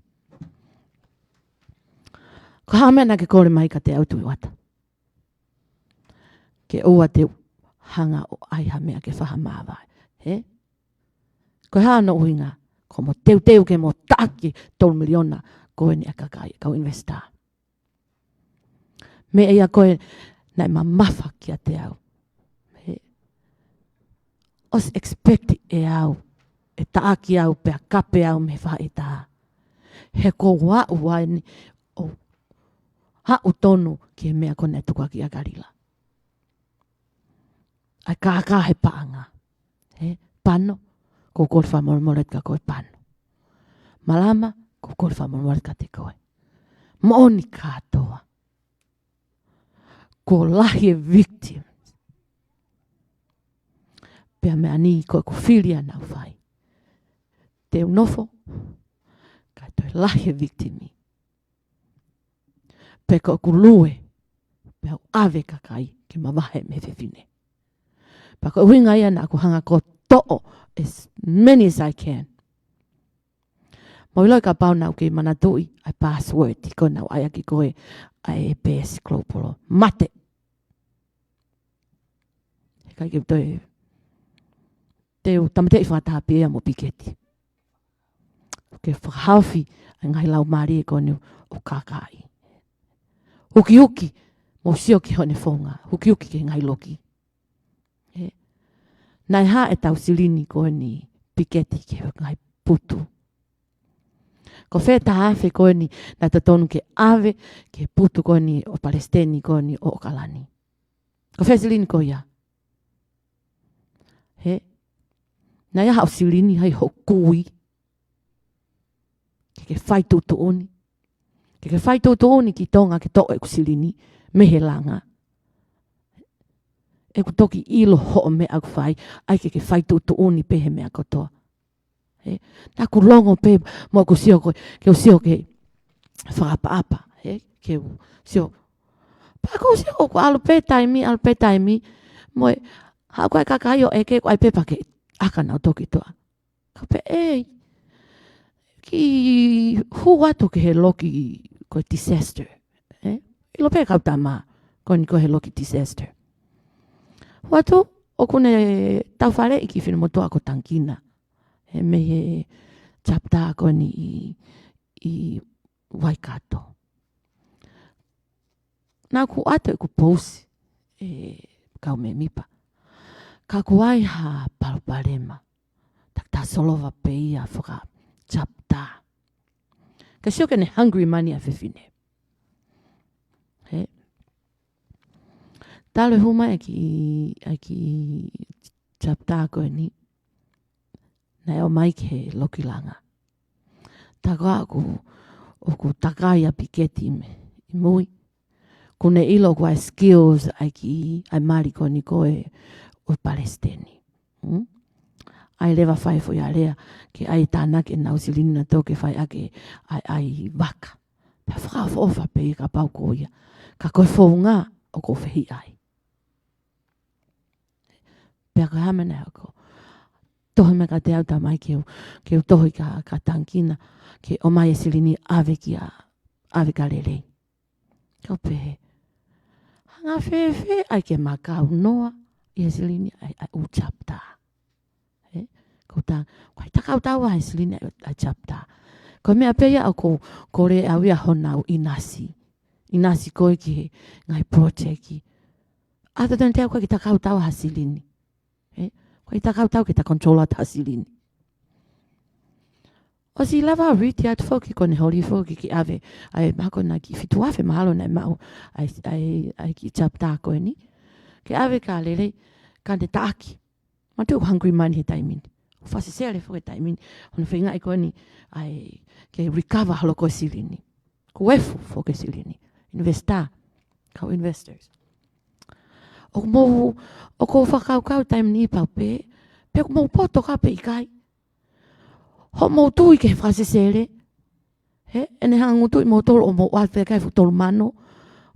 Ko hamena ke kore mai ka te autu wata. Ke oa te hanga o aiha mea ke whaha mawai. Ko hana uhinga, ko mo teu ke mo taki 3 miliona koe ni akakai, kau investa. Me ia koe nai mamafa ki a te au. Os expect e au, e taaki au, pe a kape au me wha e tā. He ko wau wai ni, o hau tonu ki mea kone tukua ki a garila. Ai kākā he paanga. Pano, ko kore whamormoret ka koe pano. Malama, ko kore whamormoret ka te koe. Mooni kātoa. Ko lahi e victim. Pea mea ni koe ko whiria nau whai. Te unofo, kai toi lahi e victimi. Pe ko ku lue, pea ave kakai ke mawahe me whiwhine. Pa ko uhinga ia na ku hanga ko to'o as many as I can. Mo iloi ka pau nau ke manatui, ai password i ko nau ai aki koe ai PS Global. Mate. He kai ke toi teu tamatei whataha pia mo piketi. Ke whakahawhi ai ngai lau maari e kone o kakai. Huki mo sio ki hone whonga. Huki ke ngai loki. Nai ha e tau silini koe ni piketi ke ngai putu. Ko wheta hawhi koe ni na totonu ke ave ke putu koe ni o Palestini koe ni o Kalani. Ko wheta silini koe ia. Na ia hau silini hai hokui. Ke whai totonu. Ke whai totonu ki tonga ke toa e ku silini. Mehe langa. E ku toki ilo ho me au whai. Ai ke whai totonu pehe mea kotoa. Nā ku longo pe mo ku sio koe. Ke o sio ke whakapa-apa. Ke o sio. Pa ku sio ku alu pe taimi. Moe hau koe kakaio e ke koe pepa ke. Aka nau toki toa. Ka pe ki huatu ke he loki koe disaster. Ilo pe kau tama koe ni koe he loki disaster. Huatu o kune tau whare iki whina motua ko tankina. Me he chapta koe ni i Waikato. Nā ku ato e ku posi kau me mipa. Ka kuai ha palparema. Tak ta solova peia whaka chapta. Ka sio kene hungry money a whiwhine. Talo huma e ki chapta koe ni. Nai o mai ke lokilanga. Taka o ku takai a piketi me. I mui. Kune ilo kua skills ai mari koe ni koe o Palestini. Ai lewa whai fo ia rea ke ai tāna ke nau silini na tō ke whai ake ai waka. Pea whakawha pe i ka pau ko ia. Ka koe whaunga o ko whi ai. Pea ka hamena ako. Tohi me ka te au ta mai ke u tohi ka tankina ke o mai e silini ave ka lelei. Ka pehe. Hanga whewhe ai ke makau noa. Ia silini ai u chapta. Ko ta kai takau tawa ai silini ai chapta. Ko mea peia o ko re au ia honau inasi. Inasi koe ki ngai project ki. Ato tani te au koe ki takau tawa ha silini. Koe takau tawa ki ta controla ta silini. O si lava riti atu foki kone hori foki ki ave. Ai mako na ki fitu afe mahalo na mau. Ai ki chapta koe ni. Ke ave ka lele. Kante TAKI. Ma tu hungry man he taimini. Fasi sele fo he taimini. Ono whinga i koe ni. Ai ke recover halo koe silini. Ko efu fo ke silini. Investa. Kau investors. O ko fakakaukau'i taimini i pau pe. Pe ko mo poto ka pe ikai. Ho mo tui ke fasi sele. He, ene hangutu I mo tolo o mo wate kai fu tolo mano.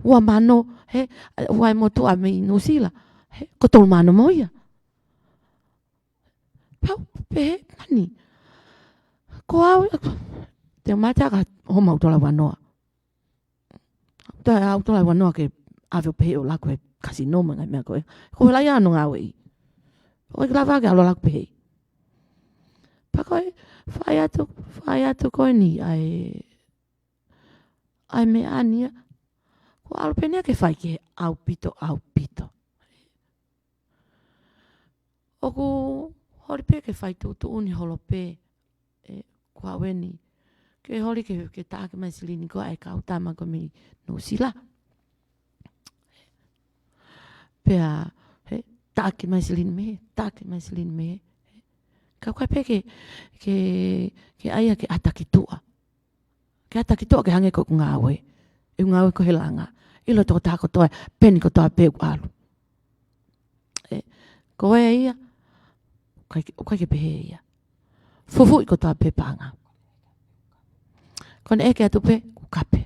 Ua mano, he, ua mo tu a me New Zealand. He, ko tolo mano mo ia. Pau, pe, mani. Ko au, te mata ka homa utola wanoa. Ta utola wanoa ke avio pe o lako e kasi noma ngai mea koe. Ko la ia no ngawe I. O ke lava ke alo lako pe. Pa koe, fai atu koe ni ai me ania. Ko alo penea ke fai ke au pito. Oku hori pe ke fai tu uni holo pe. Ko aweni. Ke hori ke taake mai silini ko ai kau tama ko mi no sila. Pea, taake mai silini me. Ka koe pe ke aia ke atakitua. Ke atakitua ke hange ko ngawe. E ngawe ko helanga. Ilo toko tako toa peni ko toa pe alu. Ko ia. Koe ke pehe ia. Fufu I ko toa pe panga. Kone eke atu pe, kape.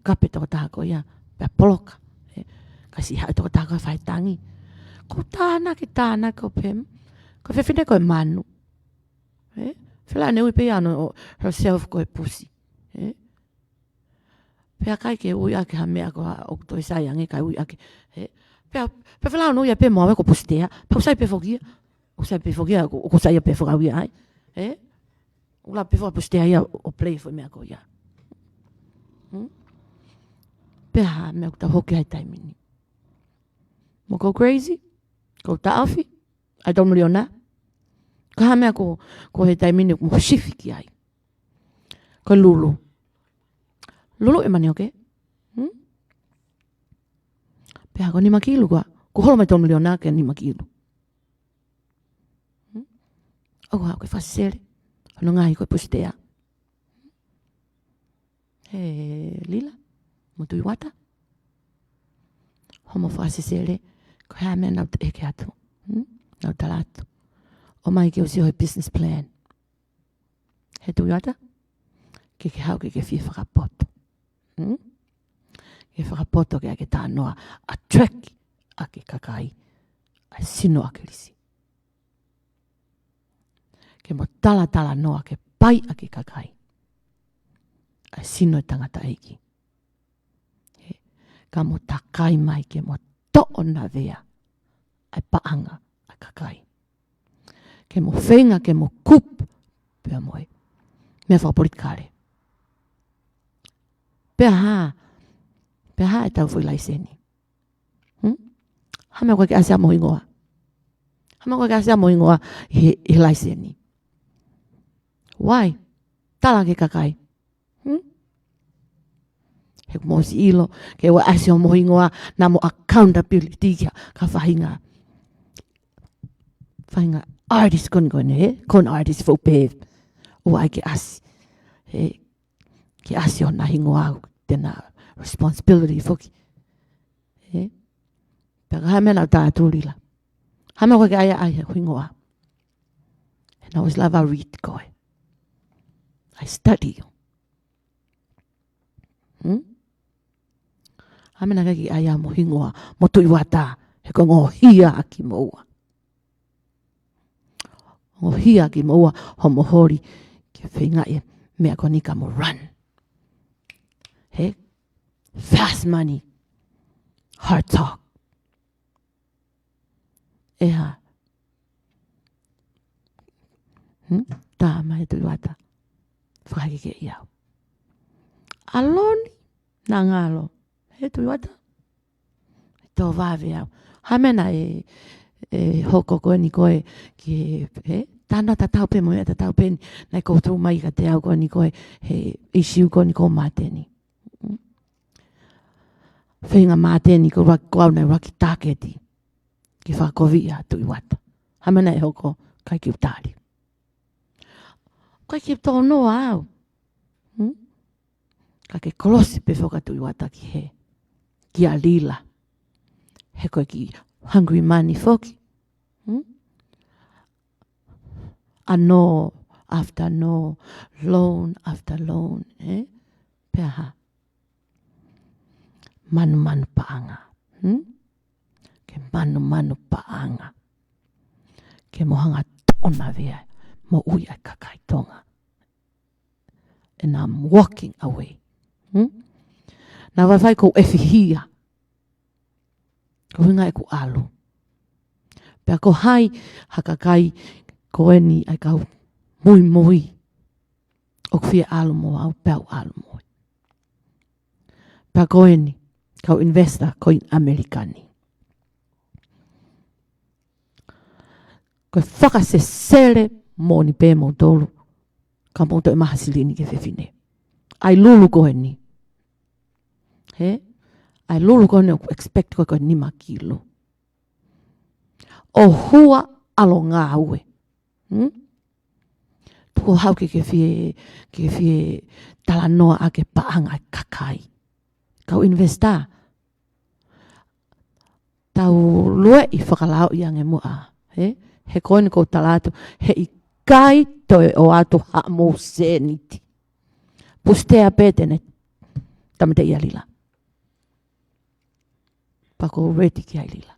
Kape toko tako ia. Pea poloka. Kasi hau toko tako whai tangi. Ko tāna ki tāna ko pe. Ko whewhine koe manu. Whila ne ui pe ano herself koe pusi. Pea kai ke ui ake ha mea ko o toi sai ange kai ui ake. Pea whila no ia pe moawe ko pusi tea. Pau sai pe fokia. O sai pe fokia o ko sai pe fokia ui ai. Ula pe fokia pusi tea ia o play foi mea ko ia. Pea mea kuta hoki hai taimini. Mo go crazy. Ko taafi. Ai tau muri ona. Ka ha mea ko he taimini mo shifiki ai. Ko lulu. Lulu e mani oke. Pea ko ni makilu kwa. Ko holo mai tau muri ona ke ni makilu. Oku hao koe whasere. Ano ngai koe pustea. He lila. Mutu I wata. Homo whasere. Ko hea mea nau te eke atu. Nau talatu. O mai ke usi hoi business plan. He tui wata. Ke hau ke fie whakapoto. Ke whakapoto ke ake tānoa. A trek ake kakai. A sino ake risi. Ke mo tala noa ke pai ake kakai. A sino tangata eiki. Ka mo takai mai ke mo to'o na vea. Ai paanga a kakai. Ke mo whenga ke mo kup. Pea moe. Mea whaporit kare. Pea ha e tau fui laiseni. Hame koe ke asea mo ingoa. Hame koe ke asea mo ingoa he laiseni. Why? Tala ke kakai. He mosi ilo. Ke wa asea mo ingoa. Na mo accountability ka whahinga. Whahinga artist koni koe ne. Kon artist fo pev. O ai ke asi. He ke asi o na hingoa. Tena responsibility foki. Pea ka hamena o taa tūrila. Hame koe ke ai hingoa. And I was love I read koe. I study. Hamena kaki ai mo hingoa. Mo tui wata. He ko ngō hia aki moua. Ngō hia aki moua. Homo hori. Ke whinga e. Mea ko nika mo run. He. Fast money. Hard talk. Eha. Tā mai tui wata. Whakake ke iau. Aloni. Nā ngalo. He tui wata. Tō vāwe au. Hamena hoko koe ni koe. He. Tāna ta tau pe moe ta tau pe. Nai koutou mai ka te au koe ni koe. He isiu koe ni koe māteni. Whinga māteni ko au nei raki tāketi. Ki whakovia tui wata. Hamena hoko kai ki utari. Kai ki tō noa au. Ka ke kolosi pe whoka tui wata ki he. Ki a lila. He koe ki hungry money whoki. Ano after no, loan after loan. Pea manu paanga. Ke manu paanga. Ke mohanga tona vea. Mo ui ai kakai tonga. And I'm walking away. Na wawhai ko ewhihia. Ko hinga e ku alu. Pea ko hai hakakai ko eni ai kau mui. O kwhia alu mo au pau alu mo. Pea ko eni kau investor ko in Amerikani. Ko whakasesere mo ni pē mo tolu. Ka mauta e mahasilini ke whewhine. Ai lulu ko eni. Ai lulu ko eni o expect ko nima kilo. O hua alo ngā ue. Tuko hau ke fie tala noa a ke paanga e kakai. Kau investa. Tau lue i whakalao i ange mua. He koini ko talatu. He ikai toi o atu ha mo se niti. Pustea petene. Tamate ia lila. Pako reti ki ai lila.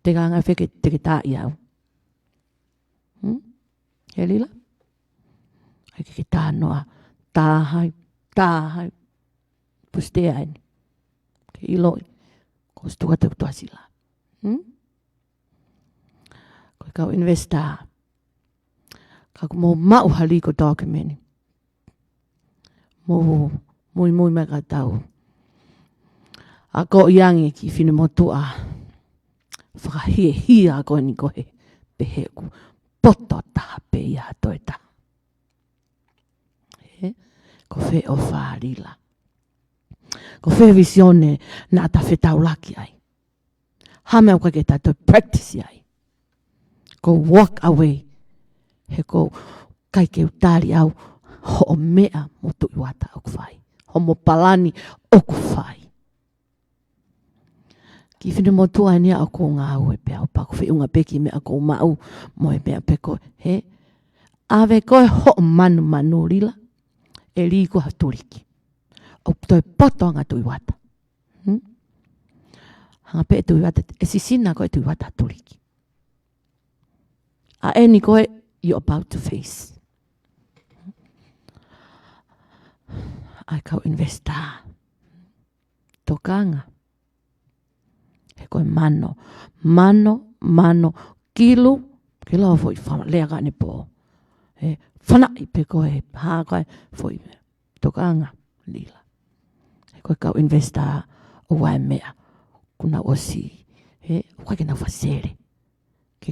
Te kanga wheke te tā i au. He lila. Ai ke tā noa. Tāhai. Pustea eni. Ke iloi. Ko stuka te kutua sila. Ko kau investa. Kau mo mau hali ko dokumeni. Mo mui mega tau. A ko iangi ki whine motua. Whakahie a ko ni kohe. Pehe ku poto taha pe ia toi taha. Ko whe o whārila. Ko whe visione na ta whetau laki ai. Hame au kake tato practice ai. Ko walk away. He ko kaike utari au ho mea mo tu iwata au kwhai. Ho mo palani o kwhai. Ki whine mo tua ni a ko ngā ue pia o pako whi unga peki me a ko mau mo e mea peko. Ave koe ho manu rila. E li ko haturiki. O toi poto anga tu iwata. Hanga pe tu iwata. E sisina koe tu iwata haturiki. A eni koe you're about to face. Ai kau investa. Tokanga. He koe mano. Kilo o foi whama. Lea gane po. Whana i pe koe. Haa koe foi. Tokanga. Lila. He koe kau investa. O wae mea. Kuna osi. Koe ke na whasere. Ke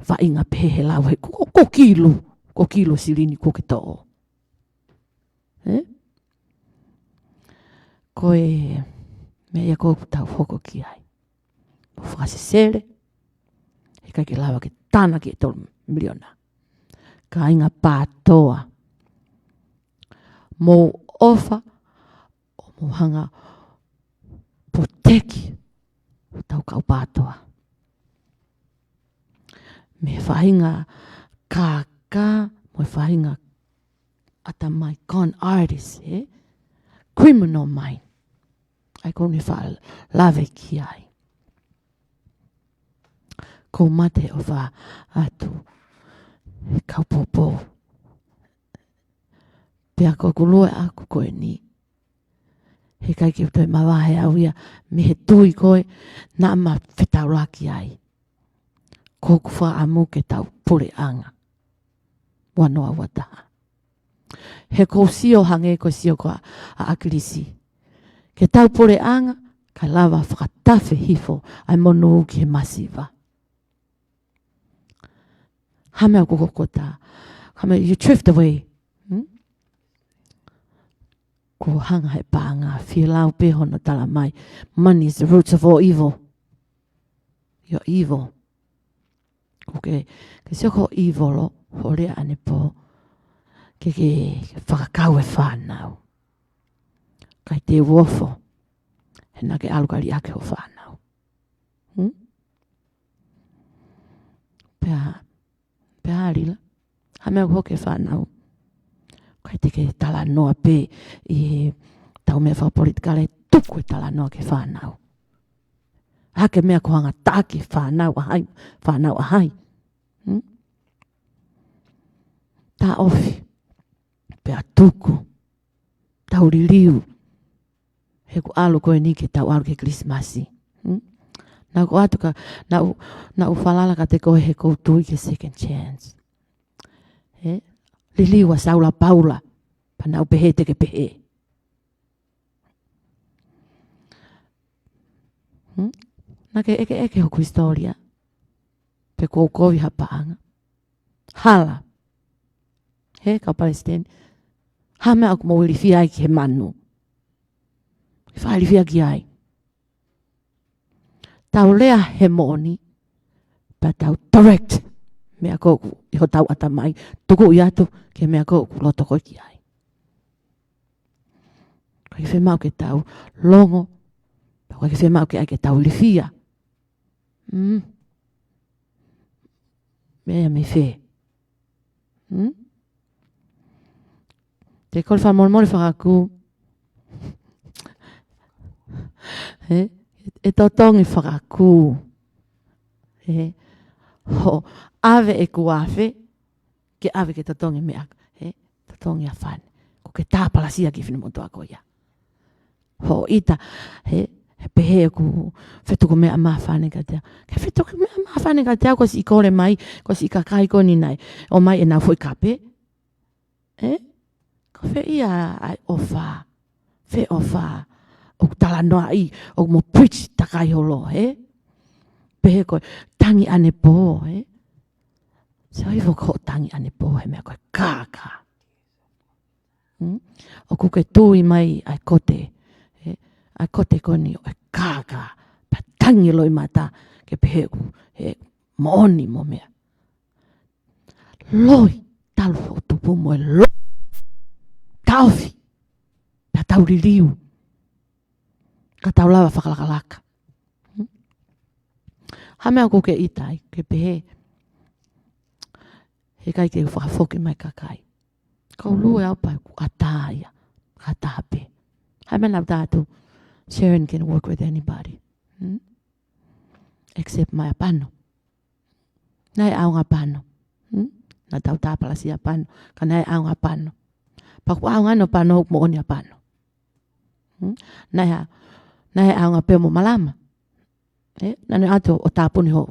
whainga pehe lau. Ko kilo. Ko kilo sirini ko ke to'o. Koe mea ko tau hoko ki ai. Whakasesere. He kai ke lawa ke tāna ki e tolu miliona. Ka inga pātoa. Mo ofa. O mo hanga. Poteki. O tau kau pātoa. Me whahinga kaka. Mo whahinga ata mai con artist. Criminal mind. Ai kone wha lave ki ai. Ko mate o wha atu. Kau popo. Pea ko kulue aku koe ni. He kai ki utoi mawahe au ia. Me he tui koe. Na ma whetau laki ai. Ko kuwha amu ke tau pure anga. Wanoa wataha. He ko sio hange ko sio ko a akilisi. Ke tau pure anga. Ka lawa whakatafe hifo. Ai monu ki he masiva. Hame au kukokota. Hame you drift away. Ko hanga he pānga. Whilau peho na tala mai. Money is the roots of all evil. You're evil. Ke sio ko evil lo. Horea ane po. Ke whakakau e whanau. Kai te wofo. He nake alukari ake ho whanau. Pea rila. Hamea hoke whanau. Kai te ke tala noa pe i tau mea whapolitikale tuku e tala noa ke whanau. Hake mea kohanga tāki whanau ahai. Whanau ahai. Tā ofi. Pea tuku. Tau riliu. He ku alu koe ni ke tau alu ke Krismasi. Nau ko atu ka, nau whalala ka te koe he koutui ke second chance. Liliwa saula paula. Pa nau pehe te ke pehe. Nake eke hoku historia. Pe koukovi hapaanga. Hala. He ka Palestine. Hame aku mo wilifia ai ki he manu. Whailifia ki ai. Tau lea he moni. Pa tau direct. Mea koku. Iho tau atamai. Tuku i atu. Ke mea koku loto koe ki ai. Koe ke whemau ke tau longo. Pa koe ke whemau ke ai ke tau lifia. Mea me whe. Te kore whamoremore whakaku. E totongi whakaku. Ho ave e kuawe. Ke ave ke totongi mea. Totongi a whane. Ko ke tāpalasia ki whinamotoa ko ia. Ho ita. He pehe ku whetuko mea maa whane ka teo. Ke whetuko mea maa whane ka teo. Ko si ikore mai. Ko si ikakai ko ni nai. O mai e nau fwoi kape. Ko whe ia ai ofa. Whe ofa. O tala noa i. O mo preach takai holo. Pehe koe tangi ane po. Se oi ko tangi ane po. He mea koe kāka. O kuke tui mai ai kote. Ai kote koni o kāka. Pa tangi loi mata. Ke pehe ku. Mooni mo mea. Loi. Talu o tupu mo e loi. Taufi. Pa tau riliu. Ka tau lawa whakalakalaka. Hamea kuke itai. Ke pehe. He kai ke whakafoki mai kakai. Kau lue au pai ku ataia. Atape. Hamea nau tātu. Sharon can work with anybody. Except my apano. Nai au ngā pano. Na tau tāpalasi apano. Ka nai au ngā pano. Paku au ngā no pano huk mo oni apano. Nai au ngā peo mo malama. Nane ato o tāpuni ho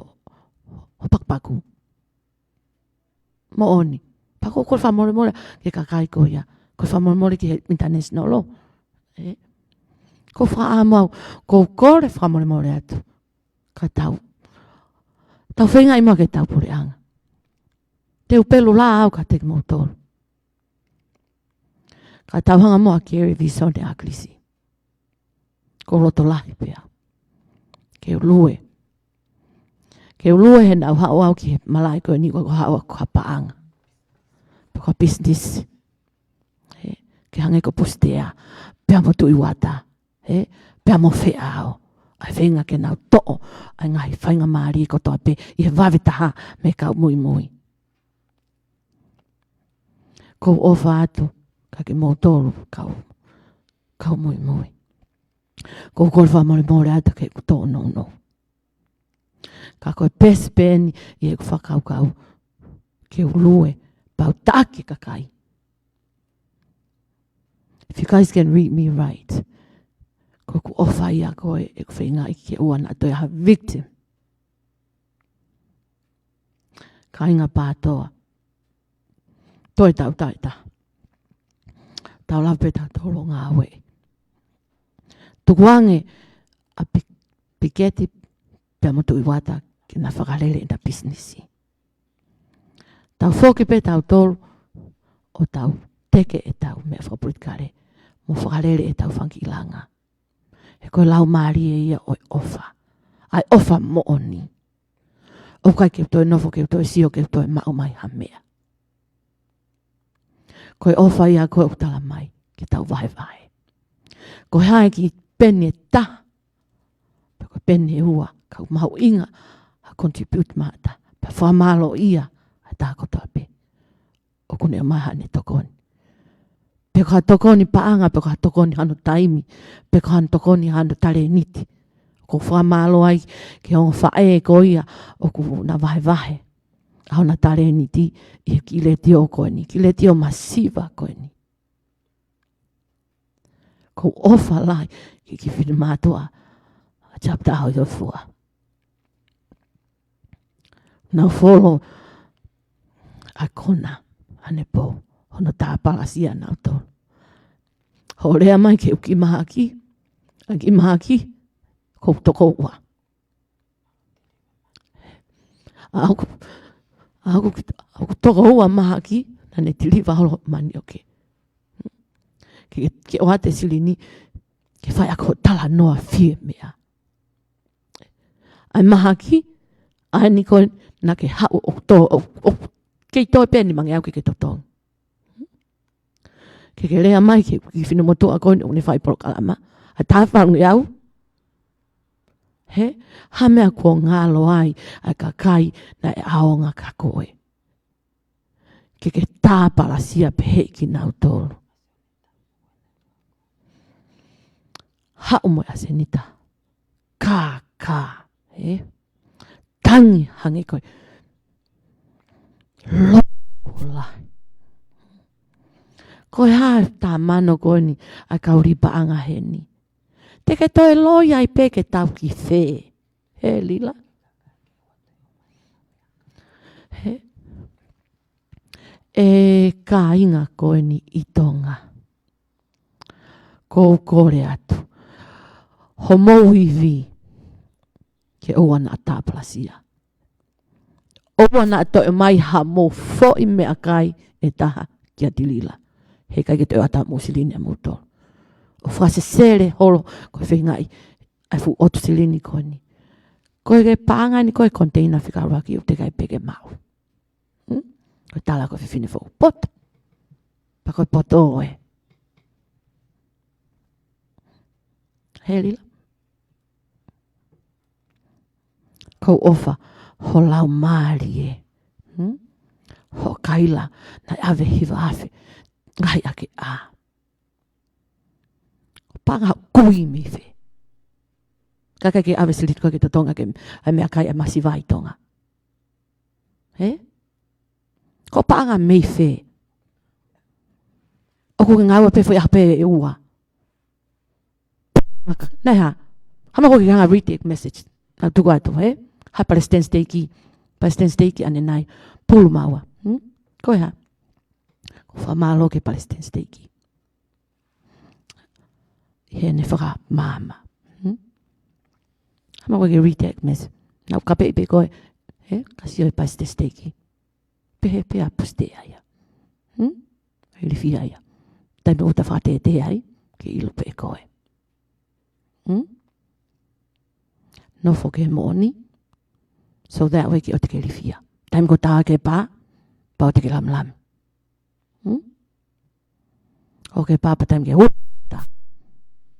pakpaku. Mo oni. Paku kore whamore ke kakai ko ia. Kore whamore ki he international law. Ko whaamau. Ko kore whamore atu. Ka tau. Tau whenga ima ke tau pure anga. Te upelu la au ka te motoru. Ka tau hanga moa kere visone aklisi. Ko roto lahi pia. Ke ulue. Ke ulue he nau hao au ki he malai koe ni ko hao ko hapaanga. Ko business. Ke hange ko postea. Pea mo tui wata. Pea mo whea au. Ai whenga ke nau to'o. Ai ngahi whainga maari ko toa pe. I he wawe taha me kau mui mui. Ko ofa atu. Ka ke motoru kau mui mui. Ko kolwha more atu ke kuto no. Ka koe pespen i he fakakaukau. Ke ulue. Pau taki kakai. If you guys can read me right. Ko ku ofa ia koe e ku whenga i ke uana toi ha victim. Ka inga pātoa. Toi tau taita. Tau lape tau tolo ngā we. Tukuange a piketi pia motu i wata ki na whakarele i na businessi. Tau whoki pe tau tolu o tau teke e tau mea whakapulitikare. Mo whakarele e tau whankilanga. He koe lau maari e ia oi ofa. Ai ofa mo oni. O kai ke toi nofo ke toi sio ke toi mao mai hamea. Koe ofa ia koe utala mai ke tau vai. Koe hae ki pene ta. Koe pene ua. Kau mahu inga. Ha contribute mata. Pa whamalo ia. Ha tā kotoa pe. o kune maha ne tokoni. Peka tokoni paanga, peka tokoni hano taimi, peka tokoni hano tale niti. Ko whamalo ai ke o whae ko ia o ku na vahe. Au na tale niti i ki le tio koe ni, ki le tio masiva koe ni. Ko ofa lai ki whina mātua a chapta hau i fua. Nau wholo a kona ane po hono tā palasia nau tō. Ho rea mai ke uki mahaki, a ki mahaki, ko toko ua. Aku toko ua mahaki, nane tiliva holo mani oke. Ke oa te silini, ke whai ako tala noa fie mea. Ai mahaki, ai niko na ke hau o tō, kei tō pēni mangi au ke totonu. Ke rea mai ke whina motoa koe ni une whai porokalama. A tā whangu au. He, ha mea kua ngālo ai, ai ka kai na e aonga ka koe. Ke tā palasia pehe ki nau tōru. Hau mo a senita. Ka, he. Tangi hangi koe. Lolai. Koe haa tā mano koe ni a kauri paanga he ni. Te ke toi loia i peke tau ki whē. He lila. He. E ka inga koe ni i tonga. Ko kore atu. Ho mou i vi. Ke oana a tā plasia. Oana a toi mai ha mou fo i mea kai e taha ki a tilila. He kai ke te ata musilini a muto. O whase sere holo koe whingai ai fu otu silini koe ni. Koe ke paanga ni koe container whikaraki o te kai peke mau. Koe tala koe whiwhine fo pot. Pa koe poto oe. He lila. Kou ofa ho lau maari e. Ho kaila na ave hiva afe. Ngai ake a. Panga kui mi fe. Kaka ke ave silit koe ke totonga ke ai mea kai a masivai tonga. He? Ko panga mei fe. O ko ngau pe foi ape e ua. Nei ha. Hama ko ke hanga retake message. Na tuku atu, he? Ha Palestine steiki. Palestine steiki ane nai. Pulu maua. Koe ha. Ko whamalo ke Palestine steiki. He ne whaka mama. Hama koe ke retake message. Nau kape ipe koe. He? Kasi oi Palestine steiki. Pehe pe apuste aia. Hili fi aia. Tai me uta whate te ai. Ke ilu pe koe. No foke moni. So that way ki o te ke rifia. Taim ko taha ke pā. Pa o te ke lam lam. O ke pā pa taim ke huta.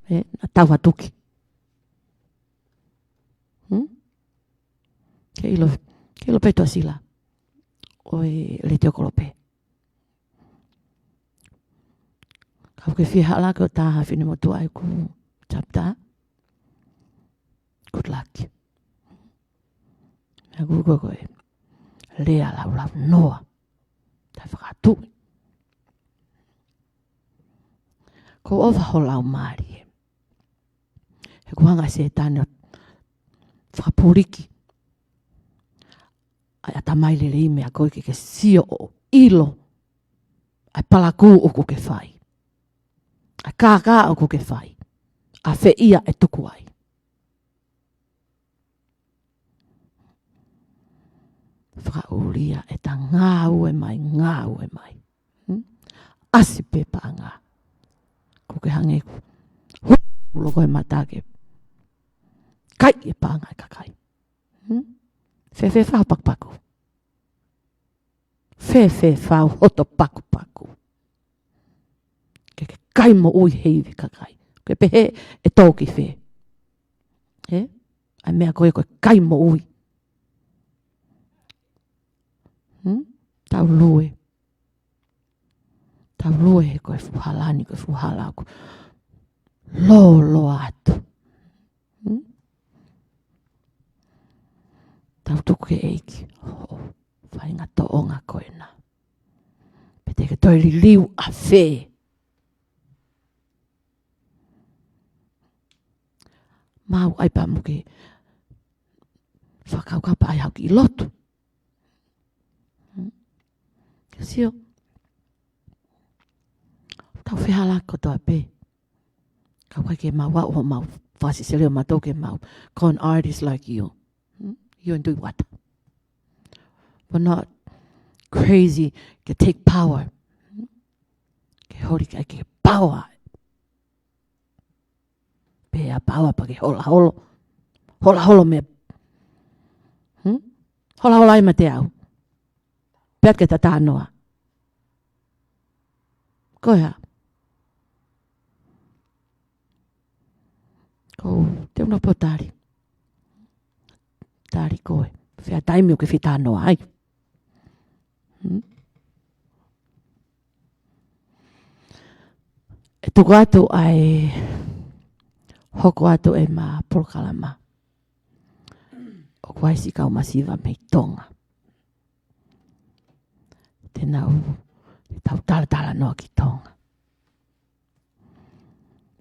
Na tau hatuki. Ke ilo pe toa sila. Oi le te okolope. Kau ke fia hala ke o taha whine motua ai ku chapta. Good luck. Mea kuko koe. Lea lau noa. Tai whakatu. Ko owa ho lau maari e. He kuhanga se tāne o whakapuriki. Ai ata maile rei mea koe ke sio o ilo. Ai palaku o ko ke whai. Ai kākā o ko ke whai. A whe ia e tuku ai. Whakauria e ta ngāu e mai, ngāu e mai. Asi pepa ngā. Ko ke hange ku. Loko e matake. Kai e pānga e kakai. Whewhe whau pakupaku. Whewhe whau hoto pakupaku. Ke kai mo ui heivi kakai. Ke pehe e tōki whe. Ai mea koe koe kai mo ui. Tau lue. Tau lue he koe fuhalani koe fuhala ko. Lo atu. Tau tuku e eiki. Whainga toonga koe na. Pete ke toi li liu a whē. Mau ai pa muke fakakaukau'i ai hau ki I lotu. Sio. Tau whihala ko toa pē. Kau kai ke mau wau ho mau whasi se leo matou ke mau con artists like you. You and do what? But not crazy ke take power. Ke hori kai ke power. Pea power pa ke hola holo. Hola holo me. Hola hola ai ma te au. Pea ke tata noa. Koea. Ko te una po tari. Tari koe. Whea taimi o ke whita noa ai. E tuku atu ai hoko atu e ma polokalama. O kuai si kau masiva mei tonga. Tenau, tau tala noa ki tonga.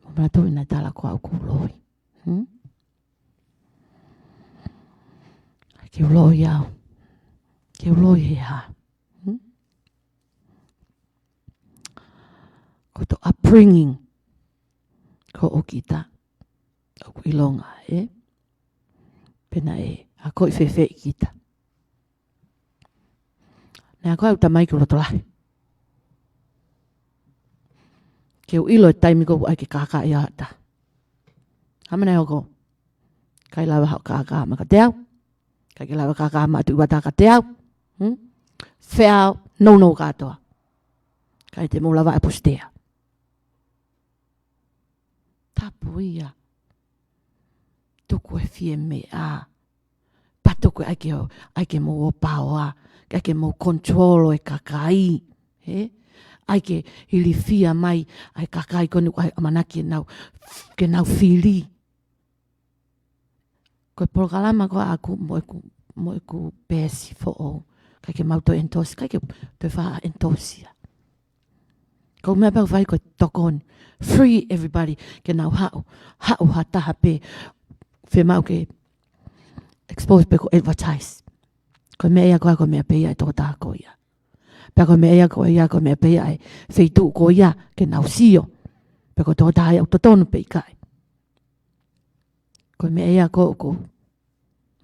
O matu ina tala kua au kuloi. Ke uloi au. Ke uloi he ha. Ko to upbringing. Ko o kita. O ku ilonga Pena a koi whewhe I kita. Nea koe au tamai ki roto lahi. Ke u ilo e taimi ko ai ke kaka I ata. Hamana hoko. Kai lawa hau kaka maka te au. Kai ke lawa kaka ma atu iwata ka te au. Wheau no katoa. Kai te mo lawa e postea. Tapu ia. Tuku e fie me a. Patuku ai ke mo o paoa. Ai ke mo controlo e kakai. Ai ke hili fia mai. Ai kakai konu ai amanaki ke nau fili. Koe polokalama ko aku mo eku pesi fo o. Kai ke mauto entosi. Kai ke te wha entosia. Ko mea pau whai koe tokonu. Free everybody. Ke nau hau. Hau ha taha pe. Whe mau ke expose pe ko advertise. Ko mea ia koe mea pe ia e toko taha ko ia. Pe ko mea ia koe mea pe ia e wheitu ko ia ke nau sio. Pe ko toko taha ia totonu pe ikai. Ko mea ia ko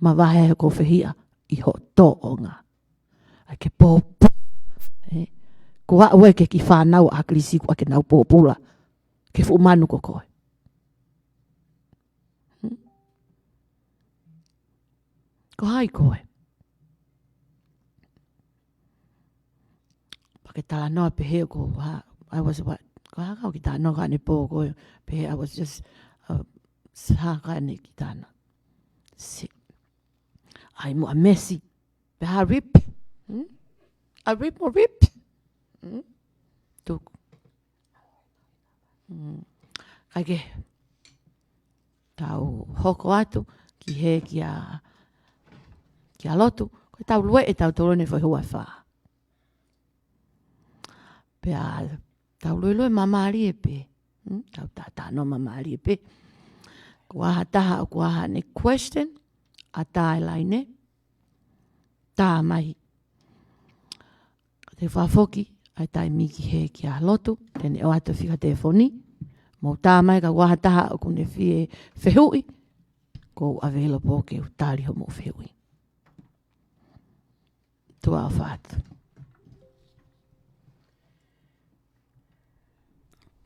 mavaeua ko whehia I ho toonga. Ai ke pōpū. Ko haue ke ki whanau a klisiku a ke nau pōpula. Ke whumanu ko koe. Ko hai koe. Pake tala noa pehe ko I was what? Ko haka o ki tā noa ka ne pō koe. Pehe I was just haka ne ki tāna. Sick. Ai mo a messy. Peha rip. A rip mo rip. Tuku. Kaekehe. Tau hoko atu. Kihe kia lotu. Ko tau lue e tau tolone foi hua wha. Pea tau lue mamari e pe. Tau tata no mamari e pe. Ko aha taha o ko aha ne question. A tae laine. Tā mai. Te whafoki. Ai tai miki he kia lotu. Tene o atu whika te foni. Mo tā mai ka waha taha o kune fie whehui. Ko available ke utari ho mo whehui. Tua o whaatu.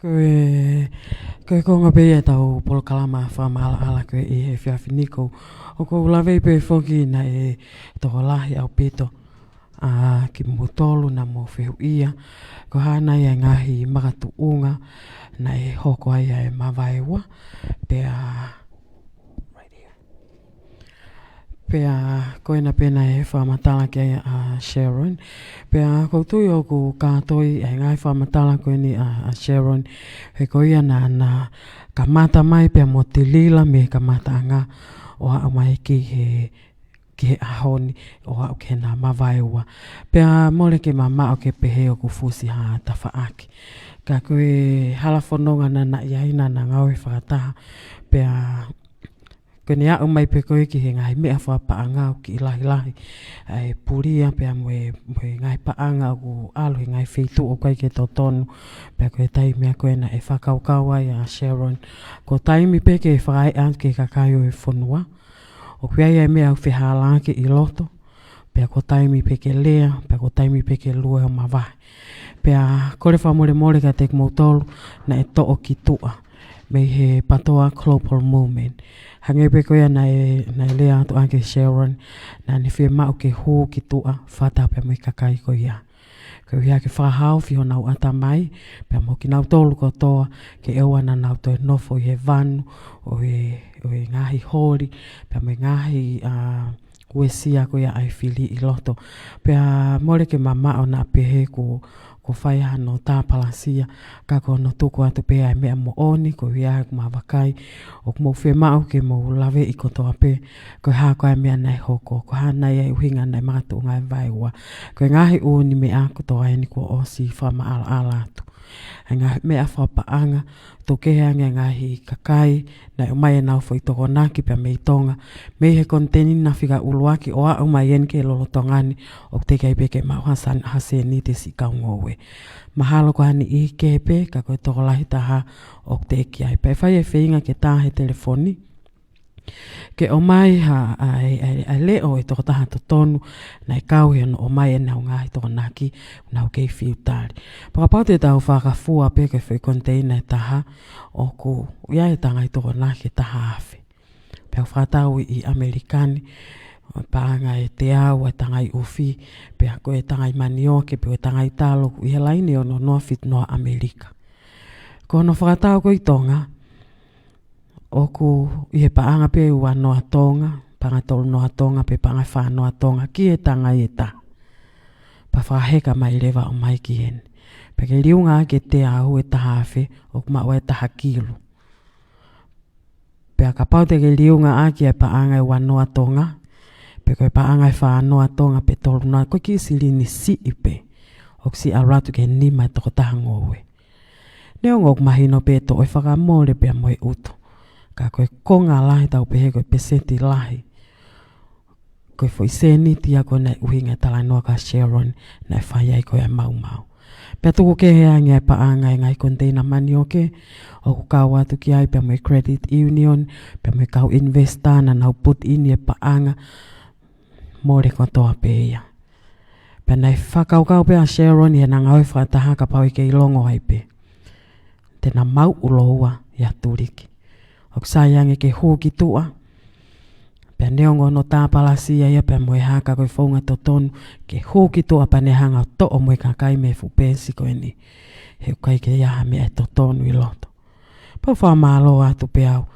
Koe konga pēia tau polokalama fakama'ala'ala koe I he whiawhiniko. O kou lawei pe whoki na e toko lahi au pito. Ki mutolu na mo whehuia. Ko hana ia ngahi makatu'unga na e hoko ai mavaeua. Pea koina pena e whamatala ke Sharon. Pea koutui o ku kātoi e ngai whamatala koe ni Sharon. He koia na kamata mai pea mo Tilila me kamata anga o hao mai ki he ahoni o hao ke na mavaeua. Pea mole ke mama o ke pehe o ku fusi ha tawhaaki. Ka koe halafononga na iaina na ngau e whakataha. Pea kene a mai pe koe ki he ngai mea whapaanga o ki ilahi ai puria pea moe ngai paanga o alu he ngai whitu o kai ke totonu pea koe tai mea koe na e fakakaukau'i a Sharon ko taimi pe ke whakai an ke kakai o e whonua o kia ia mea o whihala ke i loto pea ko taimi pe ke lea pea ko taimi pe ke lua o mawai pea kore whamore ka te kmoutolu na e to o ki tua me he patoa global movement. Hange pe koia na e lea atu anke Sharon na ni whia mau ke hō ki tua whata pia mo i kakai koia. Ko ia ke whahau whiho nau ata mai pia mo ki nau tolu ko toa ke ewa na nau toi nofo i he vanu o e ngahi hori pia mo i ngahi uesia koia ai whili i loto. Pia mole ke mama o na pehe ko whai no tāpalasia ka ko no tuku atu pea e mea mo oni ko ia ku mawakai o ku mo whē mau ke mo lawe i kotoa pe ko haa koe mea nei hoko ko haa nei e uhinga nei mātu ngai mavaeua ko ngahi uni mea kotoa e ni ko osi fakama'ala'ala atu mea whapaanga to kehe ngahi kakai na umai enau fo i toko naki pia mei tonga mei he konteni na whika uluaki o a umai en ke lolo tongani o te kei peke mau hase ni te si kaungowe mahalo ko hani i kepe ka koe toko lahi taha o te kiai pe whai e whinga ke tahe telefoni ke o mai a leo e toko taha totonu na e kau he o mai e nau ngahi toko naki nau kei whiutari. Pakapau te tau whakafua pe ke whi konteina e taha o ku ia e tanga i toko naki e taha awhi. Pea whakatau i Amerikani paanga e te au e tanga i uwhi pea ko e tanga i manioke pea e tanga i talo i he laini o no noa fit noa Amerika. Ko no whakatau ko i tonga o ku i he paanga pe ua noa tonga, panga tolu noa tonga pe panga wha noa tonga ki e tanga i e ta. Pa whaheka mai lewa o mai ki hene. Pe ke riunga ke te au e taha awhi o ku maua e taha kilu. Pe ka pau te ke riunga a ki e paanga e ua noa tonga, pe koe paanga e wha noa tonga pe tolu noa, koe ki sili ni si ipe, o si a ratu ke nima e toko taha ngowe. Neo ngok mahino pe to e whakamore pe moe uto. Ka koe konga lahi tau pehe koe peseti lahi. Koe fo iseni tia koe nei uhinga talai noa ka Sharon na e whaiai koe mau. Pea tuku kehe angia e paanga e ngai konteina mani oke. O ku kau atu ki ai pea moe credit union, pea moe kau investa na nau put ini e paanga. More kotoa peia. Pea nei whakaukau pea Sharon i e nanga oi whakataha ka pau i ke ilongo ai pe. Tena mau uloua ia turiki. O kusaiange ke hūki tua. Pea neongo no tāpalasia ia pea moe haka koe whaunga totonu. Ke hūki tua pa ne hanga to o moe kakai me fupensi koe ni. He ukai ke iaha mea e totonu i loto. Pau whamalo atu pea au.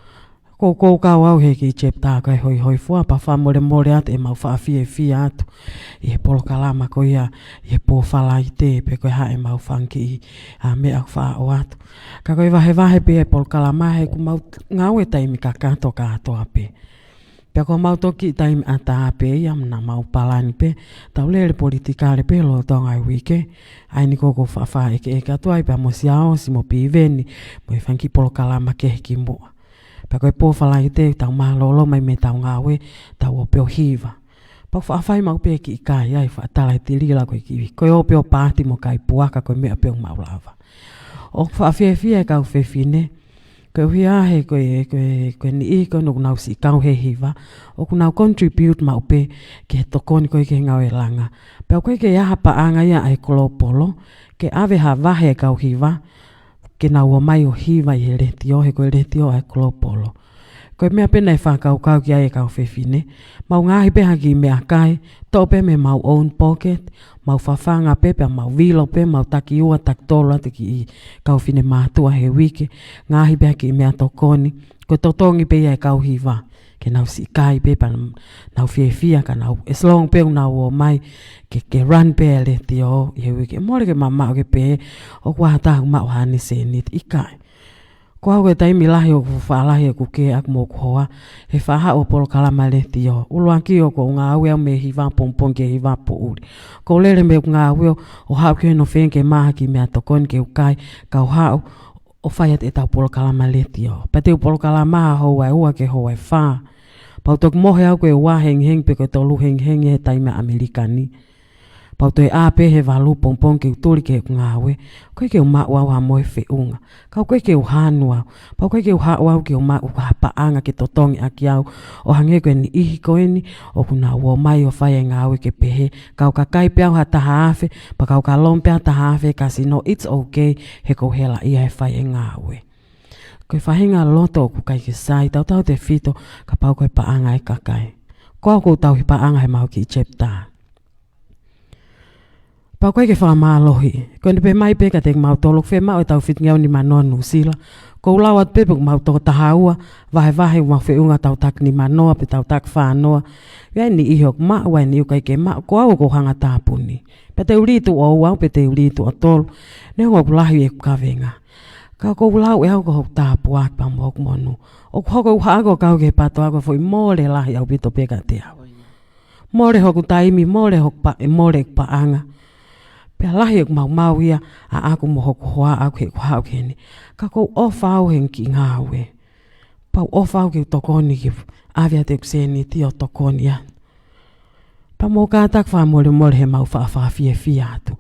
Kou kau au he ki chep tā kai hoi fua. Pa whamore atu e mau whaafia atu. I he polo kalama ko ia. I he pō whala i te pe koe hae mau whanki i mea au wha o atu. Ka koe wahe pe e polo kalama he ku mau ngau e taimi ka kato pe. Pea ko mau toki taimi a tā pe ia mna mau palani pe. Tau lere politikare pe lo tonga i wike. Aini koko wha eke atu ai pea mo si ao si mo pi veni. Mo i whanki polo kalama ke heki mua. Pea koe pōwhala i te tau mahalolo mai me tau ngāwe tau o peo hiva. Pau whaafai mau pe ki ikai ai whaatala i Tilila koe kiwi. Koe o peo pāti mo kai puaka koe mea peo maulava. O whaafia e kau whewhine. Koe hui ahe koe ni i koe nuku nau si kau he hiva. O ku nau contribute mau pe ke he tokoni koe ke ngau e langa. Pea koe ke iaha paanga ia ai kolopolo. Ke ave ha vahe e kau hiva. Ke nau o mai o hiva i he retio, he koe retio ai kolopolo. Koe mea pena e whakaukau ki ai e kau whewhine. Mau ngahi peha ki mea kai, tō pe me mau own pocket, mau whawhanga pe, pea mau vilo pe, mau TAKIUA, taktola te ki i kau whine mātua he wike. Ngahi peha ki mea tokoni, koe totongi pe ia e kau hiva. ke nau si ikai pe pa nau fia ka nau eslong pe nau o mai ke run pe le tio ye ke mo ke mama ke pe o kwa ta ma wa ni se ni ikai ko ke tai mi lahi o fa lahi ku ke ak mo ko he fa ha o polo kala ma le tio uluan ki o ko nga we me hi va pompon ke hi va po uri ko le me nga we o ha ke no fen ke ma ki me atokon ke ukai ka o ha o faiat e tau polo kalama letio. Pa teu polo kalama mavaeua ke houhau fa. Pau tok mohe au koe wā heng pe koe tolu heng e taime Amerikani. Pau toi a pehe walu pompong ke uturi ke ngawe. Koe ke uma wau ha moe whiunga. Kau koe ke uhanua. Pau koe ke uha wau ke uma paanga ke totongi aki au. O hange koe ni ihi koe ni. O kuna uo mai o whaia ngawe ke pehe. Kau ka kai peau ha taha afe. Pa kau ka lompea taha afe. Kasi no it's okay. He kou hela ia he whaia ngawe. Koe whahinga loto o kukai ke sai. Tau te fito. Ka pau koe paanga e kakai. Koa kou tau hi paanga he mau ki cheptaa. Pau koe ke whamalohi. Koe ne pe mai pe ka te mau tolok whe mau e tau whit ngeau ni manoa nusila. Kou lawat pe pe mau toko tahaua. Vahe mau whiunga tau tak ni manoa pe tau tak whanoa. Wai ni ihok maa wai ni ukai ke maa. Ko au ko hanga tāpuni. Pe te uritu o au pe te uritu o tolu. Ne hongo kulahi e kawenga. Ka kou lau e au ko hok tāpu ak pa mok monu. O hoko uhago kau ke pato ako foi mole lahi au pito peka te au. Mole hoku taimi, mole hok pa e mole paanga. Pea lahi ek mau ia a aku mo hoko hoa aku he kuhau keni. Ka kou ofau hen ki ngawe. Pau ofau ki tokoni ki avia te kuseni ti o tokoni ya. Pa mo kātak wha mole he mau wha fie atu.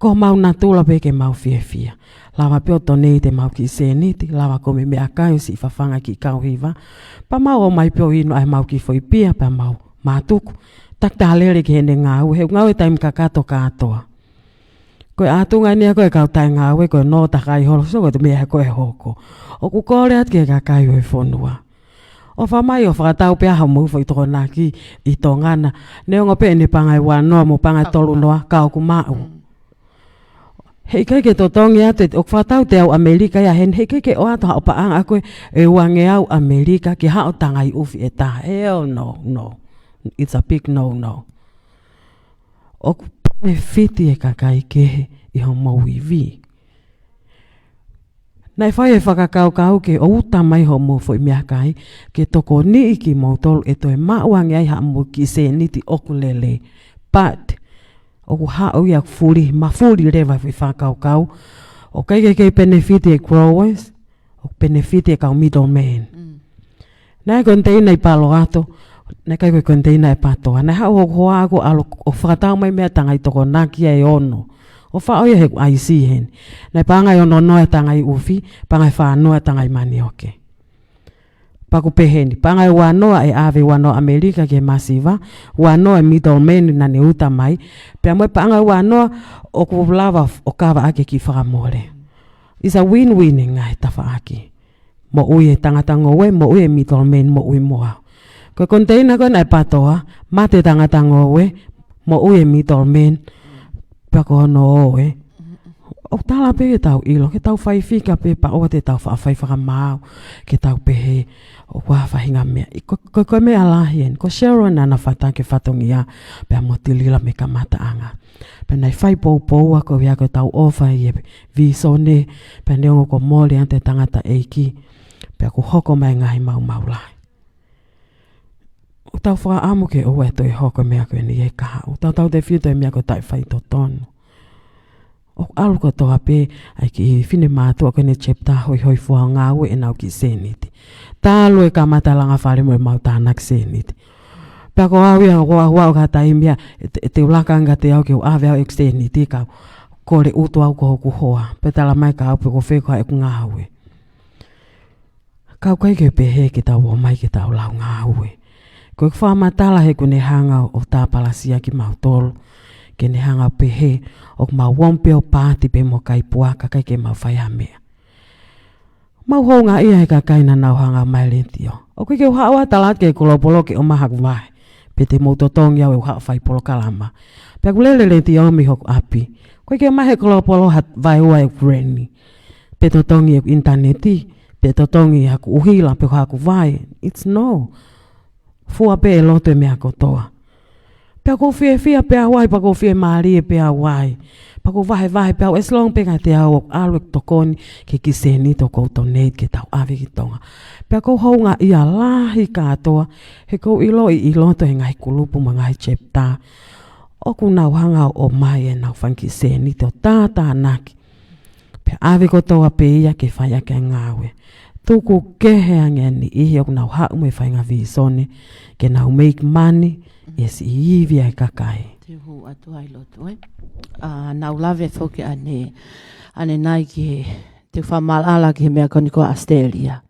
Ko mau na tula peke mau fie. Lawa peo tonei te mau ki seniti. Lawa kome mea kai si whawhanga ki kauhiwa. Pa mau o mai peo ino ai mau ki foi pia pa mau mātuku. Tak ta halere ki hene ngau. He ngau e taim kakato katoa. Koe atunga nia koe kau tai ngawe koe no takai holo so koe te mea koe hoko. O ku kore at ke kakai oi whonua. O whamai o whakatau pia hau muwha i toko naki i tō ngana. Neongo pe ni pangai wanoa mo pangai tolu noa kau ku mau. Hei kai ke totongi atu o whakatau te au Amerika ia hen hei kai ke o ato hao paanga koe e wange au Amerika ki hao tangai ufi e taha. Hell no. It's a big no. O ku e fiti e Kaekehe i ho mau i vi. Nai whai e fakakaukau'i ke o uta mai ho mo fo i mea kai ke toko ni ki mau tolu e toi mauangi ai ha mo ki se niti okulele. But, o ku hao ia mafuri rewa i fakakaukau. O Kaekehe benefiti e growers, o benefiti e kau middleman. Nai konteina i palo ato, nai kai koe konteina e patoa. Nai hao hoa ako alo o whakatau mai mea tanga i toko nakia e ono. O whao ia he ai si hen. Nai pangai ono noa tangai ufi, pangai whanoa tangai manioke. Paku peheni, pangai wanoa e ave wanoa Amerika ke masiva, wanoa e middleman na ne uta mai, pia moe pangai wanoa o kuvlava o kawa ake ki whakamore. It's a win-win ngai tawa ake. Mo ui e tangatango we, mo ui e middleman, mo ui moa. Koe konteina koe nai patoa, mate tangatango we, mo ui e middleman, pia ko hono oe. O tala pe ke tau ilo, ke tau whai fika pe pa oa te tau whai whakamau, ke tau pehe o kua whahinga mea. Koe mea lahien, ko Sharon ana whata ke whatongia, pia mo Tilila me kamata anga. Pia nei whai pou ko wia koe tau ofa i e visone, pia neongo ko mole ante tangata eiki, pia ko hoko mai ngai mau lai. O tau wha amu ke oa e toi hoko mea koe ni e kaha. O tau te whiuto e mea koe tai whai totonu. O alu ko toa pe ai ki whine mātua koe ne chepta hoi fua ngāwe e nau ki seniti. Tālo e ka matalanga whare mo e mau tānak seniti. Pea ko awi ang hoa o ka taimia e te ulakanga te au ke o awe au e seniti ka kore utu au ko hoku hoa. Petala mai ka au pe ko wheko e ku ngāwe. Kau kai ke pehe ki tau o mai ki tau lau ngāwe. Koe whamatala he kune hanga o tāpalasia ki mau tolu. Ke ne hanga pehe o mau wompe o pāti pe mo kai puaka kai ke mau whai hamea. Mau honga ia he ka kaina nau hanga mai lentio. O koe ke uhaua talat ke kulopolo ke o mahaku vai. Pe te mo totongi au e uhaa whai polo kalama. Pea kulele lentio o mi hoku api. Koe ke mahe kulopolo hat vai ua e kureni. Pe totongi e interneti. Pe totongi haku uhila pe haku vai. It's no. fua pe loto mea kotoa. Pea ko fia pea wai pa ko fia mari pea wai. Pa ko vahe pea es long pe te au alwek tokoni ke kiseni to ko tonate ke tau ave ki tonga. Pea ko hounga ia lahi katoa he ko i loto he ngai kulupu ma ngai chepta. O ku nau hanga o mai e nau fan kiseni to tata naki. Pea ave kotoa pe ia ke whaia ke ngawe. Tuku kehe angeni ihi o ku nau hau me whainga visone ke nau make money. Yes, iivi ai kakai. Te hu atu ai loto, nau lave foke ane nai ki te whama'ala'ala ki mea koni ko Australia.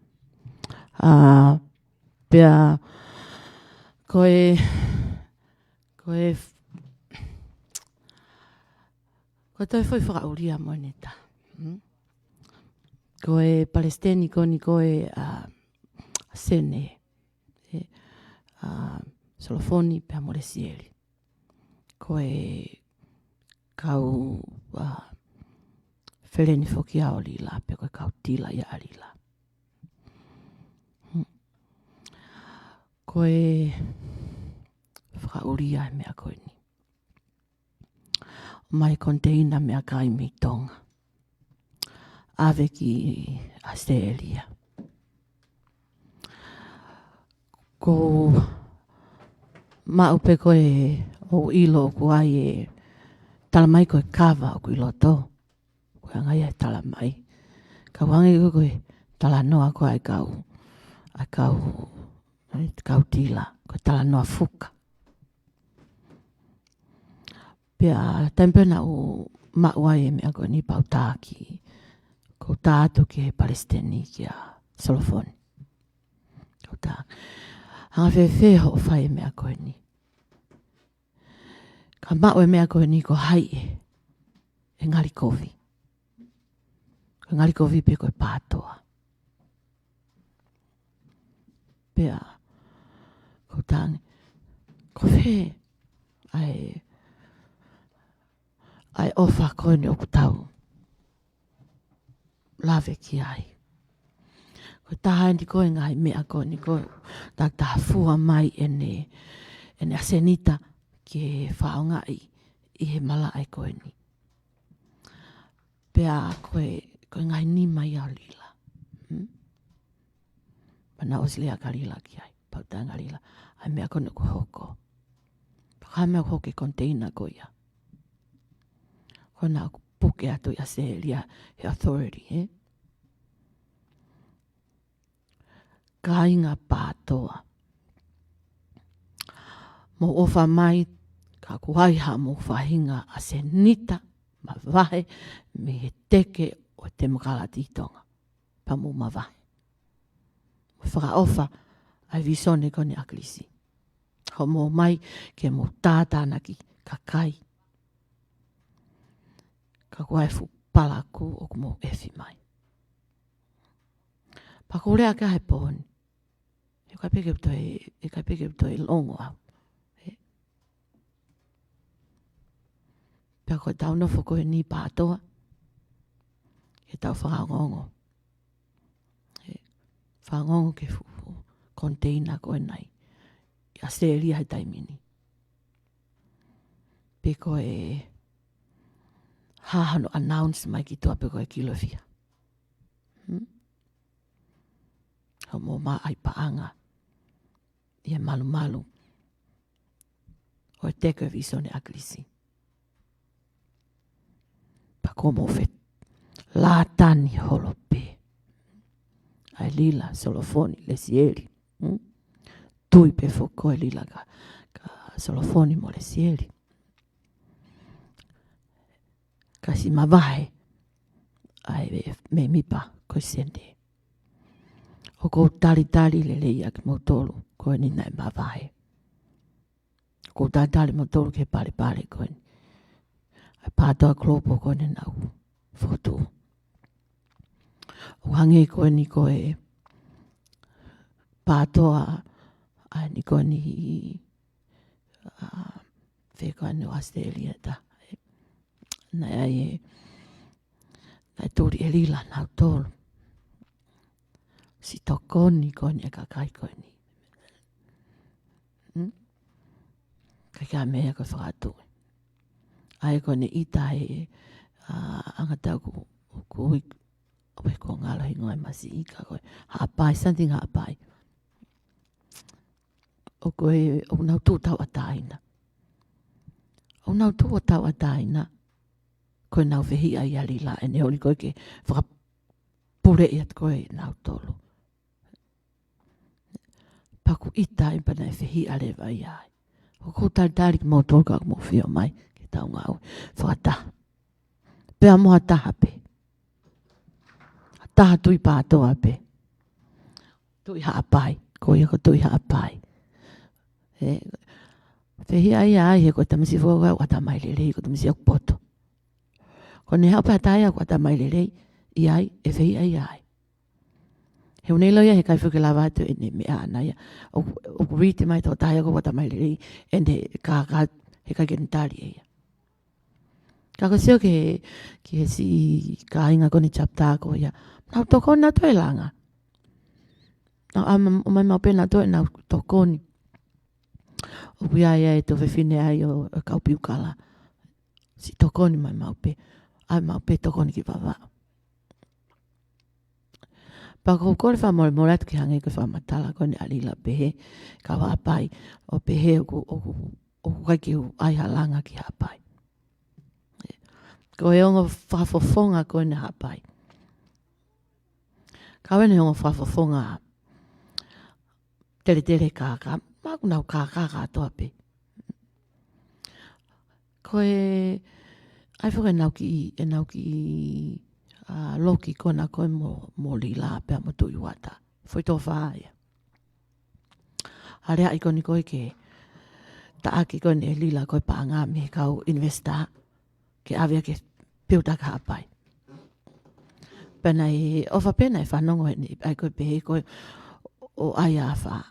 Pea koe toi foi whakauria moneta. Koe Palestini koni koe sene. Solofoni pea moresieli. Koe kau wheleni foki ao lila, pea koe kau tila ia alila. Koe whakauria mea koe ni. Mai container mea kai mi tonga. Ave ki Australia. Ko maupe koe o ilo ko ai e talamai koe kava o ilo to. Koe angai ai talamai. Ka wangi koe talanoa koe ai kau tila. Koe talanoa fuka. Pea tempena o mauai e mea koe ni pau TAKI. Ko tātu ki Palestini ki a Solofoni. Ko tā. Hanga whewheho o whai mea koe ni. Ka mau e mea koe ni ko hai e ngari kovi. Ko ngari kovi pe koe pātoa. Pea ko tāngi. Ko whe ai ofa koe ni o kutau. Lave ki ai. Ko taha ni koe ngai mea koe ni koe. Tak taha fua mai ene asenita ke whaongai i he mala ai koe ni. Pea koe ngai ni mai au lila. Pana oslea ka lila ki ai. Pautanga lila. Ai mea koe ni ko hoko. Paka mea hoke container koe ia. Koe na puke atu ia sehelia he authority, Ka inga pātoa. Mo ofa mai, ka kuhaiha mo whahinga a se nita, ma vahe, me he teke o te makala titonga. Pa mo ma vahe. Mo whaka ofa, ai visone kone aklisi. Ho mo mai, ke mo tātānaki, ka kai. Ka kuhaifu palaku o kumo efi mai. Pa kurea ka he pōni. E kai peke toi longo au. Pea koe tau nofo koe ni pātoa. E tau whangongo. Whangongo ke fufu. Container koe nai. Ia seria he taimini. Pe koe hahano announce mai ki toa pe koe kilofia. Homo ma ai paanga. Ia malu. O teke visone aklisi. Pa komo fet. La tani holope. Ai lila solofoni lesieri. Tui pe foko e lila ka solofoni mo lesieri. Kasi mavae. Ai me mipa koe sende. O ko tali le leia ki motolu koe ni nai mavae. Ko tali motolu ke pale koe ni. Ai pātoa klopo koe nenau. Fotu. O hangi koe ni koe pātoa ai ni koe ni wheka no Australia ta. Nai tori e lila nau tolu. Si tokoni koe ni e kakai koe ni. Ka kia mea koe whakatui. Ai koe ne ita he angata ku ui oe ko ngalo hi ngoe masi ika koe. Haapai, something haapai. O koe o nau tū tau ataina. O nau tū tau ataina. Koe nau whihi ai ali la e ne hori koe ke whakapure i at koe nau tolu. Paku ita i pana e whihi ale vai ai. O kou tari ki mau tolu kako mo whio mai ke tau ngau. Whakataha. Pea moha taha pe. Taha tui pātoa pe. Tui haapai. Koe ako tui haapai. Whihi ai ai he koe tamisi whakau ata mai lelei ko tamisi aku poto. Ko ne hau pātai aku ata mai lelei i ai e whihi ai ai. He unelo ia he kai whuke lawa atu e ne mea ana ia. O kuriti mai tau tahi ako ata mai lelei e ne ka he kai genitari e ia. Kako sio ki he si ka inga koni chapta ko ia. Nau toko na toi langa. Nau o mai mau pena toi nau toko ni. O pia ia e to whewhine ai o kaupiukala. Si toko ni mai mau pe. Ai mau pe toko ni ki wawa. Pako kore wha mora atu ki hange ko wha matala ko ni alila pehe. Ka wapai o pehe o kai ki ai halanga ki hapai. Ko e ongo whafofonga ko ni hapai. Ka wene ongo whafofonga tere kaka. Maku nau kaka toa pe. Ko e ai whaka enau ki loki kona koe mo lila pia mo tui wata. Foi tō whaia. Harea i koni koe ke TAKI koe ne lila koe paanga me kau investa ke avia ke piutaka hapai. Pena i ofa pena i whanongo ai koe pehe koe o ai awha.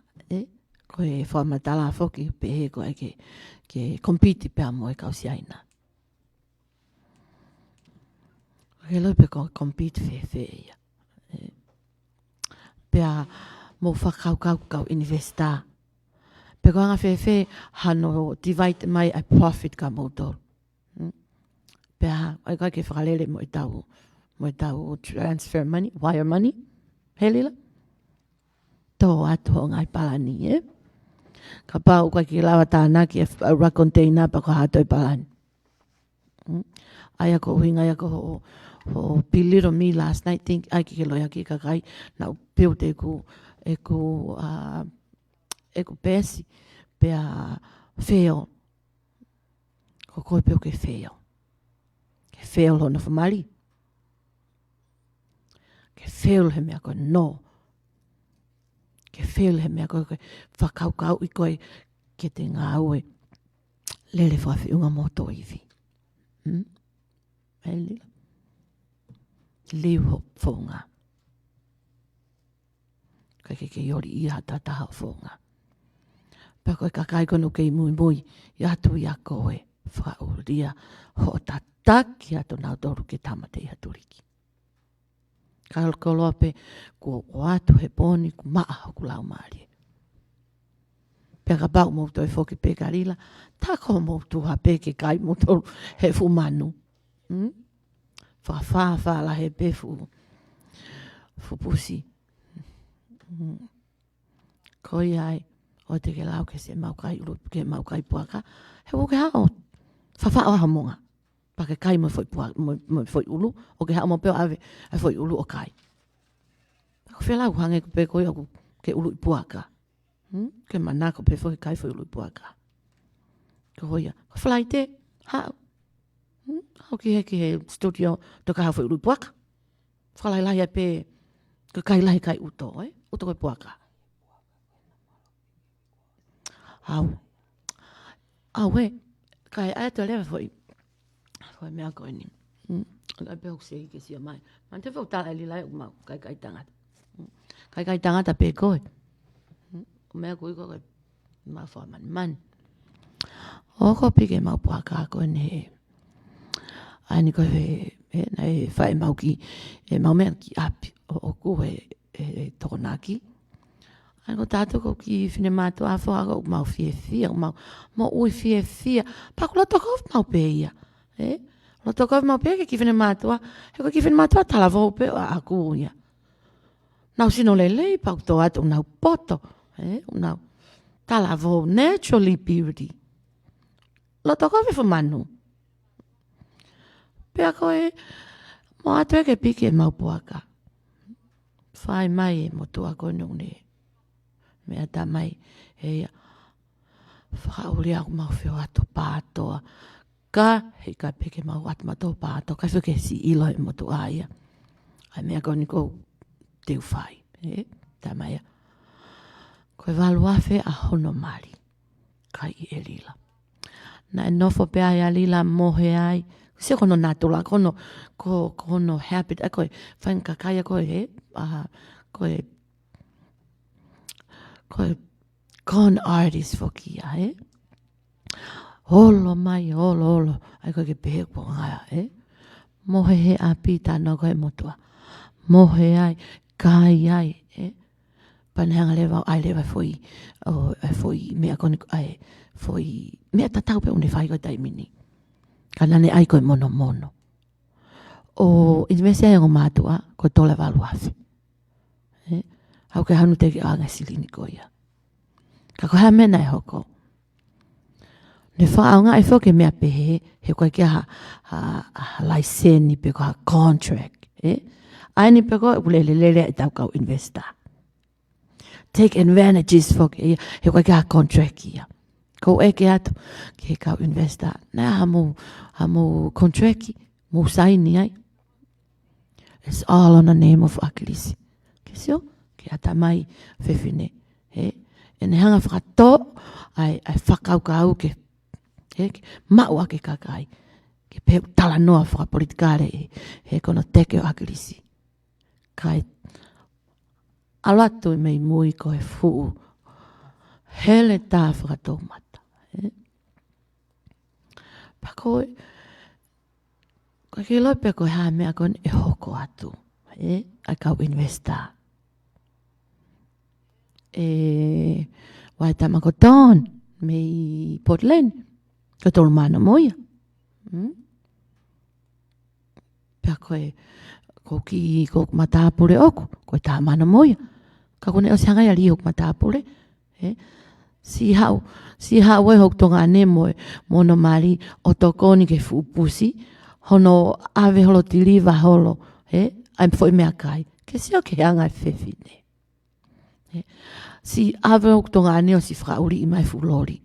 Koe whamatala foki pehe koe ke compete pia mo e kau siaina. Ke lope ko compete whewhea. Pea mo fakakaukau'i investa. Pe ko anga whewhe hano divide mai a profit ka motor. Pea ai kai ke whakalele mo i tau transfer money, wire money. Helila. Tō atu ho ngai palani, Ka pau kai ki lawa tāna ki a container pa ko hatoi palani. Ai ako uhinga ai ako ho piliro me last night think ai ki loia ki kakai na piute eku pesi pea feo ko koe peo ke feo lo na famali ke feo he mea koe no ke feo he mea koe fakakaukau'i koe ke te ngā ue lele whawhiunga moto iwi Helila. Liu ho whonga. Kai ke yori i hata taha whonga. Pa koe kakai kono kei mui i atu i a koe whauria ho tataki ato nau toru ke tamate i haturiki. Ka koloa pe ko atu he poni ku maa hoku lau maari. Pea ka pau moutou e whoki pe karila tako moutou ha pe ke kai moutou he fumanu. Wha la he pe fu pusi. Koi ai o te ke lau ke se maukai urup ke maukai puaka. He wo ke hao. Wha o hamonga. Pa ke kai mo foi ulu. O ke hao mo peo ave a foi ulu o kai. Ko whelau hange ko pe koi o ke ulu i puaka. Ke manako pe foi kai foi ulu i puaka. Ko hoia. Ko whalai te hao. Hau ki he studio to ka hawhi ului puaka. Whalai lahi pe ka kai lahi kai uto, Uto koe puaka. Au kai aeto lewa foi. Foi mea koe ni. Kai pe hok sehi ke sia mai. Man te whau tala li lai mau kai tangata. Kai tangata pe koe. Mea koe koe mau wha man. Oko pike mau puaka koe ni he. Ai ni koe nei whae mau ki, mau mea ki api, o ku he tokonaki. Ai ko tātou ko ki whine mātua awha ko mau fia, mau ui fia. Pako loto kof mau peia. Loto kof mau peia ki whine mātua. He ko ki whine mātua tala vau pe a aku ia. Nau sino lelei pako tō atu nau poto. Nau tala vau naturally beauty. Loto kof e manu. Pea koe mo atu e ke piki e mau puaka. Whai mai e mo tua koe nune. Mea ta mai e whakauri aku mau whio ato pātoa. Ka hei ka peke mau atu mato pātoa. Ka whio ke si ilo e mo tu aia. Ai mea koe ni kou teu whai. Ta mai a. Koe walu awhe a hono mari. Kai i e lila. Na e nofo pea i a lila mohe ai. Se kono natula, kono habit. A koe whainka kaya koe koe con artist fokia, Holo mai, holo. Ai koe ke pehe po ngaya, Mohe he a pita no koe motua. Mohe ai, kai ai, Panehanga lewa, ai lewa foi, mea kone, ai, foi, mea tatau pe une whai koe taimini. Kanane ai koe mono. O inmese ai ngo mātua, koe tole walu awhi. Hau ke hanu teki anga silini koia. Ka koe ha mena e hoko. Ne whaaunga e whoke mea pehe, he koe kia ha laiseni pe ko ha contract. Ai ni pe koe ulelelele e tau kau investor. Take advantages whoke, he koe kia ha contract ia. Ko eke atu, ki he kau investor. Nea hamu contract, mu saini ai. It's all on the name of Akilisi. Kisio? Ki ata mai whewhine. E ne hanga whakato ai fakakaukau'i ke mavaeua ke kakai. Ke peu tala noa whakapolitikare he kono teke o Akilisi. Kai alatu mei mui koe fuu. Hele tā whakato mata. Pa koe ke lope koe haa mea koe e hoko atu. Ai kau investor. Wai tamako ton mei Portland. Ko tolu mana moia. Pea koe ko matapure oku. Koe tā mana moia. Ka kone o sanga ia li hok matapure. Si hau e hok tonga ane mono mari o tokoni ke fuupusi. Hono ave holo tiliva holo. Ai foi mea kai. Ke si o ke hanga e whewhine. Si ave hok tonga ane o si whauri i mai fulori.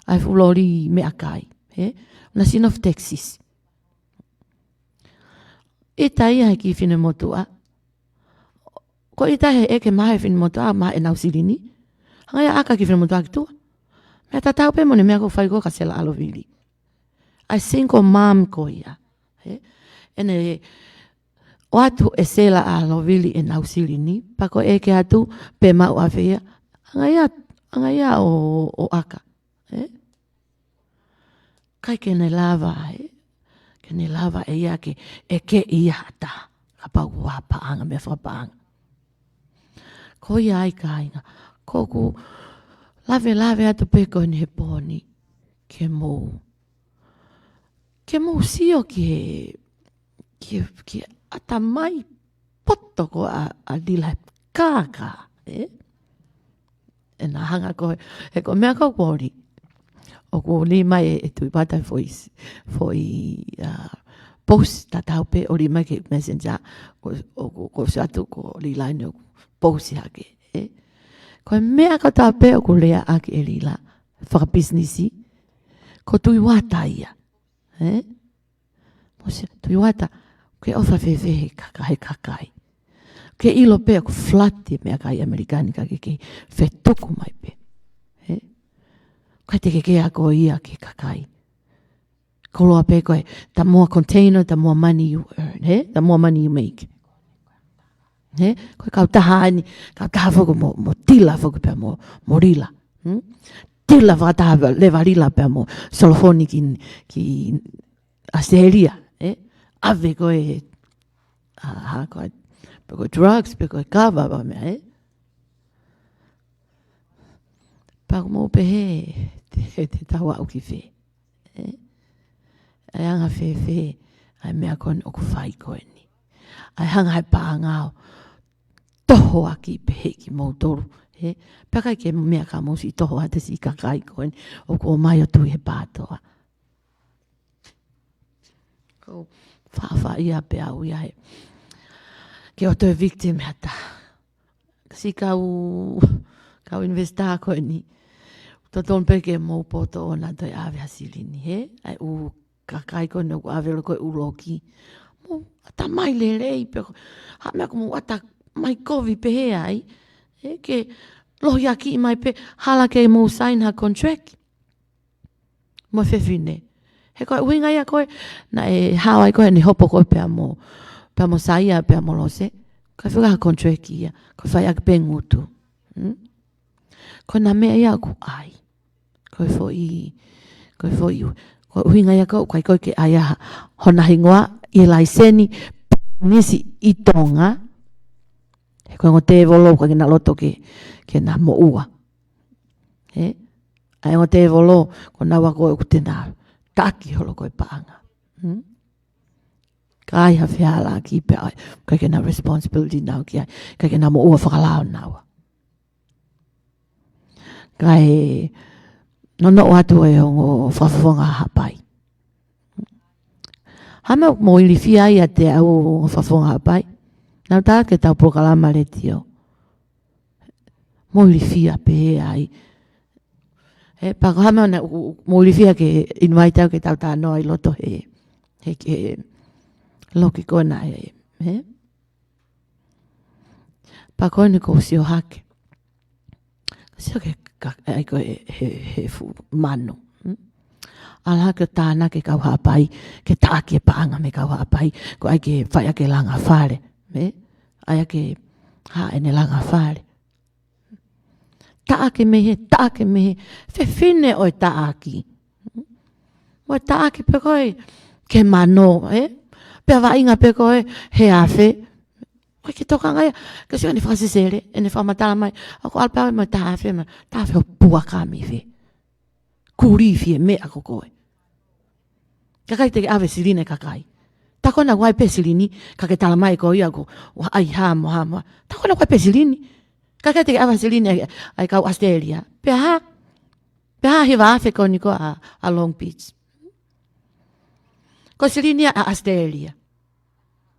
Ai fulori mea kai. Na sin of Texas. I tai hai ki whine motua. Ko i tai he eke mahe whine motua ma enau silini. Hangai aka ki whine motua ki tua. Mea tatau pe mone mea ko whai ko ka sela alovili. Ai single mom ko ia. Ene o atu e sela alovili enau silini. Pako eke atu pe mau awhea. Hangai a o aka. Kai kene lava kene lava e ia ke e ke ia ta ka pau wa paanga me fa paanga ko ia ai kainga ko ku lave atu pe ko ni poni ke mo sio ke ata mai poto ko a dila kaka e na hanga ko e ko me ko pori o ko lima e tui pata foi post tatau pe o lima ke messenger ko se atu ko li line post hake ko mea ka ta pe o ko lea ake e lila whaka businessi ko tui wata ia mo se tui wata ke ofa fefe kakai ke ilo pe ko flat mea kai amerikani ka ke fetuku mai pe Kai te ke ako ia ke kakai. Koloa pe koe, the more container, the more money you earn. The more money you make. Koe kau taha ani, kau taha whoku mo tila whoku pia mo rila. Tila whakataha lewa rila pia mo solofoni ki Australia. Ave koe, koe drugs, pe koe kawa pa mea. Pako mo pehe te tawa o ki fe. Ai anga fe ai mea kon o ku whai koe ni. Ai hanga hai pāngao toho aki pehe ki mou toru. Pakai ke mea ka mousi toho a te si kakai koe ni. O ko mai o tui he pātoa. Ko whawha ia pe au ia he. Ke o toi victim hata. Si kau investa koe ni. Totonu peke mou poto o na toi ave hasili ni he. Ai kakai koe ni o ave lo koe uroki. Mo ata mai le rei pe. Ha mea ko mo ata mai kovi pe he ai. Ke lohi aki mai pe hala ke mo sign ha contract. Mo fefine. He koe uhinga ia koe. Na hawai koe ni hopo koe pe amo. Pe amo saia pe amo lose. Koe whiga ha contract ia. Koe whai ak pengutu. Koe na mea ia ku ai. Koe foi. Koe uhinga ia koe. Koe ke ai aha. Hona hingoa. I laiseni. Nisi i tonga. He koe ngo te volo. Koe na loto ke na mo'ua. Ai ngo te volo. Koe na wako e kutena. TAKI holo koe paanga. Kai ha whiala ki pe ai. Koe ke na responsibility nau ki ai. Koe ke na mo'ua whakalao nau. Kai nono watu e ongo whawhawanga hapai. Hama mo ili fia ia te au whawhawanga hapai. Nau tā ke tau prokalama le tio. Mo ili fia pe ai. Pako hama mo ili fia ke invite au ke tau tā noa i loto he. He ke loki kona he. Pako ni ko sio hake. Sio ke ai ko he fu mano. Ala ke tāna ke kau hapai, ke tāki e paanga me kau hapai, ko ai ke whai ake langa whare. Ai ake ene langa whare. Tāke mehe, whine oi tāki. Oi tāki pe koe ke mano, Pea wainga pe koe he awhe. Koe ke toka ngai, ke sio ene whakasisere, ene whamatala mai, ako alpau mai tāwhe o puakami whe. Kuri whe me ako koe. Kakai te awe silina kakai. Tako na wai pe silini, kake tala mai koe ako, ai hamo. Tako na wai pe silini. Kakai te awe silini ai kau Australia. Pea he wafe ko niko a Long Beach. Ko silini a Australia.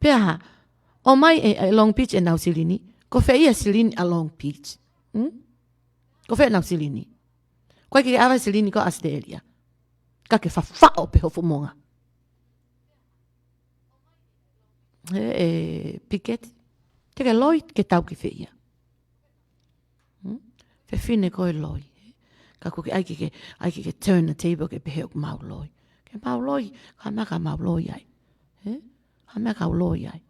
Pea o mai e Long Beach e nau silini. Ko fe ia silini a Long Beach. Ko fe nau silini. Koe ke awe silini ko Australia. Ka ke whawhao pe hofu monga. Piket. Te ke loi ke tau ki whia. Fe whine koe loi. Ka kuke ai ke turn the table ke pehe o mau loi. Ke mau loi, ka maka mau loi ai. Ha maka loi ai.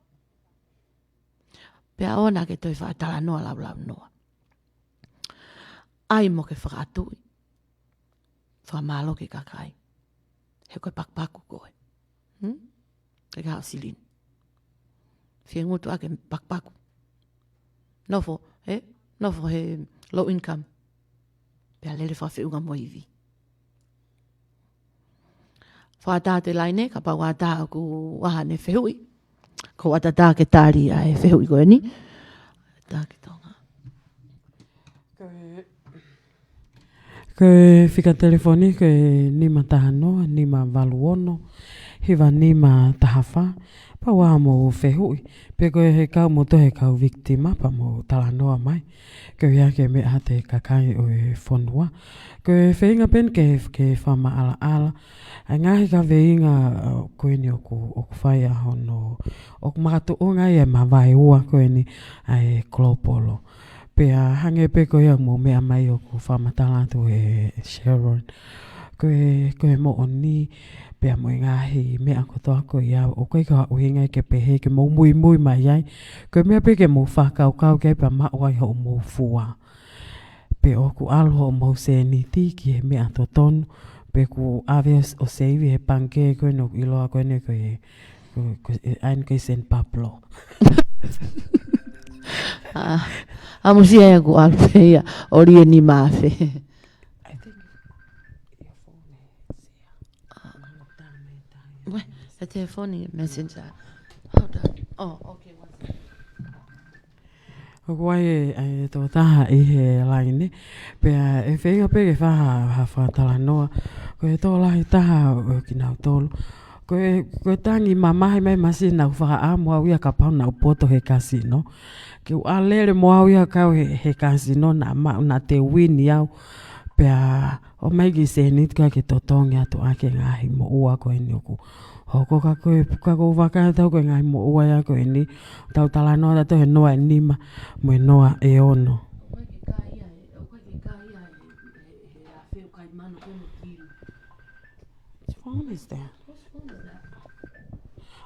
Pea ona ke toi whaatala noa lau noa. Ai mo ke whakatui. Whamalo ke kakai. He koe pakpaku koe. Ke kao silin. Whia ngutu ake pakpaku. Nofo he low income. Pea lele whawhiunga moivi. Whaatā te laine, ka pau whaatā ku waha ne whehui. Ko watatā ke tāri a he whehui koe ni. Tā ke tonga. Koe whika telefoni, koe nima taha noa, nima waluono, hiwa nima taha wha, pa waha mo whehui. Pe koe he kau mo tohe kau victima, pa mo tala noa mai. Koe hea ke mea te kakai o e whonua. Koe whainga pen ke fakama'ala'ala. Ai ngahi ka weinga koe ni oku whai a hono. Oku makatu o ngai e mavaeua koe ni ai klopolo. Pea hange pe koe ang mo mea mai oku whamatala tu e Sharon. Koe mo o ni pea mo ngahi mea kotoa koe ia. O koe ka uhinga ke pehe ke mo mui mai ai. Koe mea pe ke mo fakakaukau'i ke pa ma'ua i ho mo fua. Pe oku alo mo se ni tiki he mea totonu. Pe ku ave o seivi he panke koe no iloa koe ne koe ain koe sen Pablo. Amusia ya ku alpeia ori ni mafe. Wait, the telephone messenger. Hold on. Oh, okay. Wai e tō taha I he laine, pea e whenga pe ke whaha whatala noa, ko e tō lahi taha o ki nau tōlu. Ko tangi mamahi mai masi nau whaka a mua uia ka pau nau poto he kasino. Ke u alere mua uia kau he kasino na te wini au, pea o mai ki se nitka ke totongi atu ake ngahi mo ua ko e nioku. Hoko kako waka tau ko ngai mo ua ya ko ni tau tala no ta he noa nima mo noa e ono. Which phone is that?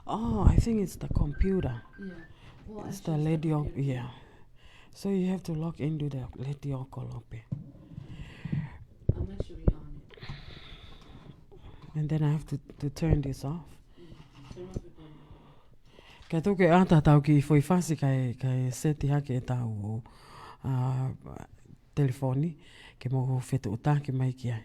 Oh, I think it's the computer. Yeah. Well, it's the lady of yeah. So you have to log into the lady of Colombia. I'm actually on it. And then I have to turn this off. Ka toke ata tau ki foi fasi kai seti hake tau telefoni ke mo fetu utaki mai ki ai.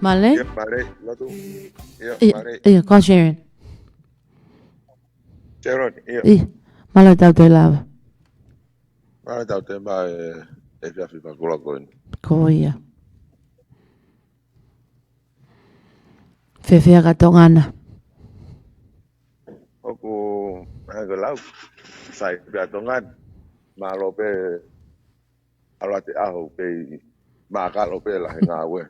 Male? Iya, male. Latu. Iya, ko Sharon. Sharon, iya. Male tau te lava. Male tau te mba e fiafi pakula koin. Ko ia. Fefea ka tongana. Oku hanga lau. Sai pia tongan. Malo pe alwate aho pe makalo pe la henga we.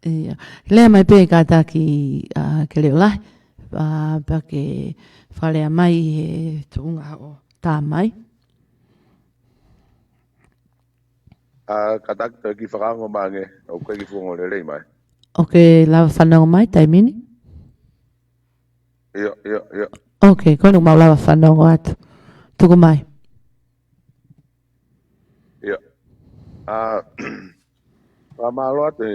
Ia. Lea mai pe ka taki ke leo lai. Pa ke whalea mai he tunga o tā mai. Katak te ki whakango mange. O koe ki whungo le rei mai. Ok, lawa whanau mai, taimini? Ia. Ok, koe nuk mau lawa whanau atu. Tuku mai. Ia. Pamalo ate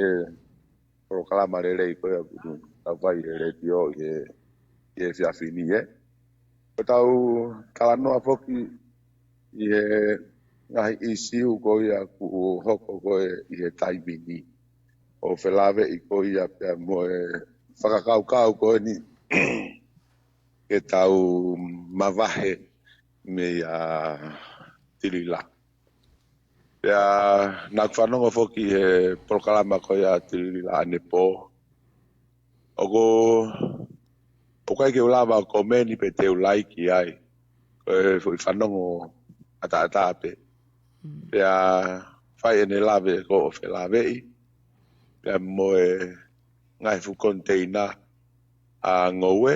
pro kalama le rei koe aku. Tau vai le rei tio ye fiafini e. Ko tau kalanoa foki i he ngahi isiu ko ia ku hoko ko i he taimini. O whelawe i ko ia pia mo e fakakaukau ko ni ke tau mavahe me a Tilila. Pia nak whanonga foki he prokalama ko ia Tilila ane po. O kai ke ulama ko meni pe te ulai ki ai. Ko e whanongo ata ape. Pia whai ene lawe ko o whelawe i. Pia mo e ngai fu container a ngowe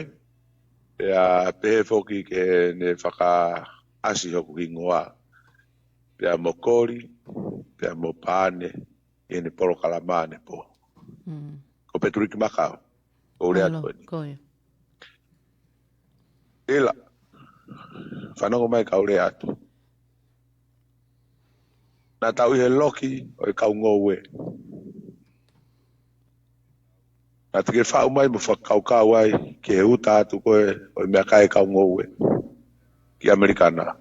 ya pe foki ke ne faka asi hoku ki ngoa ya mokori ya mopane ene polo kalamane po ko petriki makau o le atu ila whanongo mai kau le atu na tau he loki o e kau ngowe na te ke whau mai mo fakakaukau'i ki he uta atu koe o mea kai kau ngowe ki Amerikana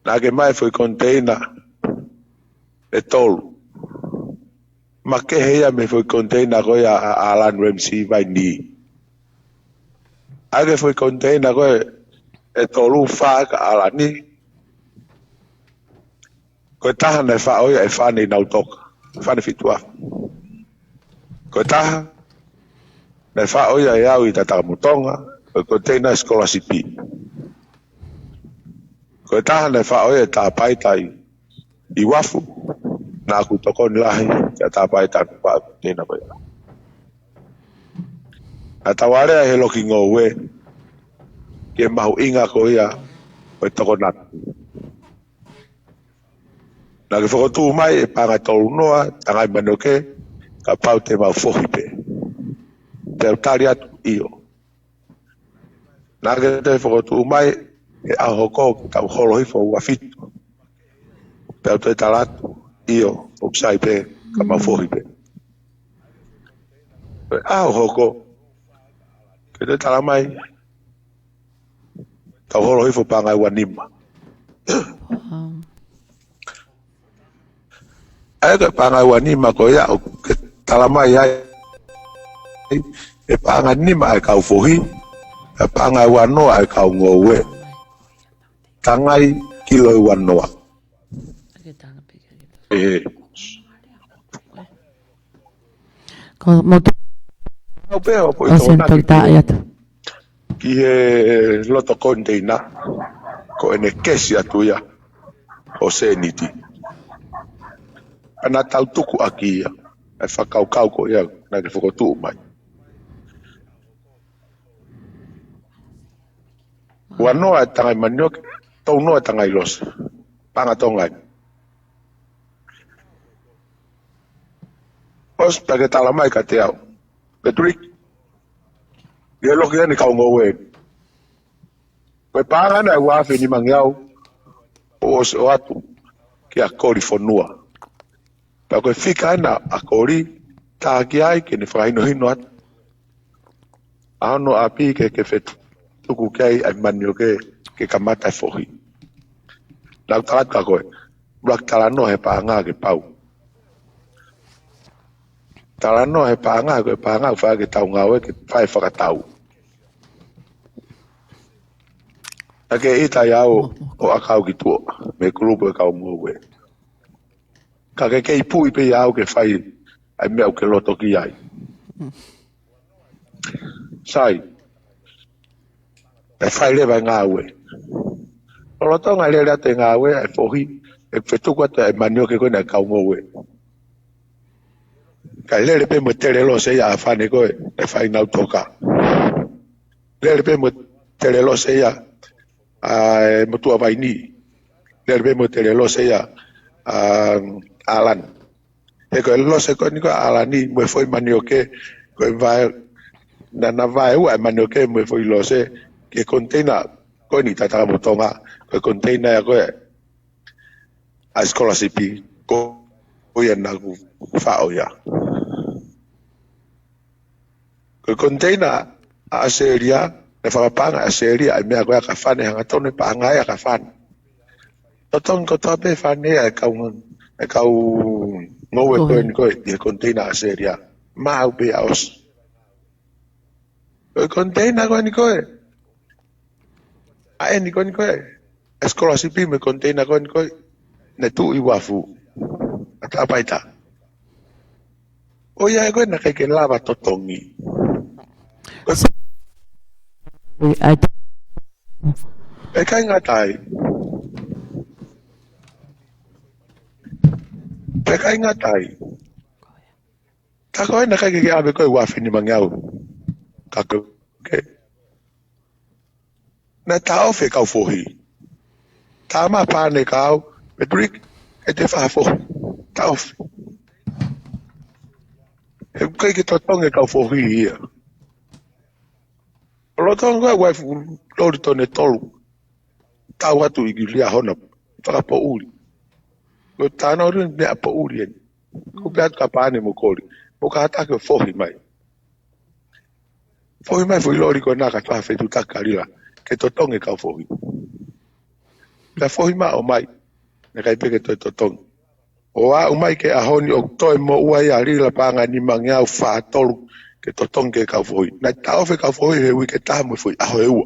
na ke mai foi container e tolu ma ke hea me foi container koe a Alan Ramsey vai ni age foi container koe e tolu whaaka alani koe taha nei whaoia e whane nau toka whane fitua koe taha nei whaoia e au i tataka mutonga koe container scholarship koe taha nei whaoia e tāpaitai i wafu na aku tokoni lahi kia tāpaitai kua container koe a tawarea he loki ngowe ke mahu inga ko ia koe tokonatu na ke whakotu mai e panga tolu noa tangai manoke ka pau te mau fohipe te utari atu iyo na ke te whakotu mai e a hoko ki tau holo hifo ua fitu te te talatu iyo upsai pe ka mau fohipe a hoko ke te talamai tau holo hifo panga ua nima ai ke panga ua nima ko ia ke talamai ai e panga nima ai kau fohi e panga ua noa ai kau ngowe tangai kilo ua noa ko mo peo po ki he loto container ko ene kesi atu ia o seniti ana tau tuku aki ia e fakakaukau ko ia na ke whakotu mai ua noa e tangai manioke tau noa e tangai los panga tongai os pake talamai ka te au Petrik ia loki ane kau ngowe koe panga na wafe ni mangiau o se o atu ki a kori fonua pa koe fika ana a kori tāki ai ke ne whakaino hino atu ano api ke fetu tuku kei ai manio ke kamata e fohi lau talat ka koe blak talano he panga ke pau talano he panga ke panga wha ke tau ngawe ke whae whakatau ake ita iau o akau ki tuo me kulupu e kau ngowe ka ke kei pui pe iau ke whai ai mea ke loto ki ai sai e whai lewa ngawe o loto ngai lea te ngawe e fohi e whetuku ata e manio ke koe na kau ngowe ka lere pe mo tere lo se ia whane koe e whai nau toka lere pe mo tere lo se ia a motua vai ni lere mo tere lo se ya Alan e ko lo se ko ni ko Alan ni mo foi manioke ko vai na mavaeua manioke mo foi lo se ke container ko ni tata motonga ko container ko a escola sipi ko ya na ku fa o ya ko container a seria e whakapanga a seria ai mea koea ka whane hanga tonu e paangai a ka whane. Totonu ko tope whane e kau ngowe koe ni koe i container a seria. Mau pe a os. Koe container koe ni koe. A e ni koe ni koe. Eskola sipi me container koe ni koe. Ne tu i wafu. A tapaita. O ia e koe na kei ke lava totongi. E kai ngatai. E kai ngatai. Kako ina kai ke ave ko wa fini mangau. Kako ke. Na tao fe kau fohi. Tama pa ne kau, Patrick, e te fa fo. Tao. E kai ke totong e kau fohi ia. Lo tonga wa fu lo tone tolu. Tau atu i lia hona. Fa po uli. Ko tana rin ne po uli. Ko pia ka pa ne mo kori. Mo ka ta ke fohi mai. Fohi mai foi lori ko na ka fa fe tu takarila. Ke totong e kau fohi. La fohi ma o mai. Na kai peke to totong. O a umai ke ahoni o toi mo ua ia rila panga ni mangiau fa tolu ke totong ke kau fohi. Na tau fe kau fohi he ui ke tamu foi aho e ua.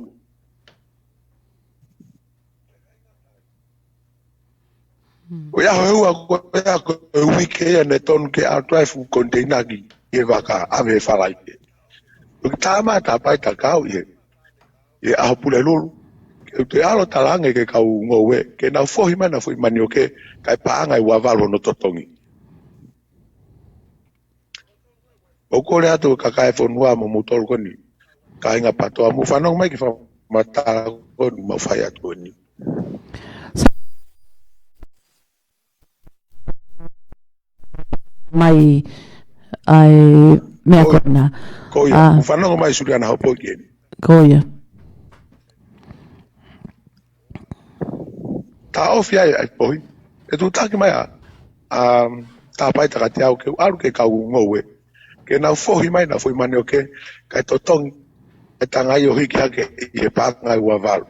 O ia ho ua ko ia ko ui ke ia ne tonu ke a drive container ki e waka ame falai. O ki tama ta pai ta kau ie. E aho pule lulu. Te alo talange ke kau ngowe ke na fohi mana foi mani o ke kai paanga i wavalo no totongi. O kore atu kakai fonua mo mutol koni. Ka inga patoa mu whanau mai ki wha mata koni mau whai atu ni. Mai ai mea kona. Koia, mu whanau mai suri ana hopo ki eni. Koia. Ta ofi ai pohi. E tu taki mai a ta pai taka te au ke aru ke kau ngowe. Ke nau fohi mai na foi mani o ke kai totongi. E tangai o hiki hake i he pāngai ua walu.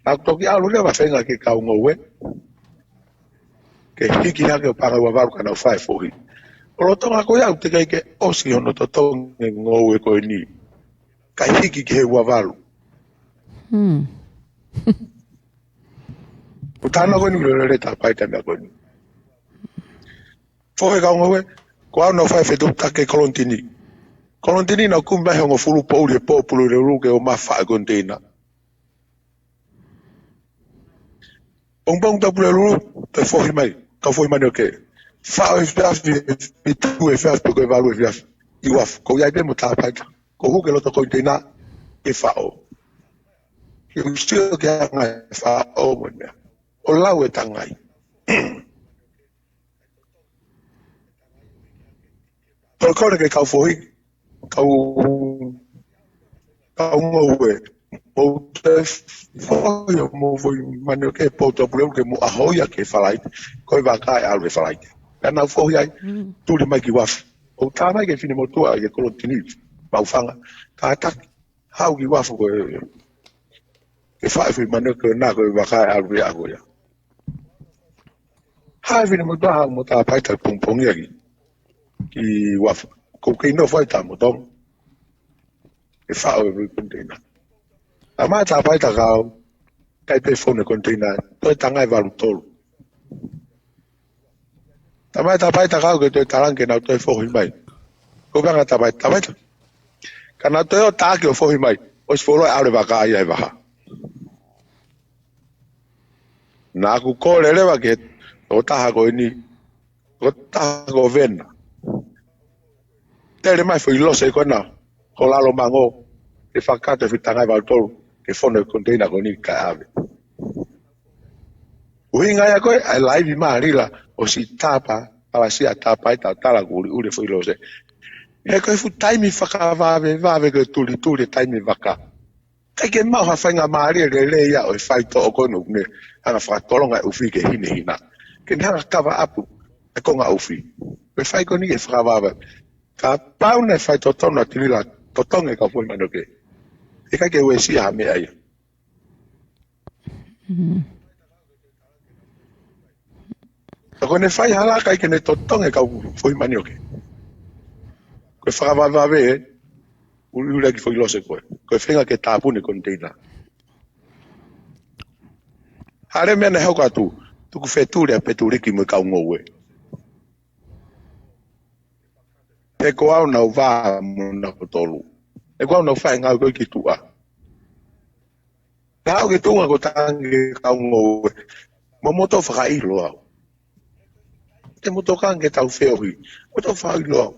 Nā toki alu rea wawhenga ke kau ngowe. Ke hiki hake o pāngai ua walu ka nau whai fohi. O rotonga koe au te kai ke osi hono totongi ngowe koe ni. Kai hiki ke he ua walu. O tāna koe ni mire re tā paitana koe ni. Fohe kau ngowe, ko au nau whai whetu take kolontini. Kolontini na kumbai hongo furu pauri e populu re ruke o mawha e konteina. Pong tapule ruru, te fohi mai, ka fohi mani o ke. Whao e whiafi, i tu e whiafi, ko e walu e whiafi. I waf, ko iai pe mo tā paita. Ko huke loto konteina, e whao. Ki usio ke angai whao mo nea. O lau e tangai. Toro kore ke kau fohi, kau ngowe. Mo te fohi o mo foi mani o ke pouta puleu ke mo ahoia ke whalai. Koe wakai alu e whalai. Kana fohi ai, tūri mai ki wafu. O tānai ke whine mo tua i e kolotini, mauwhanga. Ka ataki, hau ki wafu koe. Ke whai fui mani o ke nā koe wakai alu e agoia. Hai whine mo tua hau mo tā paita pongpongi aki. Ki wafu. Ko kei no whai tā mo tong. Ke whao e rui konteina. A mai tā paita kau, kai pe fone konteina, toi tangai walu tolu. Tā mai tā paita kau ke toi tarange nau toi fohi mai. Ko panga tā paita. Ka nau toi o tāki o fohi mai, o si wholoi aure waka ai ai waha. Nā ku kōre rewa ke o taha koe ni, o taha ko vena. Tere mai fo i lose koe nā, ko lalo mango, ke whakato e whitangai wau tolu, ke whono e konteina koe ni kai ave. Uhinga ia koe, ai laivi maa rila, o si tāpa, ala sia tāpa i tā tala kuri ure fo i lose. He koe fu taimi whakawave, vave koe tuli taimi waka. Kai ke mau hawhainga maa ria le ia o e whaito o koe nukne, hanga whakatolonga e ufi ke hine hina. Ke ni hanga kawa apu, e konga ufi. Koe whaiko ni e whakawave. Ka pauna e whai totonu a tilila totonga e ka pui manoke. E kai ke ue sia ha mea ia. Ko ne whai hala kai ke ne totonga e ka pui manoke. Koe whakawave e, ura ki whai lose koe. Koe whenga ke tāpune konteina. Hare mea ne hauka tu, tuku whetūre a peturiki mo kau ngowe. E ko au nau vā mo na kotolu. E ko au nau whae ngau koe ki tua. Ka au ke tunga ko tangi kau ngowe. Mo moto whakailo au. te motokan ke tau whiohi. O tau whai loa.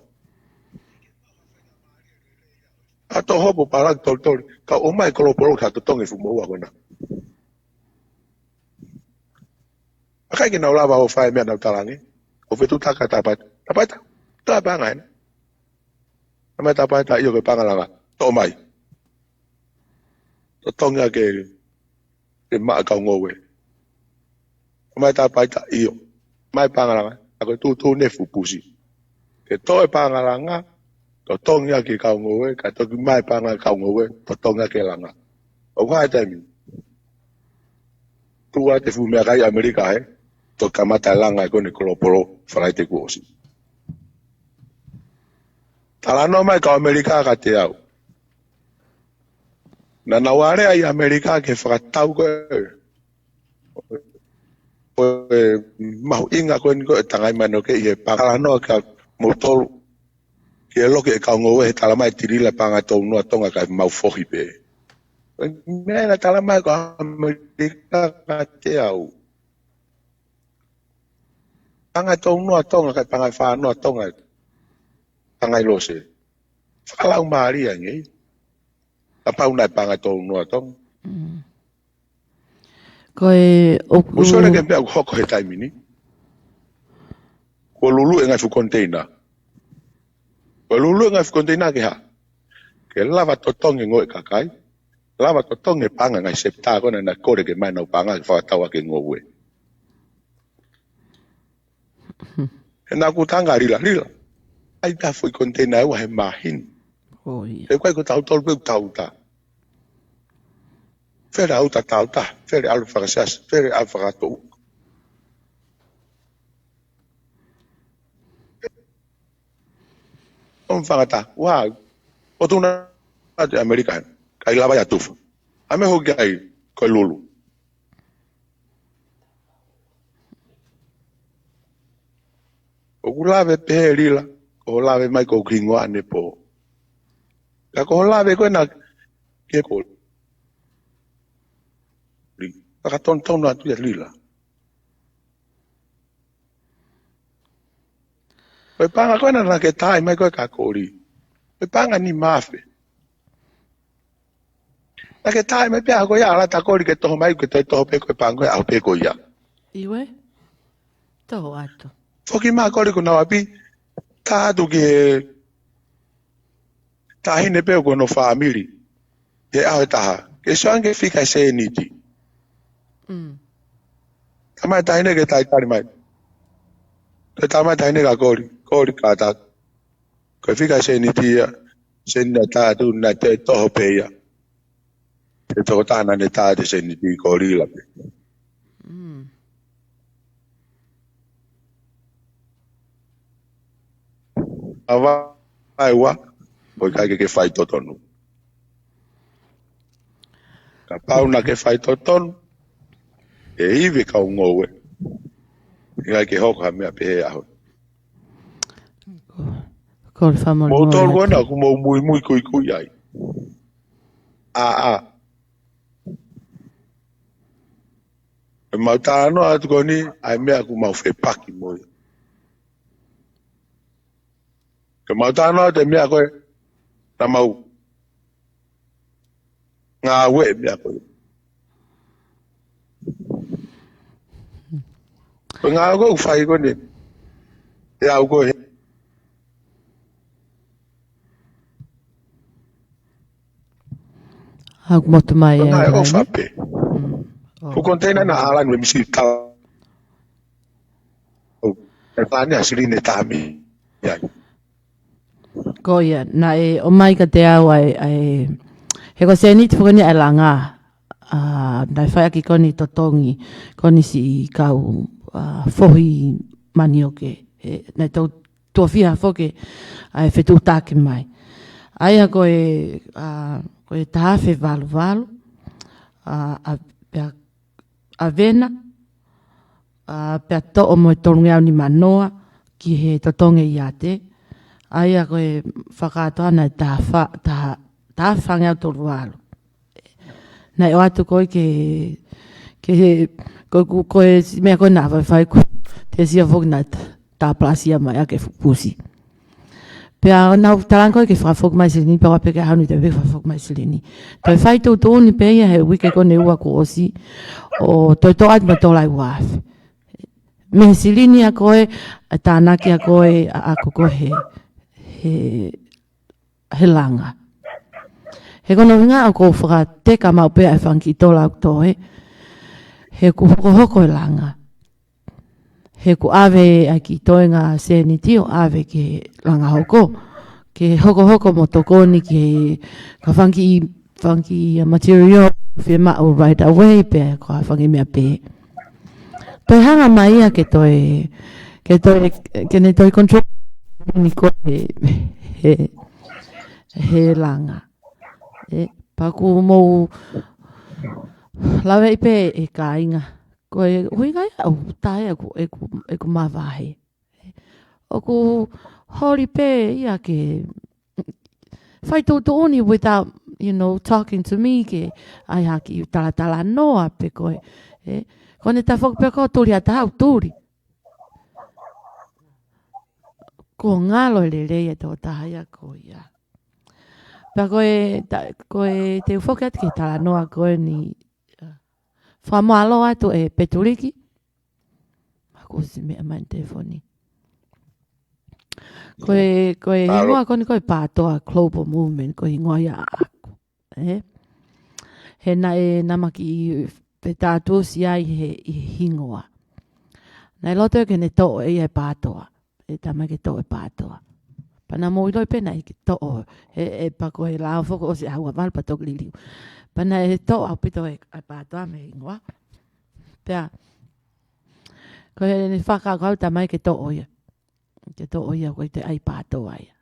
A to hopo parang tol. Ka o mai koloporo ka totongi fumoa kona. A kai ke nau lava o whai mea nau talangi. O whetu taka tapat. Tapaita. Tapangai. Amai tapaita iyo ke pangalanga. To mai. Totongi ke maa kau ngowe. Amai tapaita iyo. Mai pangalanga. Ako tu nefu pusi. Ke toe pangalanga. Totongi ke kau ngowe. Ka toki mai pangalanga kau ngowe. Totongi ke langa. O kai temi. Tua te fumea kai Amerika he. To kamata langa ko ne koloporo whakai te kuosi. Talano mai ka Amerika ka te au. Na naware ai Amerika ke whakatau ko mahu inga ko ni ko tangai mano ke i pakalano ka motoru ke loke e kaungowe he talamai tirila panga taumu'a tonga ka mau fohi pe. Mena talamai ka Amerika ka te au. Panga taumu'a tonga ka panga whanoa tonga pangai lose. Whakalau maari angi. Apa unai panga taumu'a tonga. Koe oku... Usore ke pia hoko he taimini. Ko lulu e ngai fu container. Ko lulu e ngai fu container ke ha. Ke lava totongi ngoe kakai. Lava totongi panga ngai septa kona na kore ke mai nau panga ke whakatawa ke ngoe. E nā kutanga rila. Ai ta fui container ewa he mahin. E koe ko tau tolu peu tau ta. Fere au ta tau ta. Fere alu whakasas. Fere alu whakatupu. On whakata. Wow. O tuna te Amerika. Kai lava ya tufa. Ame hoki ai koe lulu. O kulave pehe rila. Ko lave mai ko kingoa ane po. Ka ko lave koe na ke ko. Ka tonu atu ya lila. Koe panga koe na ke tai mai koe ka kori. Koe panga ni mafe. Na ke tai mai pia koe ya ala ta kori ke toho mai ke toho pe koe panga koe au pe koe ya. Iwe? Toho atu. Foki maa kori ko na wapi. Ta atu ke tahine pe ko no family. Ke au taha. Ke soange fika se niti. Tamai tahine ke tai kari mai. Ke tamai tahine ka kori. Kori ka ta. Ke fika se niti ya. Se nina ta atu na te toho pe ya. Te toho tana ne ta te se niti kori la pe. Mavaeua, o ikai ke whai totonu. Ka pauna ke whai totonu, e hiwi ka ungowe. Ikai ke hoko ha mea pehe aho. Motor kona ku mau mui kui ai. E mau tāno atu koni, ai mea ku mau whepaki moi. Ke mau tāno te mea koe, na mau ngā we mea koe. Koe ngā koe uwhai kone, e au koe. Hau motu mai e. Ngā e o whape. Fu container na alan we misi tau. E whane asirine tāmi. Ko ia, na e o mai ka te au ai he ko se ni te whakani ai langa nai whai aki koni totongi koni si kau whohi mani o ke nai tau tua whiha whoke ai whetu tāke mai aia ko e tahawhi walu a vena pia to'o mo e tonu au ni manoa ki he totonge i ate aia koe whakatoa nei taha whange au toru alu. Nei o atu koe koe mea koe nā whai ko te sia whoki nata tā plasia mai a ke pusi. Pea nau talanko ke whafok mai silini, pea wapeke hanu te whafok mai silini. Toi whai totonu pe ia he wike ko ne ua ko osi, o toi to ati matolai wafe. Me silini a koe, a tānaki a koe, a koko he langa. He kono winga a ko whaka teka mau pea e whanki tola au toe, he ku hoko e langa. He ku ave a ki toe ngā seni tio ave ke langa hoko. Ke hoko mo tokoni ke ka whanki material whi mao right away pe ka whanki mea pe. Toi hanga mai a ke ne toi control ni ko he langa. Paku mou lawe ipe e ka inga. Koe uhinga au tae e ku mavahe. O ku hori pe ia ke whai totonu without, talking to me ke ai haki tala noa pe koe. Kone ta whok pe ko turi a tahau turi. Ko ngalo le leia tō tahaya ko ia. Pa koe te whokat ke tala noa koe ni whamalo atu e peturiki. Mako si mea mai telefoni. Koe ingoa koni koe pātoa global movement koe ingoa ia aku. He na e namaki pe tātua si ai he hingoa. Nei loto e ke ne to'o e pātoa. E tama ke to'o e pātoa. Pana mo iloi pena i ke to'o. E pa koe lao foko o si aua malpa tok liliu. Pana e to'o au pito e pātoa me hingoa. Pea. Koe ne fakakaukau'i tama ke to'o ia. Ke to'o ia koe te ai pātoa ia.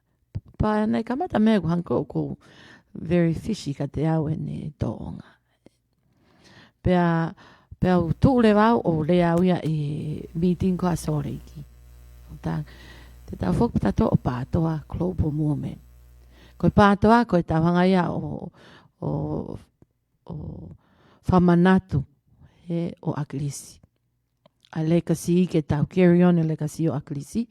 Pa nei kamata mea ku hanko ko very fishy ka te au e ne to'onga. Pea tu le wau o le au ia e meeting ko a soreiki. Te tau whok tato o pātoa global movement. Koe pātoa koe tawhanga ia o whamanatu o akilisi. A legacy ke tau carry on e legacy o akilisi.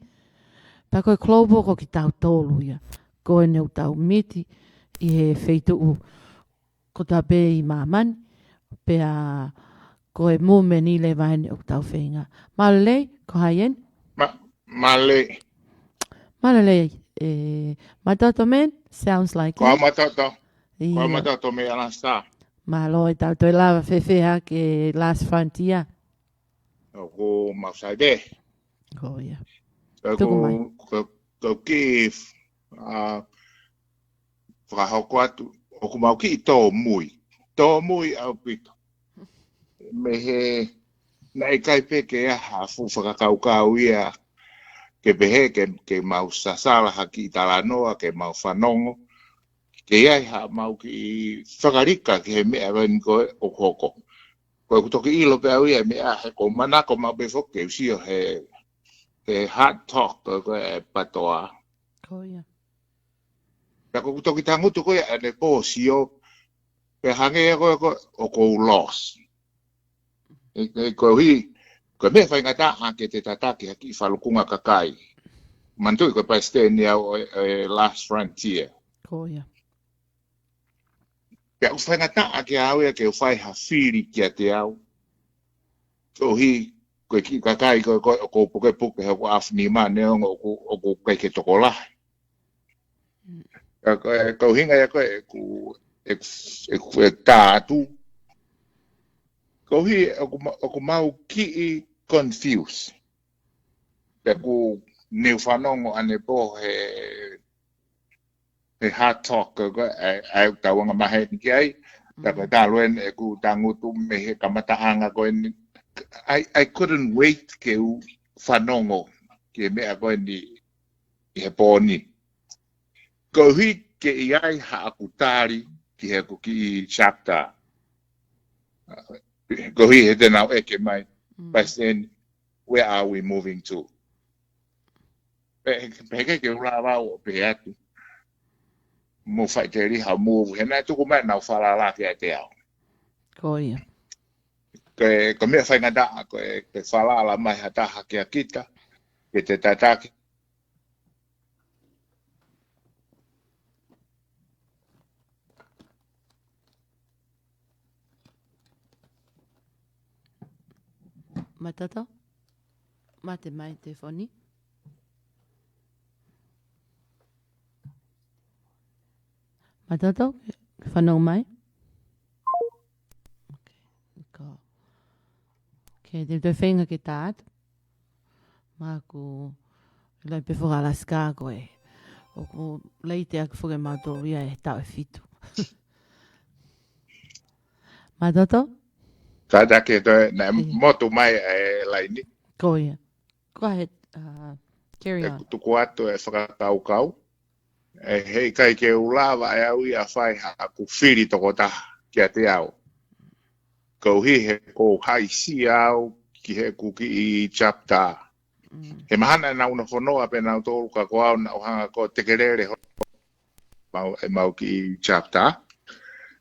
Pa koe global ko ki tau tolu ia. Koe neu tau miti i he feitu u ko ta pe i mamani. Pea koe movement i le vaini o tau whenga. Malelei, ko haien? Malelei. Malelei. Matoto men? Sounds like Koa it. matoto. Koa matoto me alasta. Malo e tau toi lava whewhea ke Last Frontier. Ko mausaide. Ko ia. Ko ki whakahoko atu. O ku mau ki i tō mui. Tō mui au pito. Me he na ikai pe ke aha fu fakakaukau'i ia ke pehe ke mau sasala haki i talanoa ke mau whanongo. Ke iai ha mau ki whakarika ke he mea wen koe o hoko. Koe kutoki ilo pe au ia mea he ko manako mau pe whoke usio he hard talk koe e patoa. Ko ia. Pea koe kutoki tangutu koe ane po sio pe hange koe o kou loss. Koe mea whaingata ke te tataki haki i whalukunga kakai. Mantui koe paisteni au Last Frontier. Ko ia. Pea whaingata ke au ia ke whai hawhiri kia te au. Koe ki kakai koe o kou puke heko awhini maa neonga o kou keike toko lahi. Koe hinga ia koe e tātu. Kohi o ku mau ki i confuse. Pea ku neu whanongo ane po he hard talk ai tawanga mahe ni ki ai. Pea tāluen e ku tangutu me he kamataanga koe ni. I couldn't wait ke u whanongo ke mea koe ni i he pōni. Kohi ke i ai haakutari ki he ku ki i chapter. Go here, then I'll eke mai. But then, where are we moving to? Peke ke urawa o pe atu. Mo fai te riha move. He nai tuku mai nau whalala ki ai te au. Ko ia. Ko mea whai ngada ko e whalala mai ha taha ki a kita. ke te tataki. Matata? Mate mai te foni? Matata? Whanau mai? Ko. Ke te whenga ke tāt. Mā ku lai pe whakalaska koe. O ku lei te aku whuke mātou ria e tau e fitu. Matata? Tataki na motu mai e laini. Koia. Go ahead. Carry on. Tuku atu e fakakaukau. E hei kai ke ulawa e au ia whai ha ku whiri toko taha kia te au. Kau hi he ko hai si au ki he kuki i chapta. He mahana na una whonoa pe nau tōru ka ko au na uhanga ko tekerere mau ki i chapta.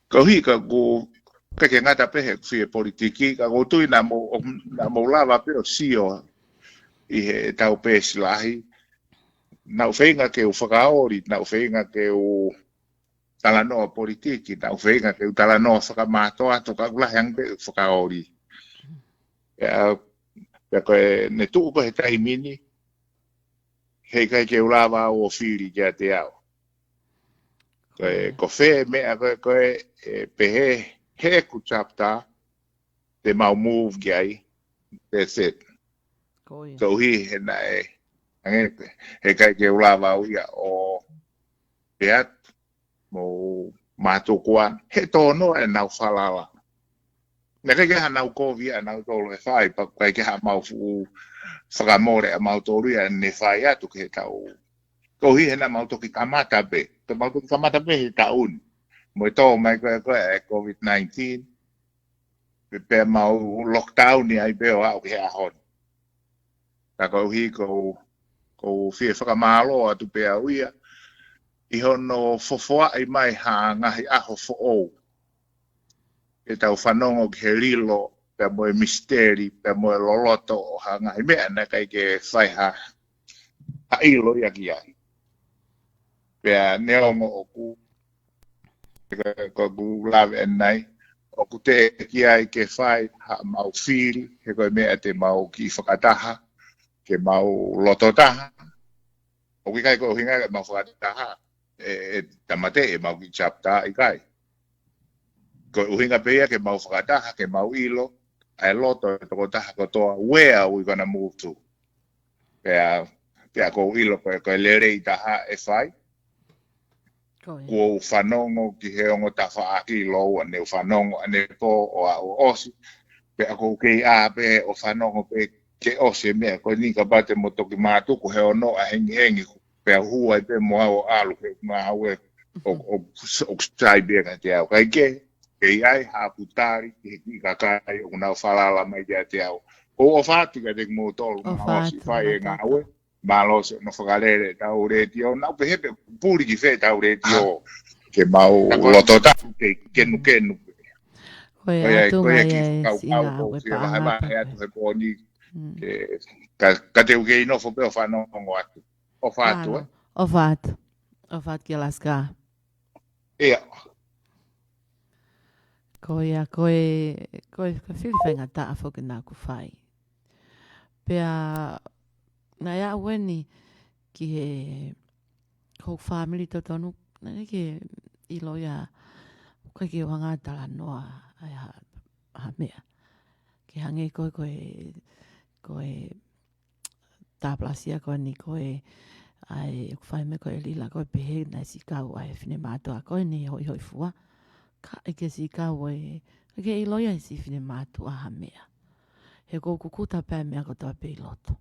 Kau hi ka ku ke ngata pehe ku politiki ka ko tui na mo lava pe o sio i he tau pesi lahi. Na uhinga ke u whakaori, na uhinga ke u talanoa politiki, na uhinga ke u talanoa whakamatoa to ka ula hang pe u whakaori. Pea koe ne tuu ko he taimini, hei kai ke u lawa o whiri kia te au. Koe ko whee mea koe pehe he ku chapta, te mau move kiai, that's it. So hi he na he kai ke ulawa uia o peat mo mātukuan he tono e nau whalala. Ne kai ke ha nau kovi a nau tolo e whai, pa kai ke ha mau fu whakamore a mau tolu ia ne whai atu ke he tau. Ko hi he na mau toki kamata pe, te mau toki kamata pe he taun. Mo i tō mai koe e COVID-19, pe mau lockdown i ai peo au ke he ahon. Ta ko hi ko whie whakamāloa atu pēa uia, i hono fofoa i mai ha ngahi aho fo'ou. E tau whanongo ki he rilo, pēa moe misteri, pēa moe loloto o ha ngahi mea na kai ke whai ha ilo ia ki ai. Pēa neongo o ku, ko ku lawe enai, o ku te ki ai ke whai ha mau whiri, he koe mea te mau ki whakataha, ke mau loto taha. O kai ko uhinga mau fakataha e tamate e mau ki chapta ikai. Ko uhinga peia ke mau fakataha ke mau ilo ai loto toko taha ko toa where we gonna move to. Pea ko ilo ko lere i taha e whai. Ko whanongo ki he ongo ta whaaki lo ane whanongo ane po o a o osi. Pea ko kei a pe o whanongo pe ke ose mea, koe ni ka bate mo toki mātuku he ono a hengi pea hua i pe moa o alu ke maa haue o sai bega te au. Kai ke iai haputari ki kakai o nau whalala mai te au. O whātu ka te mo tolu maa osi whai e ngā haue, maa losi no whakarere tau reti o, nau pehepe pūri ki whē tau reti o ke mau loto tau ke kenu. Koe atunga e sina au e paangata. Atu he pōni ka te uke ino fo pe o whanongo atu. O whātu, eh? O whātu. O whātu ki Alaska. Ia. Koe whiri whainga taa whoke nā ku whai. Pea, nā ia ueni ki he kou family totonu, nā ke ilo ia koe ki wanga tala noa ai ha mea. Ke hange koe tāplasia koe ni koe ai whai me koe lila koe pehe na si kau ai whine mātua koe ni hoi fua. Ka eke si kau ai ke iloia si whine mātua ha mea. He kou kukuta pēr mea ko toa pe loto.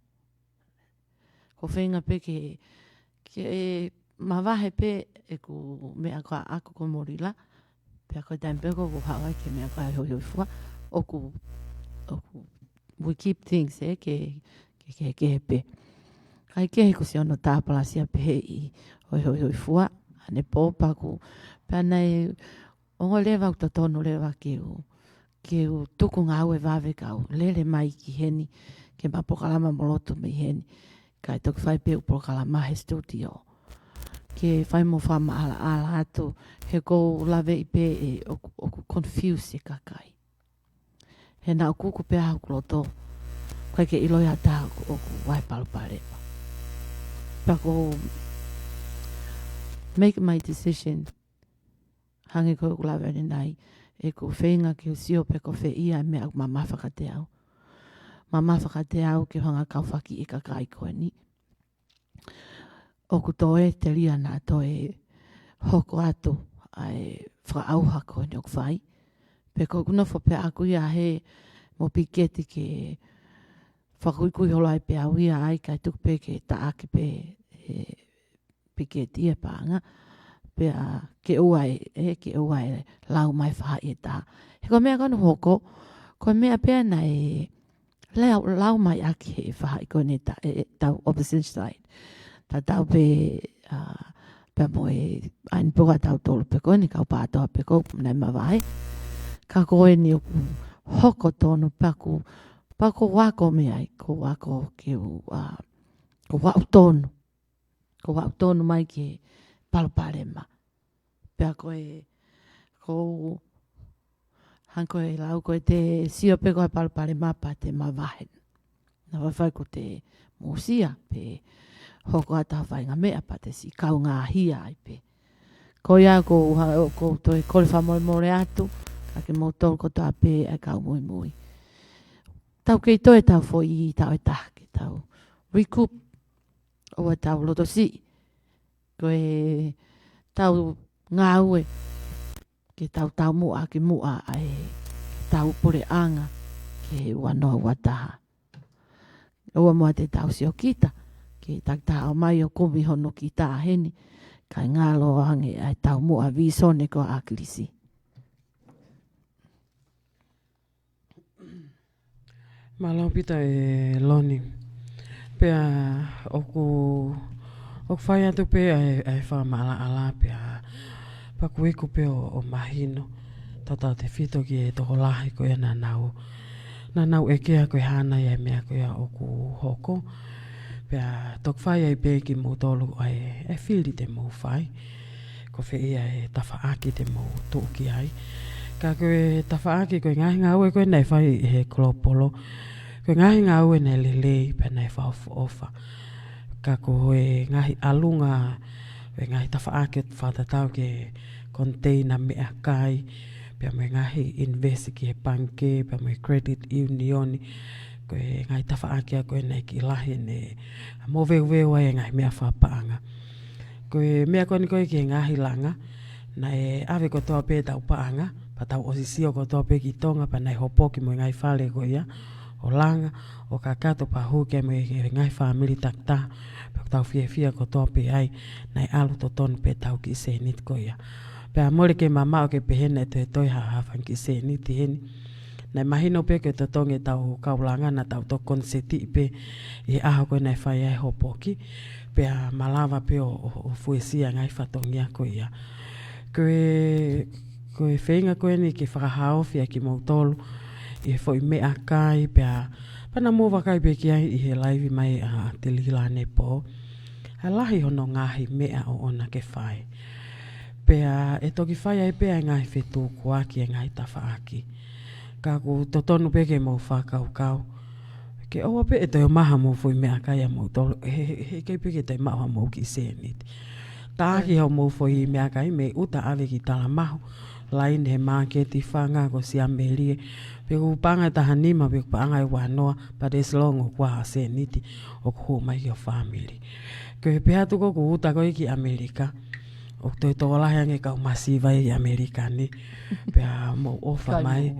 Ko whenga pe ke mawahe pe e ku mea koa ako ko morila. Pea koe taimpe ko hawai ke mea koe hoi fua. We keep things ke pe. Kaekehe ko si ono tāpalasia pehe i hoi fua. Ane pōpa ku. Pea nei ongo lewa u totonu lewa ke u tuku ngā ue wawe kau. Lele mai ki heni. Ke mapokalama moloto me heni. Kai toki whai pe upro kala mahe studio. Ke whai mo whama'ala'ala atu. He kou lawe I pe e oku confuse e kakai. He na okuku pe ahu kuloto. Kai ke iloi hata oku wai paluparepa. Pako make my decision. Hangi koe ku lawe ni nai. E ku whenga ki usio pe ko whe ia me au mamawhaka te au. Mamawhaka te au ke hanga kauwhaki e kakai koe ni. Oku toe te ria nā toe hoko atu ai whaauha koe ni oku whai. Pe ko kuna whape aku ia he mo piketi ke whakuikui holo ai pe au ia ai kai tuku pe ke taaki pe piketi e pānga. Pe ke uai ke uai lau mai wha e tā. He ko mea kanu hoko, ko mea pēr nei lau mai aki he wha i koe ne tau opposite side. Ta tau pe mo e aini puka tau tolu pe koe ni kau pātoa pe koe nei mawai. Ka koe ni hoko tonu paku wako me ai, ko wako ke ko wau tonu. Ko wau tonu mai ke paluparema. Pea koe ko hankoe lau koe te sio pe koe paluparema pa te mawahen. Na wawhai ko te musia pe hoko ata whainga mea pa te si kau ngā hia ai pe. Ko ia ko toi kore whamore atu, ka ke mo tolu ko toa pe ai kau mui mui. Tau kei toi tau fo I tau e tahake, tau recoup o tau loto si. Koe tau ngā ue ke taumu'a ke mu'a ai tau pure anga ke ua noa ua taha. Ua mua te tau sio kita. Ke taha o mai o kumi hono ki tāheni. Kai ngalo hange ai taumu'a visone ko akilisi. Malau pita e loni. Pea oku whai atu pe ai fakama'ala'ala pea pakuiku pe o mahino. Tata te whito ki e toho lahi ko e nenau. Nenau e kea koe hana i mea koe oku hoko. Pea tok whai ai pe ki mo tolu ai e whiri te mo whai. Ko whi ia e tawhaaki te mo tūki ai. Ka koe tawhaaki koe ngahi ngā ue koe nei whai he klopolo. Koe ngahi ngā ue nei lelei pe nei whaufu ofa. Ka koe ngahi alunga, koe ngahi tawhaaki whatatau ke container mea kai. Pea me ngahi investi ki he panke, pea me credit unioni. Koe ngai tawhaaki a koe nei ki lahi ne mavaeua e ngai mea whapaanga. Koe mea koe ni koe ki ngahi langa, na e ave ko toa pe tau paanga, pa tau osisio ko toa pe ki tonga, pa nei hopoki mo ngai whale ko ia, o langa, o kakato pa huke mo ngai whamili takta, pa tau fia ko toa pe ai, nei alu totonu pe tau ki se nit ko ia. Pea mole ke mamao ke pehene te toi hawhan ki se niti heni. Nei mahino pe ke totonge tau kaulanga na tau to konseti pe I aho koe nei whai ai hopoki. Pea malawa pe o fuesia ngai whatongia ko ia. Koe whenga koe ni ke whakahao fia ki mautolu. I foi mea kai pea pana mōwa kai pe ki ai I he laivi mai a Tilila ne po. Ha lahi hono ngahi mea o ona ke whai. Pea e toki whai ai pea ngai whetu kua ki ngai tawhaaki. Ka ku totonu pe ke mo fakakaukau'i. Ke oa pe e toi maha mo fui mea kai a mo tolu. He kei pe ke toi maha mo ki se niti. TAKI hau mo fui mea kai me uta ave ki tala mahu. Lain he marketi whanga ko si amelie. Pe ku panga taha nima pe ku panga I wanoa. But as long o kua se niti o ku mai ki o family. Ke pe hatu ko ku uta ko ki Amerika. O toi tola hange kau masiva I Amerika ni. Pe mo ofa mai.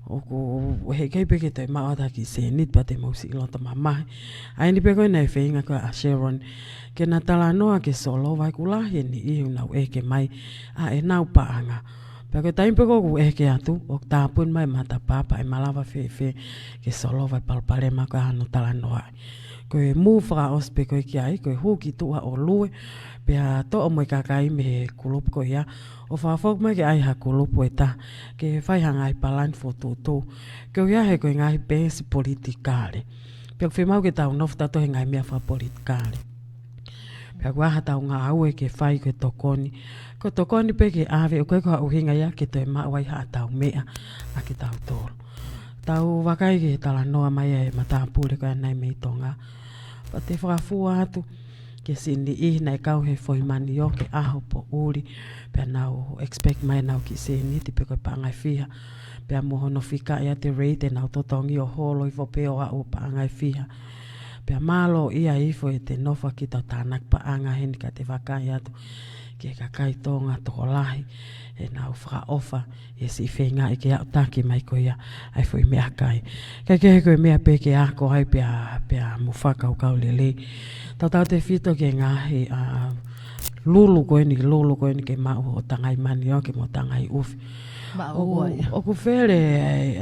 O he kei peke toi maata ki se nit pa te mausi ilota mamahi. Aini pe koe nei whenga koe a Sharon. Ke na tala noa ke solo vai kulahi ni ihu nau eke mai a enau paanga. Pe koe taimpe ko ku eke atu o tāpun mai mata papa e malawa whewe ke solo vai palpalema koe hano tala noa. Koe mūwhaka ospe koe ki ai koe huki tua o lue. Pea to o moi kakai me he kulupu ko ia. O whawhok mai ke ai ha kulupu e ta. Ke whaihanga I palan fo tōtō. Ke o ia he koe ngahi pēsi politikāre. Pia whi mau ke tau nofu tato he ngai mea whapolitikare. Pia waha tau ngā aue ke whai ke tokoni. Ko tokoni pe ke awe o koe ko uhinga ia ke toi mawai haa tau mea a ke tau tōru. Tau wakai ke tala noa mai e matapure koe nai mei tonga. Pa te whakafua atu ke sini i nei kau he foi mani o ke aho po uri. Pia nau expect mai nau ki sini ti pe koe paangai fiha. Pia mohono fika ia te reite nau totongi o holo i fopeo a u paangai fiha. Pia malo ia ifo e te nofa ki tau tānak paanga heni ka te wakai atu. Ke kakai tonga toko lahi e nau whakaofa e si whenga i ke au taki mai ko ia ai fo i mea kai. Kaekehe koe mea pe ke ako ai pia mu fakakaukau'i le. Tau te whito ke ngahi lulu koe ni ke mau o tangai mani o ke mo tangai ufi. Mavaeua ia. O ku where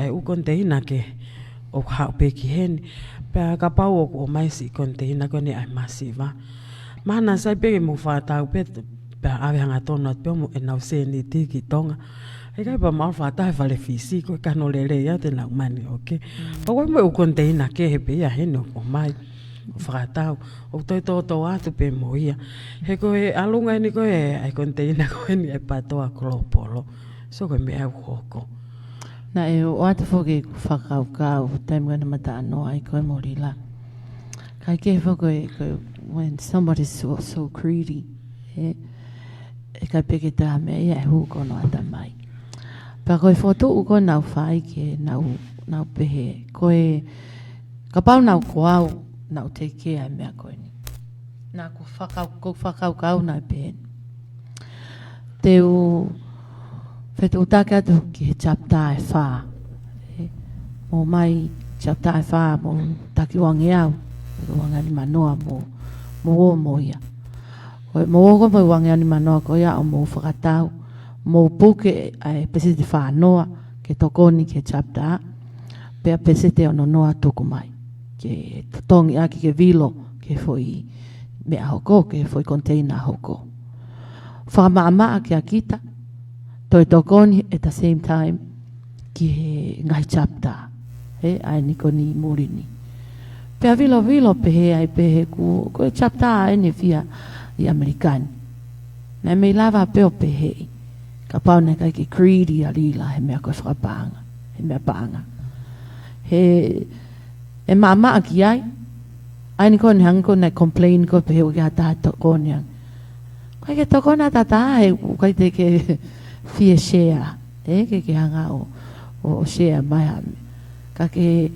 ai u konteina ke o hau pe ki heni. Pia ka pau o mai si konteina koe ni ai masiva. Mana sai pe ke mu whatau pe pia awe hanga tono at pia mu enau se ni tiki tonga. E kai pa mau whatau he whale fisi koe kano lele ia te nau mani oke. Pa koe mo u konteina ke he pe ia heni o mai. Whakatau, o toi tōtō atu pe mo ia. He koe alunga ni koe ai konteina koe ni ai patoa kolopolo. So koe mea hoko. Na e o atu whoke fakakaukau, taumu'a na mata anoa ai koe morila. Kaekehe whoke when somebody's so greedy, e kai peke taha mea ia e huko no ata mai. Pa koe whotu uko nau whai ke nau pehe. Koe kapau nau koau, nau te ke ai mea koe ni. Nā ko whakaukau nai pehe. Te u whetu utake atu ki he chapta e whā. Mō mai chapta e whā mō taki wangi au. Wangani manoa mō o mō ia. Mō o mō wangani manoa ko ia o mō whakatau. Mō puke ai pese te whānoa ke tokoni ke chapta. Pea pese te ono noa tuku mai. Ke tongi aki ke vilo ke foi mea hoko, ke foi container hoko. Whakama'ala'ala ke akita. Toi tokoni at the same time ki he ngai chapta. Ai niko ni murini. Pea vilo pehe ai pehe ku chapta ai ni fia i Amerikani. Nai mei lava peo pehe. Ka pau nei kai ki greedy a lila he mea koe whakapanga. He mea paanga. E mama ki ai. Ai ni kone hang kone complain ko pehe uke hata tokoni hang. Kai ke tokona tata he kai te ke fie share. Ke hanga o share mai hame. Ka ke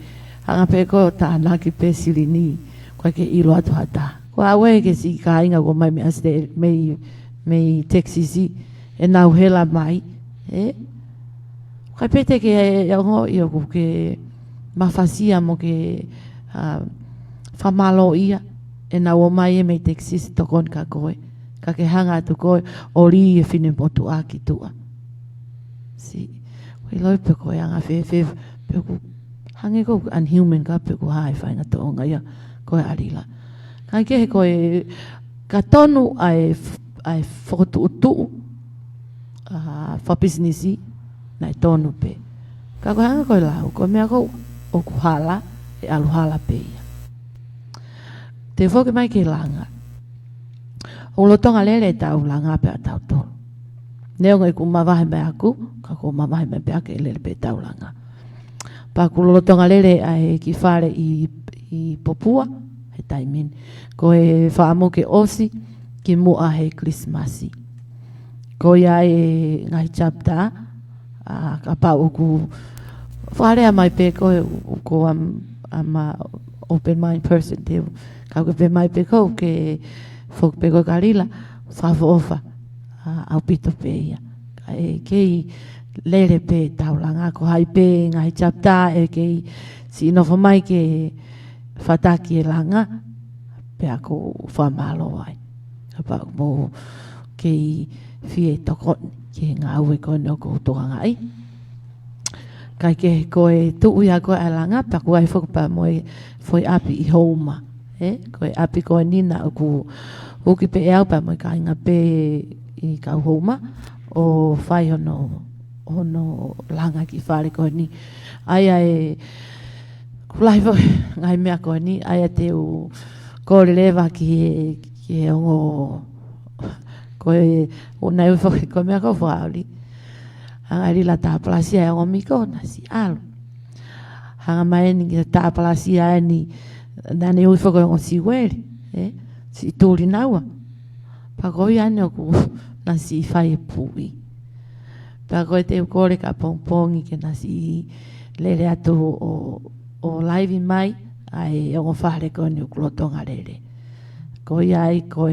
hanga pe ko ta anaki pe silini. Kai ke ilo atu hata. Ko awe ke si ka inga ko mai me aste mei texisi. E nau hela mai. Kai pe te ke ongo i oku ke mafasia mo ke whamalo ia e nau o mai e mei texisi tokon ka koe. Ka ke hanga atu koe o li e whine motu a ki tua. Si, koe loi pe koe anga whewe pe ku hange ko unhuman ka pe ku hae whainga toonga ia koe arila. Kaekehe koe ka tonu ai whakotu whapisnisi nai tonu pe. Ka koe hanga koe lau, koe mea kou o kuhala e aluhala pe ia. Te whoke mai ke langa. O lotonga lele tau langa pe a tau tolu. Neo ngai ku mawahe me aku, ka ko mawahe me pe ake lele pe tau langa. Pa ku lotonga lele ai ki whare i popua, he taimin. Ko e whaamo ke osi, ki mua he Christmasi. Ko ia e ngai chapta, ka pa uku whare mai pe ko am open mind person te. Ka ko pe mai pe ko ke fok pe ko karila, whafo ofa. Au pito pe ia. Kei lere pe taulanga ko hai pe ngai chapta e kei si nofo mai ke fataki e langa pe ako whamalo ai. Apa mo kei fie tokon ke ngau e kono ko tohanga ai. Kai ke koe tuu ia koe alanga pa koe whakapa moe foi api i houma. Koe api koe nina ku uki pe eau pa moe ka inga pe i kau houma o whai hono langa ki whare koe ni. Ai kulai fo ngai mea ko ni ai te u ko le leva ki o ko o nai fo ko mea ko fauli hanga ri la ta plasia o mi ko na si alo hanga mai ni ta plasia ni na ne u fo ko si weli si tuli naua pa ko ia ne ku na si fai pui pa ko te ko le ka pongpongi ke na si lele atu o live mai ai o fare ko ni klotonga lele ko ia ai ko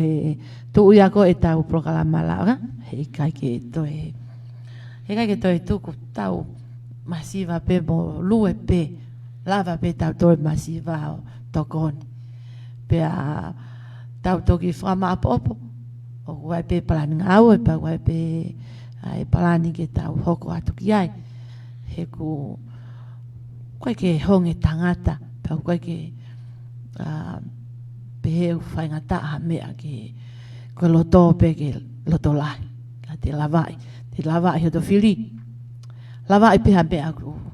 tu ia ko eta o programa la ikai ke to ikai ke to tu ku tau masiva pe mo lue pe lava pe tau to masiva tokoni pe a tau toki frama apopo o wai pe palani ngau e pa wai pe ai palani ke tau hoko atu ki ai he ku koe ke honge tangata pa koe ke pe heu whai ngata ha mea ke koe loto pe ke loto lai ka te lavai he to whiri lavai pe ha mea ku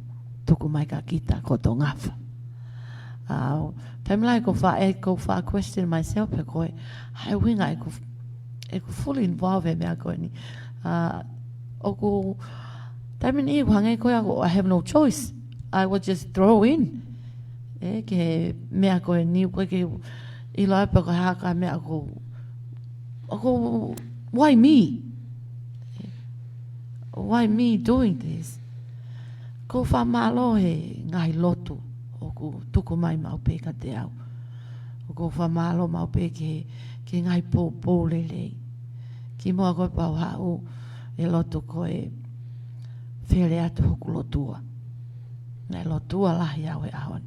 tuku mai ka kita koto ngafa taimlai ko wha question myself pe koe hai winga e ku fully involved e mea koe ni o ku taimini i kuhangai koe ako I have no choice I would just throw in ke mea koe ni koe ke i loa pe koe haka mea ako why me doing this ko wha malo he ngai lotu o ku tuku mai mau pe ka te au o ko wha malo mau pe ke ngai pō lelei ki mua koe pau hau e lotu koe where atu hoku lotua nei lotua lahi au e ahon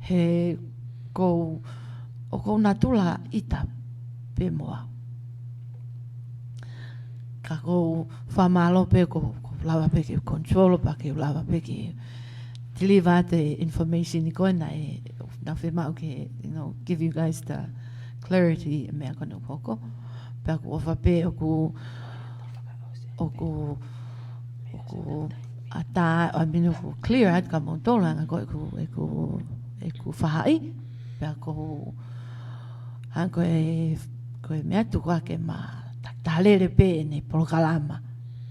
he ko o ko natula ita pe moa ka ko wha malo pe ko lava pe ke control pa ke lava pe ke deliver the information ni ko na na fe mau ke give you guys the clarity me ko no hoko pa ko fa pe o ku ata a minu ku clear at ka mo tola nga ko ku fahai pa ko han ko me atu ko ke ma talere pe ne programa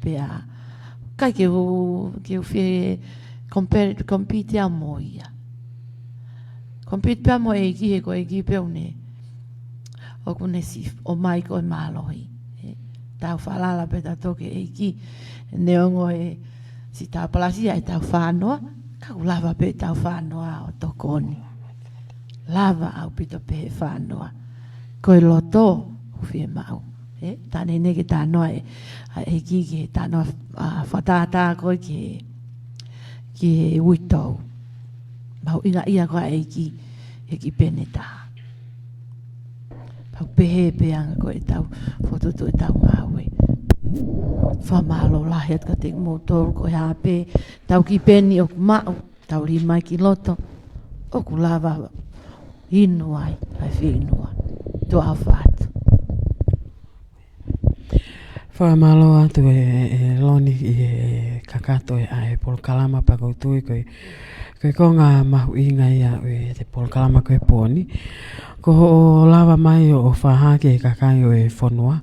pe a kai ke fe compete a moia compete pe mo e ki ko e ki pe une o ku ne si o mai ko maloi tau falala pe ta toke e ki ne ongo si ta palasia e tau whanoa ka lava pe tau whanoa o tokoni lava au pito pe whanoa ko e loto ufie mau tane nege ta noa e ki ta noa whatata ko ki uitou mau inga ia ko e ki pene ta pau pehe peanga ko e tau fotutu e tau ngawe whamalo lahi at ka te motor ko e hape tau ki peni o kumau tau rimai ki loto o ku lava inu ai whiinua to a whatu Whamalo atu e loni e kakato e ai polkalama pakautui koe konga mahuinga ia e te polkalama koe poni ko o lava mai o whahake e kakai o e whanua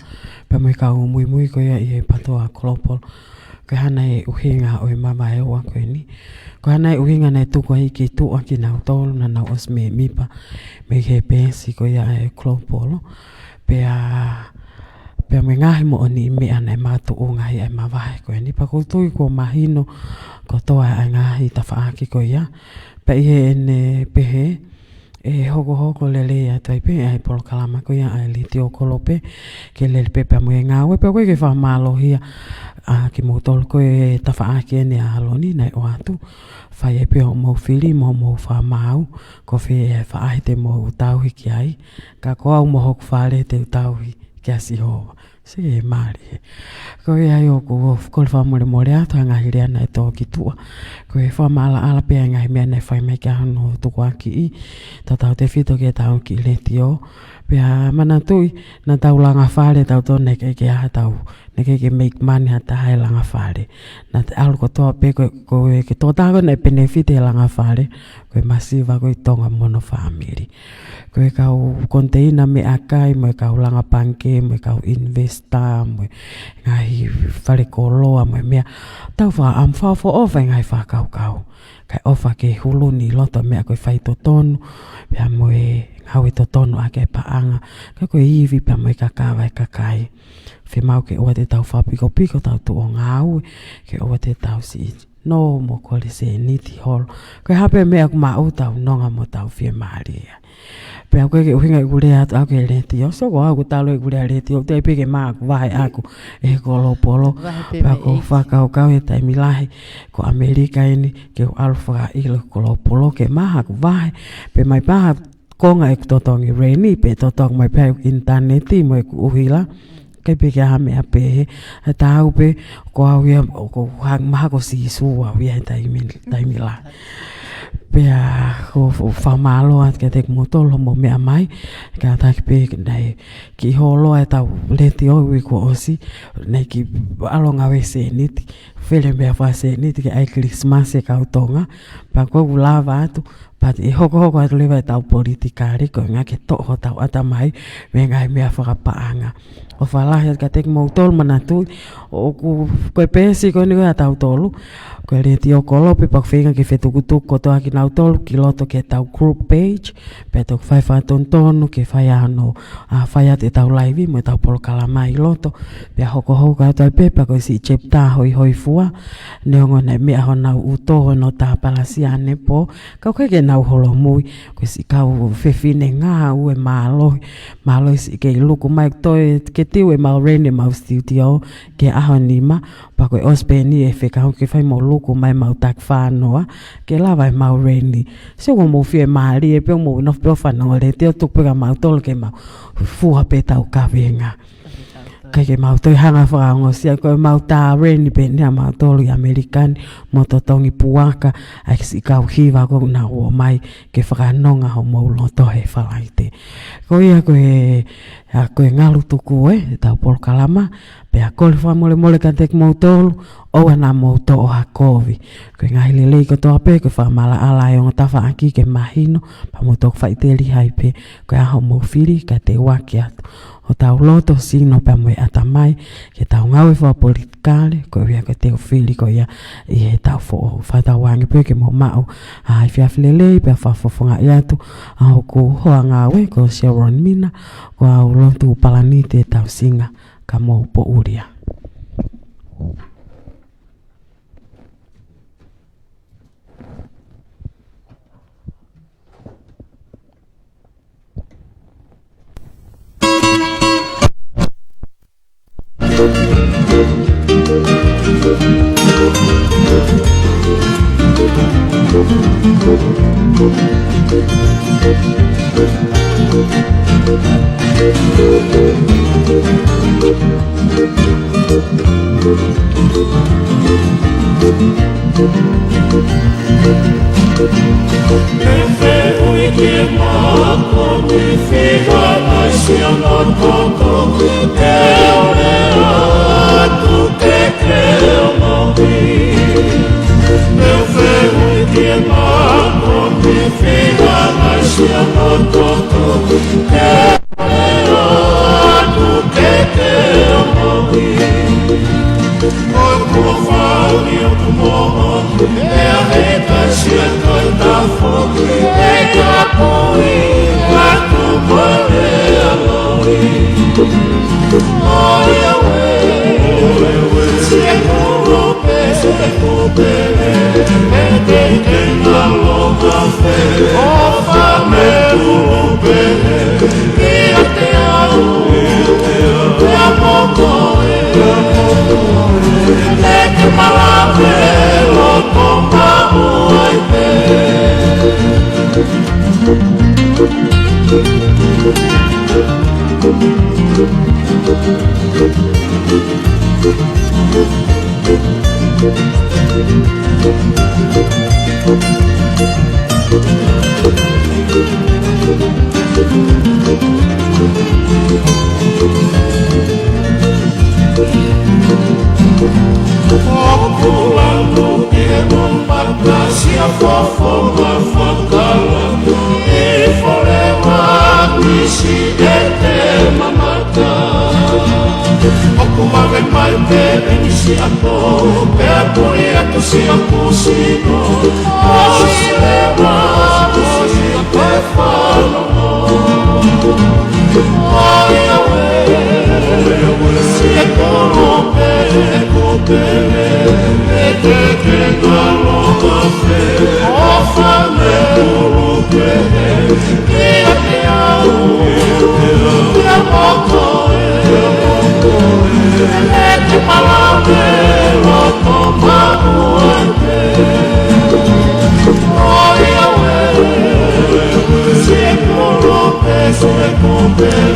pa mai ka mui koe ia i e patoa klopol koe hana e uhinga o e mavaeua koe ni ko hana e uhinga nei tuko i ki tua ki nau tolu na nau os me mipa me ke pensi koe ia e klopolo pe me ngahi mo oni me ana e matu o ngahi e mavahe koe ni pa kutui ko mahino ko toa e ngahi ta whaaki koe ia pe ihe ene pehe e hoko lele a tai pe ai polkalama koe ia e liti o kolope ke lele pe pe mo e ngawe pe koe ke whamalo hia ki mo tolu koe ta whaaki ene a haloni nei o atu whai e pe o mo whiri mo whamau ko whi e whaahi te mo tauhi ki ai ka koa o mo hoku whare te tauhi ki a Sihova se e mari ko e ai o ko whamore more atu ngahi rea nei tō ki tua ko e whama'ala'ala pe ngahi mea nei whai mei kia hano tuku aki i ta tau te whito ke tau ki leti o pe a mana tui na tau langa whare tau tō nei ke kia tau na ke make money hata hai langa whare. Na te alu kotoa pe koe ke tōtako nei benefit e langa whare, koe masiva koe tonga mono family. Koe kau konteina me akai, moe kau langa panke, moe kau investa, moe ngai whare koloa, moe mea. Tau wha am whawho ofa ngai fakakaukau. Kai ofa ke hulu ni loto mea koe whai totonu, pia moe hawe totonu ake paanga. Kai koe iwi pia moe kakawai kakai. Whi mau ke oa te tau whapiko piko tau tu o ngāue, ke oa te tau si no mo kore se niti holo. Koe hape mea ku mau tau nonga mo tau whia maaria. Pea koe ke uhinga i kulea atu au ke reti o. So ko au ku talo i kulea reti o. Te peke maa ku vahe aku e kolo polo. Pea ko fakakaukau'i e taimilahi ko Amerika ini ke u alfa ilo kolo polo ke maha ku vahe. Pe mai paha konga e kutotongi reini pe totong mai pea interneti mo e ku uhila. Kai peke hame a pehe. A tau pe ko au ia ko maha ko si sua wia e taimilahi. Pea ko whamalo at ke te motolo mo mea mai ka taki pe nei ki holo e tau leti owi ko osi nei ki alonga we se niti whele mea wha se niti ke ai Christmas e kautonga pa ko lava atu pa e hoko atu lewa e tau politikari ko ngā ke toho tau ata mai me ngai mea whakapaanga o whalahi at ka te motolo manatu o koe pesi ko ni koe atau tolu koe leti o kolope pa whenga ke whetukutuku ko toa ki nau tolu ki loto ke tau group page pe tau whai whatonu ke whai ano whai ate tau laivi mo tau polo kalamai loto pe hoko hoko atu pepa koe si chepta hoi hoi fua neongo nei mea ho nau utoho no tā palasiane po kau koe ke nau holo mui koe si kau whewhine ngā ue māloi si ke luku mai toi ke tiu e mau rene mau studio ke aho nima pa koe ospeni e whekau ke whai mau luku mai mau tak whanoa ke lawa e mau rene se ko mo fie maari e peo mo no peo whanau le teo tuk peka mau tol ke mau fuha pe tau kawenga kai ke mau toi hanga whakaongo sia koe mau tā rene pe nea mau tolu i Amerikani mo totongi puaka ai si kau hiwa ko na o mai ke whakanonga ho mau loto he whalaite koe ia koe ngalu tuku e tau polo kalama pe a kole wha mole ka tek mau tolu o ana mau to o hakovi koe ngahi lelei ko toa pe koe fakama'ala'ala e onga tawa aki ke mahino pa mo tok whaiteli hai pe koe aho mau whiri ka te waki atu o tau loto sino pa mo e atamai ke tau ngau e wha politikale koe wia koe te o whiri koe ia i he tau fo whatau wangi pe ke mo mao a hai whiafi lelei pe a whafofonga i atu a hoku hoa ngāwe ko Sharon Minna ko au lotu palanite tau singa ka mo po uria. ke enisi ako pe puri atu si aku sino o si lema o si te fano o iawe si e koro pe e kupere e te ke ngalo kafe o fane uru pe ia te au ia moko e te palame o to mauete o iawe si e koro pe so e kupere